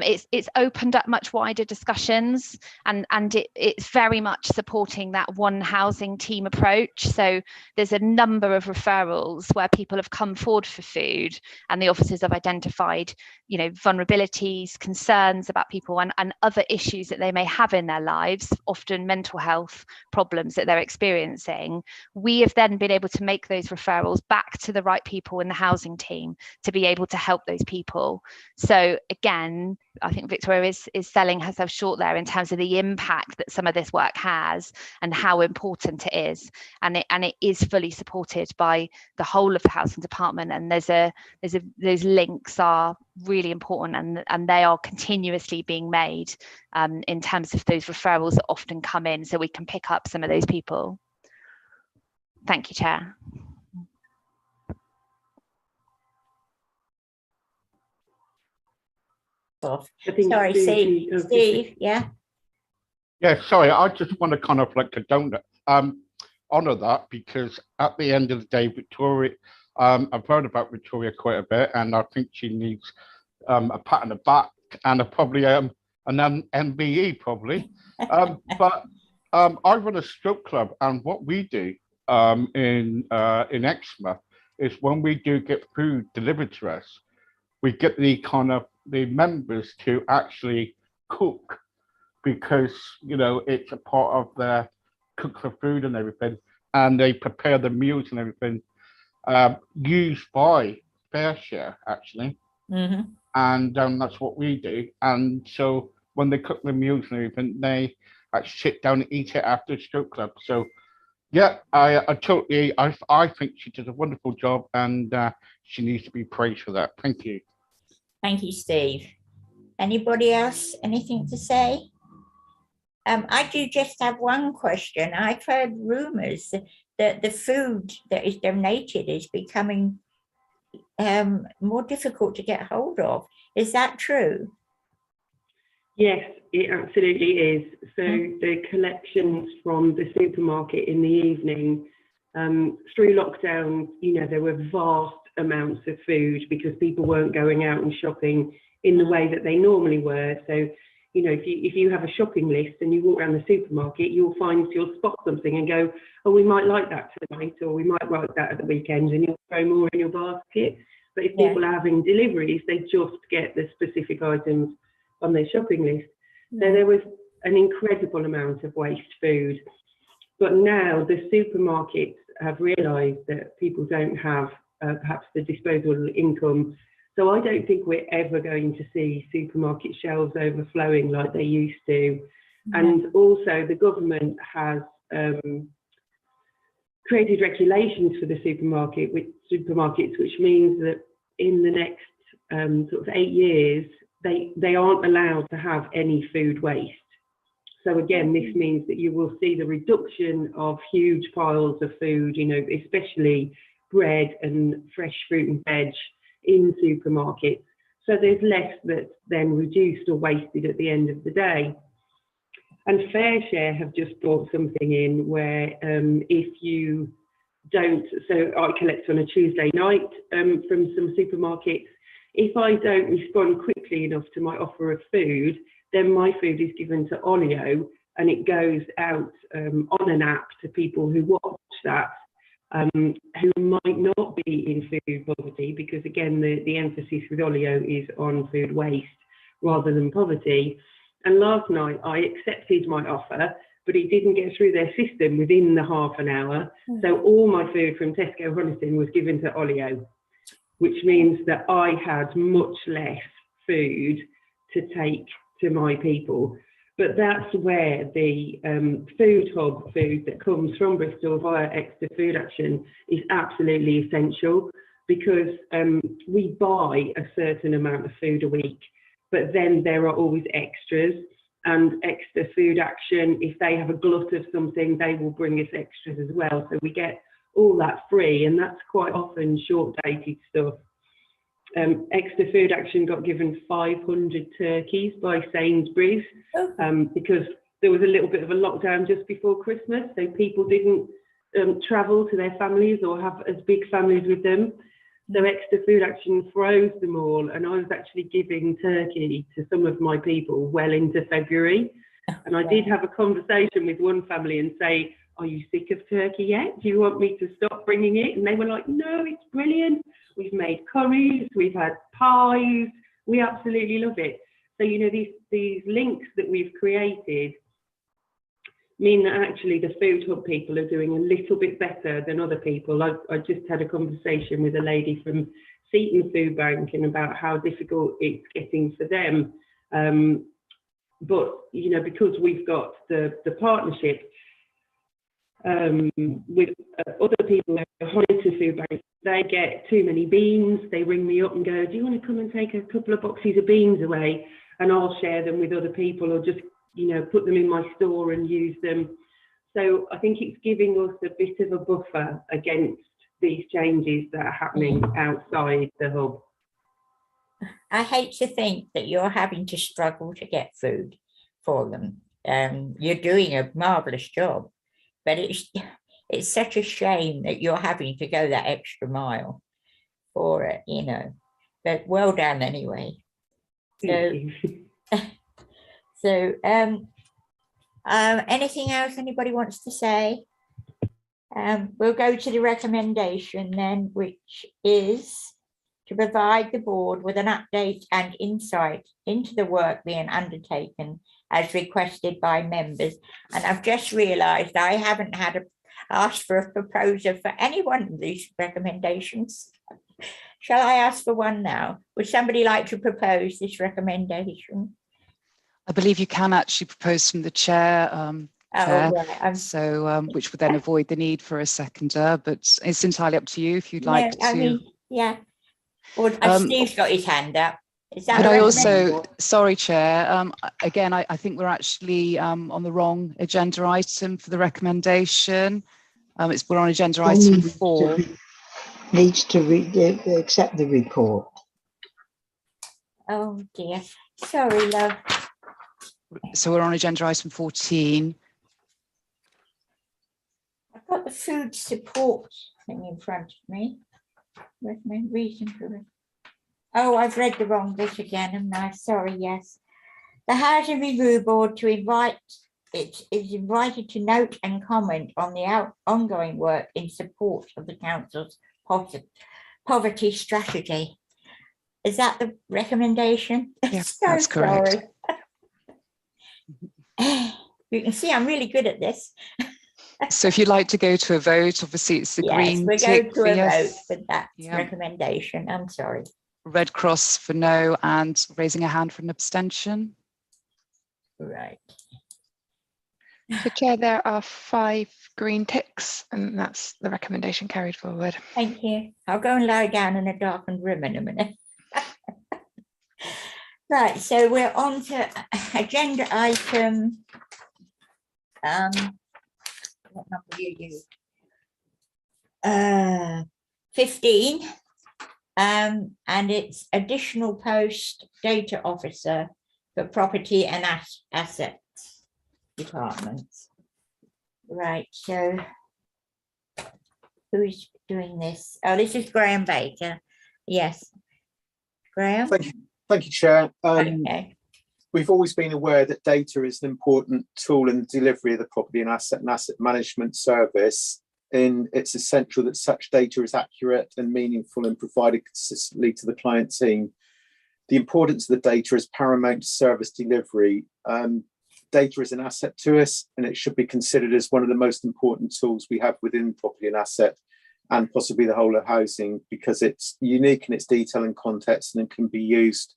S9: it's opened up much wider discussions, and it's very much supporting that one housing team approach. So there's a number of referrals where people have come forward for food, and the officers have identified, you know, vulnerabilities, concerns about people, and other issues that they may have in their lives, often mental health problems that they're experiencing. We have then been able to make those referrals back to the right people in the housing team to be able to help those people. So again, I think Victoria is selling herself short there in terms of the impact that some of this work has and how important it is, and it is fully supported by the whole of the housing department. And those links are really important, and they are continuously being made in terms of those referrals that often come in, so we can pick up some of those people. Thank you, Chair.
S3: Sorry, Steve, yeah?
S4: Yeah, sorry, I just want to kind of like condone that, honour that, because at the end of the day, Victoria, I've heard about Victoria quite a bit, and I think she needs a pat on the back and probably an MBE probably. But I run a stroke club, and what we do in Exmouth is when we do get food delivered to us, we get the members to actually cook, because, you know, it's a part of their cook for food and everything, and they prepare the meals and everything, used by FareShare actually.
S3: Mm-hmm.
S4: And that's what we do. And so when they cook the meals and everything, they actually sit down and eat it after stroke club. So yeah, I think she does a wonderful job, and she needs to be praised for that. Thank you.
S3: Thank you, Steve. Anybody else, anything to say? I do just have one question. I've heard rumours that the food that is donated is becoming more difficult to get hold of. Is that true?
S19: Yes, it absolutely is. So the collections from the supermarket in the evening, through lockdown, you know, there were vast amounts of food because people weren't going out and shopping in the way that they normally were. So, you know, if you have a shopping list and you walk around the supermarket, you'll spot something and go, oh, we might like that tonight, or we might like that at the weekend, and you'll throw more in your basket. But if people are having deliveries, they just get the specific items on their shopping list. So there was an incredible amount of waste food. But now the supermarkets have realised that people don't have perhaps the disposable income. So I don't think we're ever going to see supermarket shelves overflowing like they used to. And also the government has created regulations for the supermarkets, which means that in the next sort of 8 years, they aren't allowed to have any food waste. So again, this means that you will see the reduction of huge piles of food, you know, especially bread and fresh fruit and veg in supermarkets. So there's less that's then reduced or wasted at the end of the day. And FareShare have just brought something in where if you don't, so I collect on a Tuesday night from some supermarkets. If I don't respond quickly enough to my offer of food, then my food is given to Olio, and it goes out on an app to people who watch that, who might not be in food poverty, because again, the emphasis with Olio is on food waste rather than poverty. And last night I accepted my offer, but it didn't get through their system within the half an hour. So all my food from Tesco Honiston was given to Olio, which means that I had much less food to take to my people. But that's where the food hub food that comes from Bristol via Exeter Food Action is absolutely essential, because we buy a certain amount of food a week, but then there are always extras. And Exeter Food Action, if they have a glut of something, they will bring us extras as well. So we get all that free, and that's quite often short-dated stuff. Exeter Food Action got given 500 turkeys by Sainsbury's because there was a little bit of a lockdown just before Christmas, so people didn't travel to their families or have as big families with them. So Exeter Food Action froze them all, and I was actually giving turkey to some of my people well into February. And I did have a conversation with one family and say, "Are you sick of turkey yet? Do you want me to stop bringing it?" And they were like, "No, it's brilliant. We've made curries, we've had pies, we absolutely love it." So, you know, these links that we've created mean that actually the Food Hub people are doing a little bit better than other people. I just had a conversation with a lady from Seaton Food Bank and about how difficult it's getting for them. But, you know, because we've got the partnership with other people who are hired to Food Bank, they get too many beans. They ring me up and go, "Do you want to come and take a couple of boxes of beans away?" And I'll share them with other people, or just, you know, put them in my store and use them. So I think it's giving us a bit of a buffer against these changes that are happening outside the hub.
S3: I hate to think that you're having to struggle to get food for them. You're doing a marvellous job, but it's such a shame that you're having to go that extra mile for it, you know. But well done anyway. So, anything else anybody wants to say? We'll go to the recommendation then, which is to provide the board with an update and insight into the work being undertaken as requested by members. And I've just realised I haven't asked for a proposal for any one of these recommendations. Shall I ask for one now? Would somebody like to propose this recommendation?
S6: I believe you can actually propose from the chair, Chair.
S3: Right.
S6: So which would then avoid the need for a seconder, but it's entirely up to you if you'd like to.
S3: I mean, yeah. Or Steve's got his hand up. Is that
S6: But I also, sorry, Chair, again, I think we're actually on the wrong agenda item for the recommendation. We're on agenda item 4.
S7: Needs to accept the report.
S3: Oh dear, sorry, love.
S6: So we're on agenda item 14.
S3: I've got the food support thing in front of me. Where's my reason for it? Oh, I've read the wrong bit again, haven't I? Sorry, yes. The Housing Review Board is invited to note and comment on the ongoing work in support of the Council's poverty strategy. Is that the recommendation?
S6: Yes, that's correct.
S3: You can see I'm really good at this.
S6: So if you'd like to go to a vote, obviously it's the green
S3: we
S6: tick
S3: go to a
S6: yes.
S3: vote for that recommendation. I'm sorry.
S6: Red cross for no, and raising a hand for an abstention.
S3: Right.
S1: So, Chair, there are 5 green ticks, and that's the recommendation carried forward.
S3: Thank you. I'll go and lie down in a darkened room in a minute. Right, so we're on to agenda item. What number do you use? 15. And it's additional post data officer for property and assets departments. Right, so who's doing this? Oh, this is Graham Baker. Yes, Graham.
S13: Thank you, Chair.
S3: Okay.
S13: We've always been aware that data is an important tool in the delivery of the property and asset management service. And it's essential that such data is accurate and meaningful and provided consistently to the client team. The importance of the data is paramount to service delivery. Data is an asset to us, and it should be considered as one of the most important tools we have within property and asset, and possibly the whole of housing, because it's unique in its detail and context, and it can be used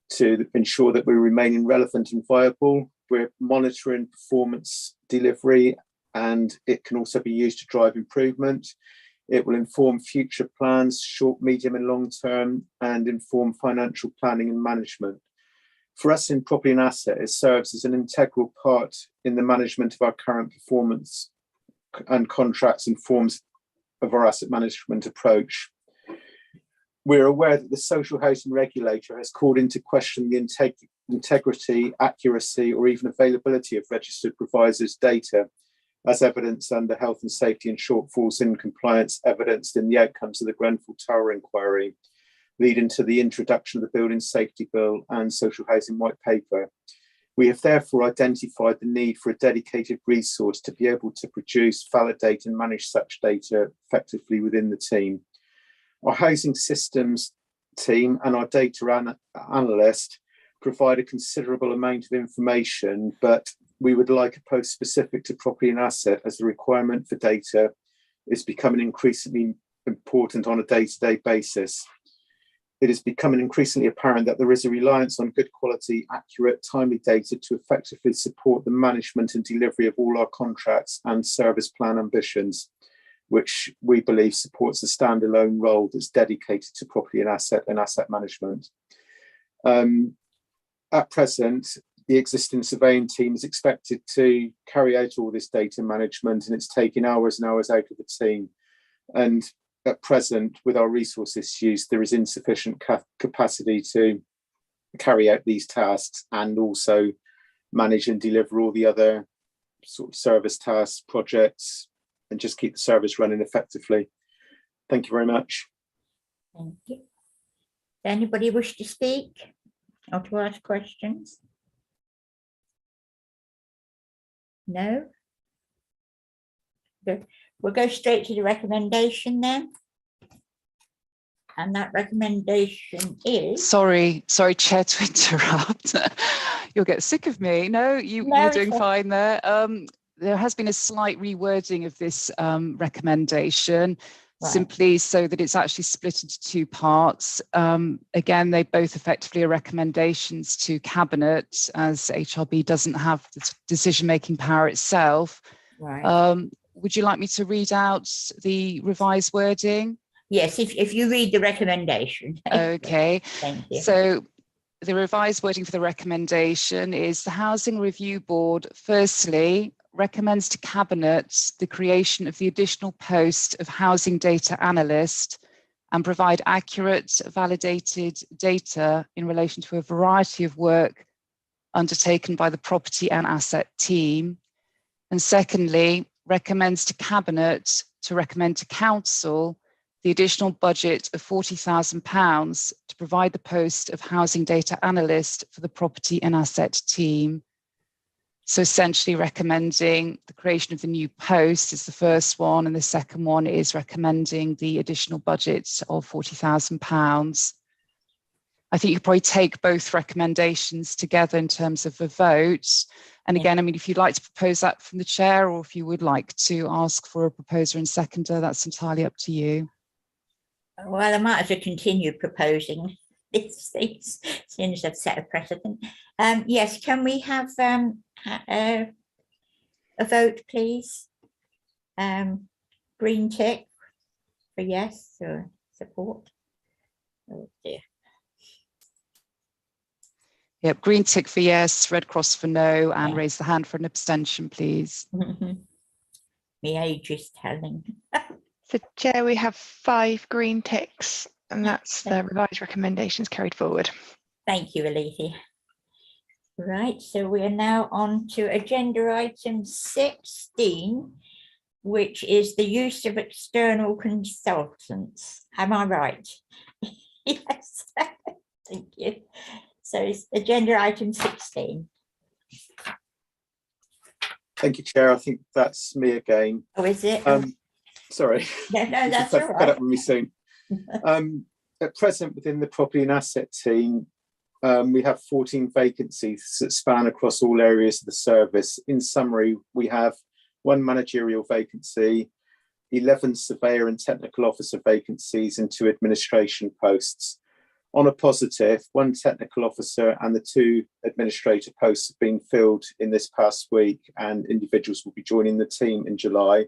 S13: to ensure that we're remaining relevant and viable. We're monitoring performance delivery, and it can also be used to drive improvement. It will inform future plans, short, medium and long term, and inform financial planning and management. For us in property and asset, it serves as an integral part in the management of our current performance and contracts and forms of our asset management approach. We're aware that the social housing regulator has called into question the integrity, accuracy, or even availability of registered providers' data, as evidenced under health and safety and shortfalls in compliance evidenced in the outcomes of the Grenfell Tower inquiry, leading to the introduction of the Building Safety Bill and Social Housing White Paper. We have therefore identified the need for a dedicated resource to be able to produce, validate, and manage such data effectively within the team. Our housing systems team and our data analyst provide a considerable amount of information, but we would like a post specific to property and asset, as the requirement for data is becoming increasingly important on a day-to-day basis. It is becoming increasingly apparent that there is a reliance on good quality, accurate, timely data to effectively support the management and delivery of all our contracts and service plan ambitions, which we believe supports a standalone role that's dedicated to property and asset management. At present, the existing surveying team is expected to carry out all this data management, and it's taking hours and hours out of the team. And at present, with our resource issues, there is insufficient capacity to carry out these tasks and also manage and deliver all the other sort of service tasks, projects, and just keep the service running effectively. Thank you very much.
S3: Thank you. Does anybody wish to speak or to ask questions? No? Good. We'll go straight to the recommendation then. And that recommendation is...
S6: Sorry, Chair, to interrupt. You'll get sick of me. No, you're doing fine there. There has been a slight rewording of this recommendation, simply so that it's actually split into two parts. Again, they both effectively are recommendations to Cabinet, as HRB doesn't have the decision-making power itself.
S3: Right.
S6: Would you like me to read out the revised wording?
S3: Yes, if you read the recommendation.
S6: Okay.
S3: Thank you.
S6: So the revised wording for the recommendation is: the Housing Review Board, firstly, recommends to Cabinet the creation of the additional post of Housing Data Analyst and provide accurate, validated data in relation to a variety of work undertaken by the Property and Asset team. And secondly, recommends to Cabinet to recommend to Council the additional budget of £40,000 to provide the post of Housing Data Analyst for the Property and Asset team. So essentially recommending the creation of the new post is the first one, and the second one is recommending the additional budget of £40,000. I think you could probably take both recommendations together in terms of a vote. And again, I mean, if you'd like to propose that from the chair, or if you would like to ask for a proposer and seconder, that's entirely up to you.
S3: Well, I might as well continue proposing these things, seeing as I've set a precedent. Yes, can we have a vote, please? Green tick for yes or support. Oh dear.
S6: Yep, green tick for yes, red cross for no, and raise the hand for an abstention, please.
S3: My age is telling.
S1: So, Chair, we have 5 green ticks, and that's the revised recommendations carried forward.
S3: Thank you, Alethea. Right, so we are now on to agenda item 16, which is the use of external consultants. Am I right? Yes, thank you. So it's agenda item 16.
S13: Thank you, Chair. I think that's me again.
S3: Oh, is it?
S13: Sorry.
S3: No, that's all right.
S13: Fed up with me soon. At present, within the property and asset team, we have 14 vacancies that span across all areas of the service. In summary, we have 1 managerial vacancy, 11 surveyor and technical officer vacancies, and 2 administration posts. On a positive, 1 technical officer and the 2 administrator posts have been filled in this past week, and individuals will be joining the team in July.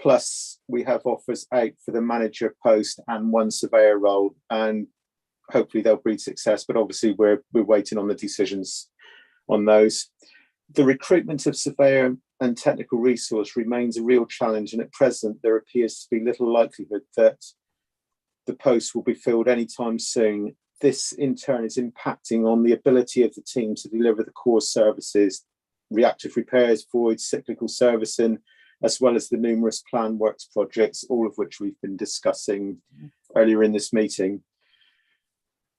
S13: Plus, we have offers out for the manager post and 1 surveyor role, and hopefully they'll breed success, but obviously we're waiting on the decisions on those. The recruitment of surveyor and technical resource remains a real challenge, and at present there appears to be little likelihood that the post will be filled anytime soon. This in turn is impacting on the ability of the team to deliver the core services, reactive repairs, voids, cyclical servicing, as well as the numerous planned works projects, all of which we've been discussing earlier in this meeting.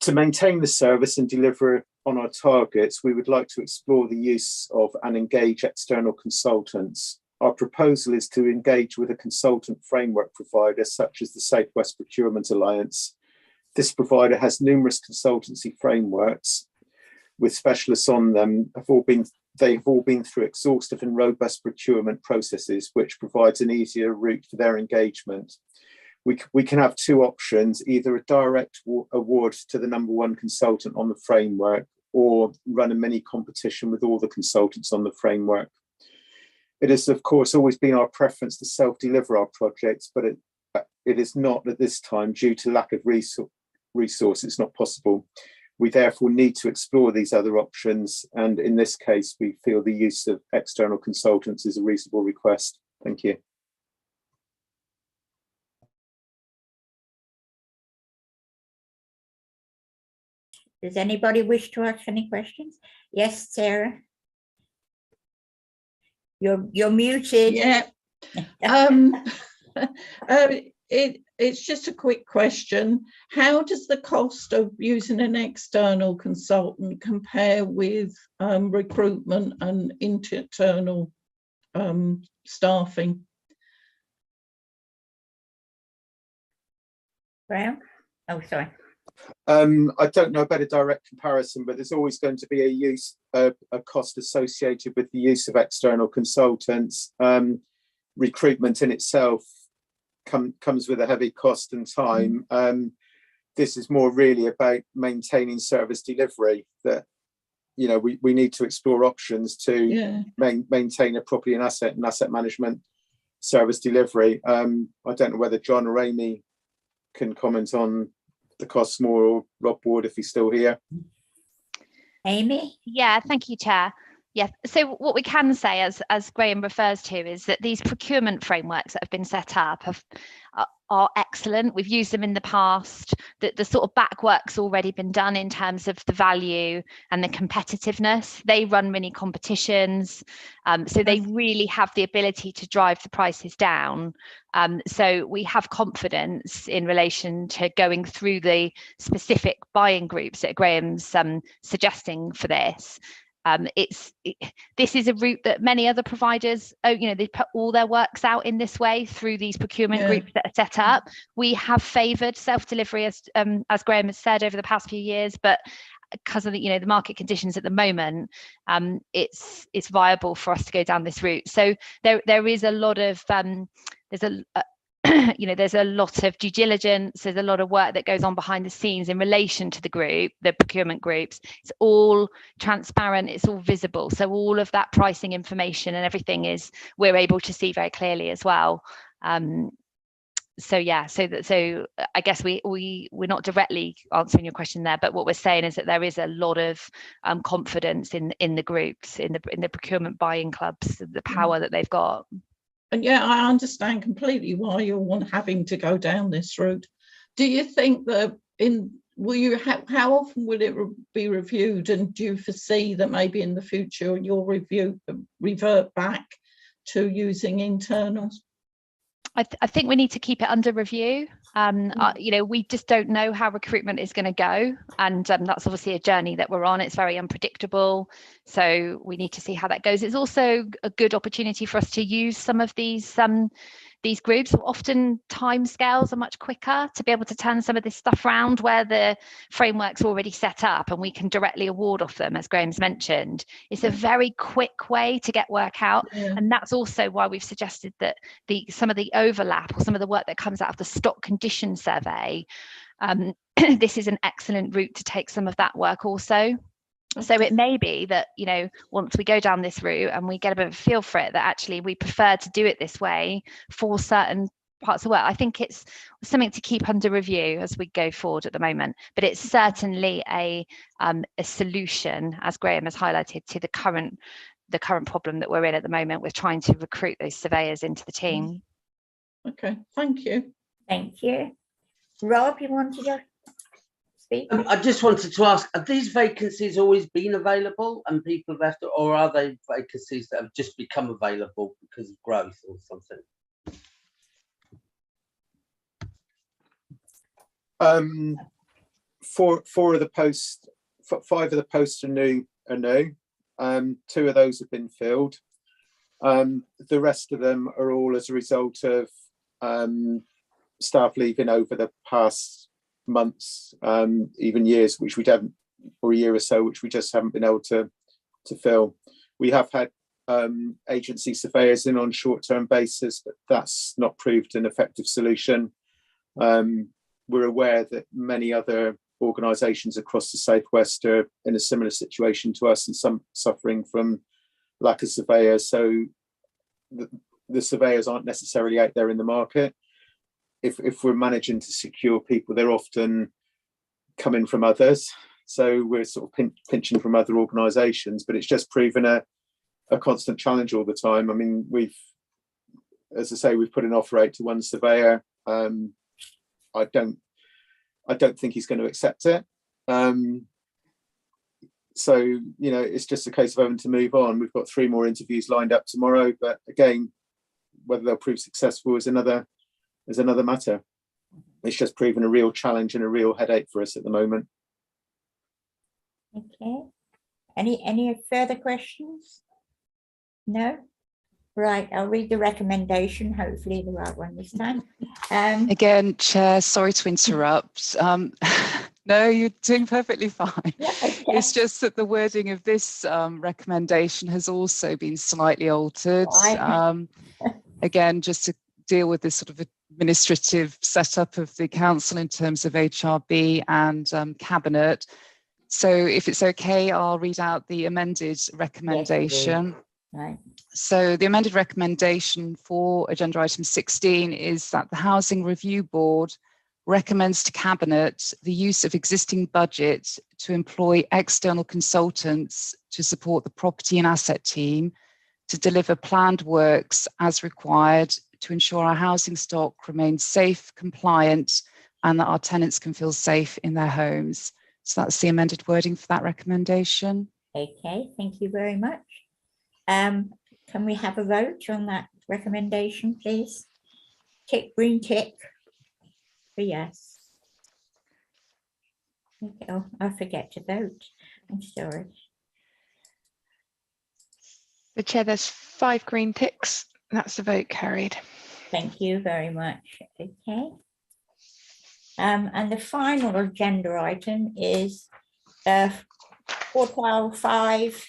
S13: To maintain the service and deliver on our targets, we would like to explore the use of and engage external consultants. Our proposal is to engage with a consultant framework provider such as the Southwest Procurement Alliance. This provider has numerous consultancy frameworks with specialists on them. They've all been through exhaustive and robust procurement processes, which provides an easier route for their engagement. We can have two options, either a direct award to the #1 consultant on the framework, or run a mini competition with all the consultants on the framework. It has, of course, always been our preference to self-deliver our projects, but it is not at this time due to lack of resource. It's not possible. We therefore need to explore these other options, and in this case, we feel the use of external consultants is a reasonable request. Thank you.
S3: Does anybody wish to ask any questions? Yes, Sarah. You're muted.
S11: Yeah. It's just a quick question. How does the cost of using an external consultant compare with recruitment and internal staffing?
S3: Graham? Oh, sorry.
S13: I don't know about a direct comparison, but there's always going to be a cost associated with the use of external consultants. Recruitment in itself comes with a heavy cost and time. This is more really about maintaining service delivery, that we need to explore options to maintain a property and asset management service delivery. I don't know whether John or Amy can comment on the costs more, or Rob Ward if he's still here.
S3: Amy?
S9: Yeah, thank you, Chair. Yeah, so what we can say, as Graham refers to, is that these procurement frameworks that have been set up are excellent. We've used them in the past. The sort of back work's already been done in terms of the value and the competitiveness. They run mini competitions, so they really have the ability to drive the prices down. So we have confidence in relation to going through the specific buying groups that Graham's suggesting for this. This is a route that many other providers, they put all their works out in this way through these procurement groups that are set up. We have favoured self-delivery, as Graham has said, over the past few years, but because of the market conditions at the moment, it's viable for us to go down this route. So there is a lot of there's a lot of due diligence, there's a lot of work that goes on behind the scenes in relation to the procurement groups. It's all transparent, it's all visible. So all of that pricing information and everything we're able to see very clearly as well. So I guess we're not directly answering your question there, but what we're saying is that there is a lot of confidence in the groups, in the procurement buying clubs, the power that they've got.
S11: And yeah, I understand completely why you're having to go down this route. Do you think that how often will it be reviewed, and do you foresee that maybe in the future you'll revert back to using internals?
S9: I think we need to keep it under review. We just don't know how recruitment is going to go, and that's obviously a journey that we're on. It's very unpredictable, so we need to see how that goes. It's also a good opportunity for us to use some of these groups. Often timescales are much quicker to be able to turn some of this stuff around where the framework's already set up and we can directly award off them, as Graham's mentioned. It's a very quick way to get work out, and that's also why we've suggested that some of the overlap or some of the work that comes out of the stock condition survey, this is an excellent route to take some of that work also. So it may be that, once we go down this route and we get a bit of a feel for it, that actually we prefer to do it this way for certain parts of work. I think it's something to keep under review as we go forward at the moment, but it's certainly a solution, as Graham has highlighted, to the current problem that we're in at the moment with trying to recruit those surveyors into the team.
S11: Okay, thank you.
S3: Thank you. Rob, you wanted to speak?
S5: I just wanted to ask, have these vacancies always been available and people have left, or are they vacancies that have just become available because of growth or something?
S13: Four of the posts, 5 of the posts are new. 2 of those have been filled. The rest of them are all as a result of staff leaving over the past months, even years, which we don't, or a year or so, which we just haven't been able to fill. We have had agency surveyors in on short-term basis, but that's not proved an effective solution. We're aware that many other organisations across the Southwest are in a similar situation to us, and some suffering from lack of surveyors. So the surveyors aren't necessarily out there in the market. If we're managing to secure people, they're often coming from others. So we're sort of pinching from other organisations, but it's just proven a constant challenge all the time. I mean, as I say, we've put an offer out to one surveyor. I don't think he's going to accept it. So, you know, it's just a case of having to move on. We've got 3 more interviews lined up tomorrow, but again, whether they'll prove successful is another matter. It's just proven a real challenge and a real headache for us at the moment.
S3: Okay. Any further questions? No? Right, I'll read the recommendation, hopefully the right one this time.
S6: Again, Chair, sorry to interrupt. No, you're doing perfectly fine.
S3: Yeah, okay.
S6: It's just that the wording of this recommendation has also been slightly altered. Again, just to deal with this sort of administrative setup of the council in terms of HRB and Cabinet. So if it's okay, I'll read out the amended recommendation.
S3: Yes, right.
S6: So the amended recommendation for agenda item 16 is that the Housing Review Board recommends to Cabinet the use of existing budget to employ external consultants to support the property and asset team to deliver planned works as required to ensure our housing stock remains safe, compliant, and that our tenants can feel safe in their homes. So that's the amended wording for that recommendation.
S3: Okay, thank you very much. Can we have a vote on that recommendation, please? Tick, green tick for yes. Okay. Oh, I forget to vote. I'm sorry.
S1: The Chair, there's 5 green ticks. That's the vote carried.
S3: Thank you very much. Okay. And the final agenda item is 412.5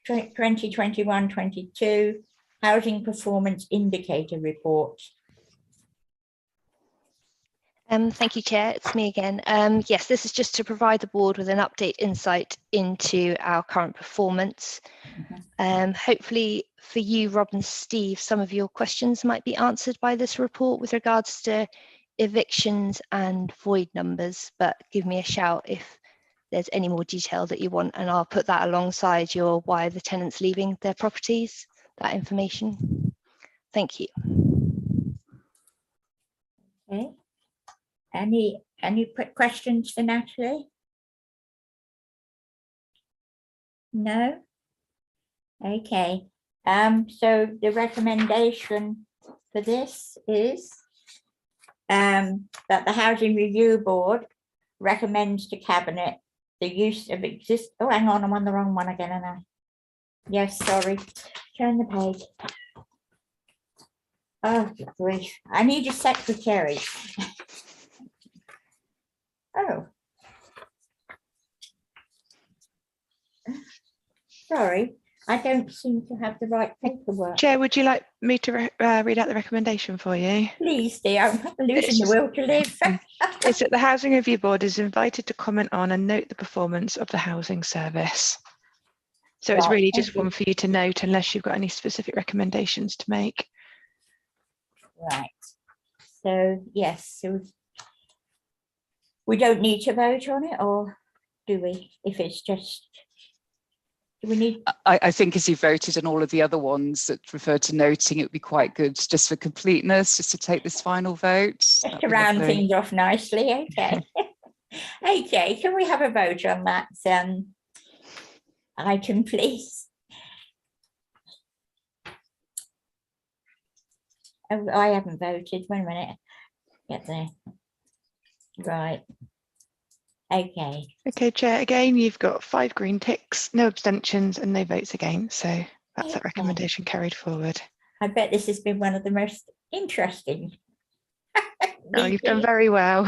S3: 2021-22 Housing Performance Indicator Report.
S9: Thank you, Chair. It's me again. Yes, this is just to provide the board with an update insight into our current performance. Hopefully for you, Rob and Steve, some of your questions might be answered by this report with regards to evictions and void numbers, but give me a shout if there's any more detail that you want, and I'll put that alongside your why are the tenants leaving their properties, that information. Thank you.
S3: Okay. Any questions for Natalie? No? Okay. So the recommendation for this is that the Housing Review Board recommends to Cabinet the use of oh, hang on, I'm on the wrong one again, and I. Yes, sorry. Turn the page. Oh, grief. I need a secretary. Oh. Sorry, I don't seem to have the right paperwork.
S1: Chair, would you like me to read out the recommendation for you?
S3: Please, dear. I'm losing the will to live.
S1: It's that the Housing Review Board is invited to comment on and note the performance of the housing service. So it's really just one for you to note, unless you've got any specific recommendations to make.
S3: Right. So yes, so we don't need to vote on it, or do we? If it's just Do we need?
S6: I think as you voted on all of the other ones that referred to noting, it would be quite good just for completeness, just to take this final vote.
S3: Just to round things off nicely, okay. Okay, can we have a vote on that item, please? Oh, I haven't voted. Wait a minute. Get there. Right. Okay.
S1: Okay, Chair. Again, you've got 5 green ticks, no abstentions, and no votes against. So that's that recommendation carried forward.
S3: I bet this has been one of the most interesting.
S1: Oh, you've done very well.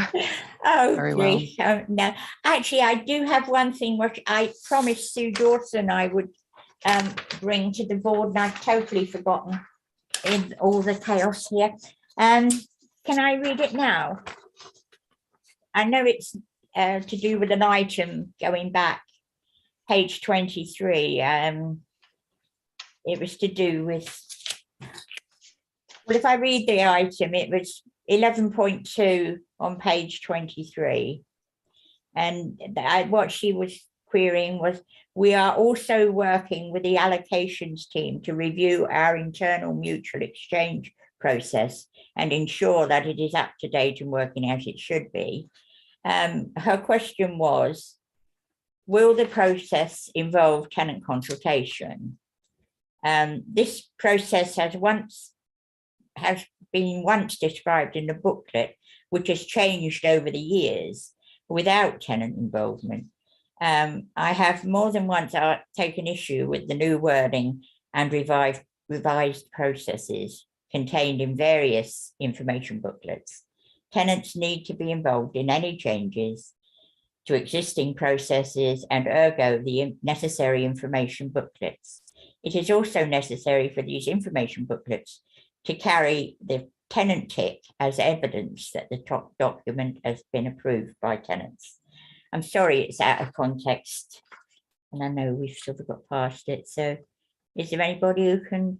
S3: Oh,
S1: very
S3: grief. Well. No, actually, I do have one thing which I promised Sue Dawson I would bring to the board, and I've totally forgotten in all the chaos here. Can I read it now? I know it's to do with an item going back, page 23. It was to do with, well, if I read the item, it was 11.2 on page 23. And what she was querying was, we are also working with the allocations team to review our internal mutual exchange process and ensure that it is up to date and working as it should be. Her question was, will the process involve tenant consultation? This process has been once described in the booklet, which has changed over the years without tenant involvement. I have more than once taken issue with the new wording and revised processes contained in various information booklets. Tenants need to be involved in any changes to existing processes and ergo the necessary information booklets. It is also necessary for these information booklets to carry the tenant tick as evidence that the top document has been approved by tenants. I'm sorry it's out of context, and I know we've sort of got past it. So is there anybody who can,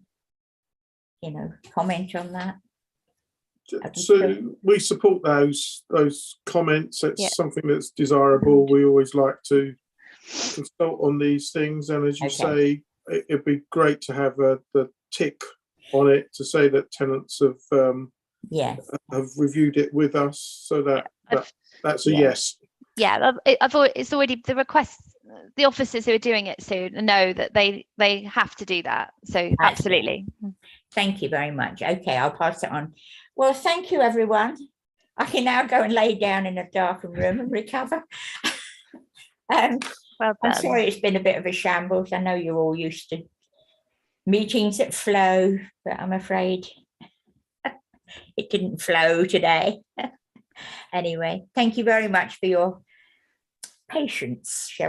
S3: comment on that?
S2: So we support those comments. It's something that's desirable. We always like to consult on these things, and as you say, it'd be great to have the tick on it to say that tenants have reviewed it with us. So that's a yes.
S9: Yeah, it's already the requests. The officers who are doing it soon know that they have to do that. So absolutely.
S3: Thank you very much. Okay, I'll pass it on. Well, thank you, everyone. I can now go and lay down in a darkened room and recover. I'm sorry it's been a bit of a shambles. I know you're all used to meetings that flow, but I'm afraid it didn't flow today. Anyway, thank you very much for your patience, shall we?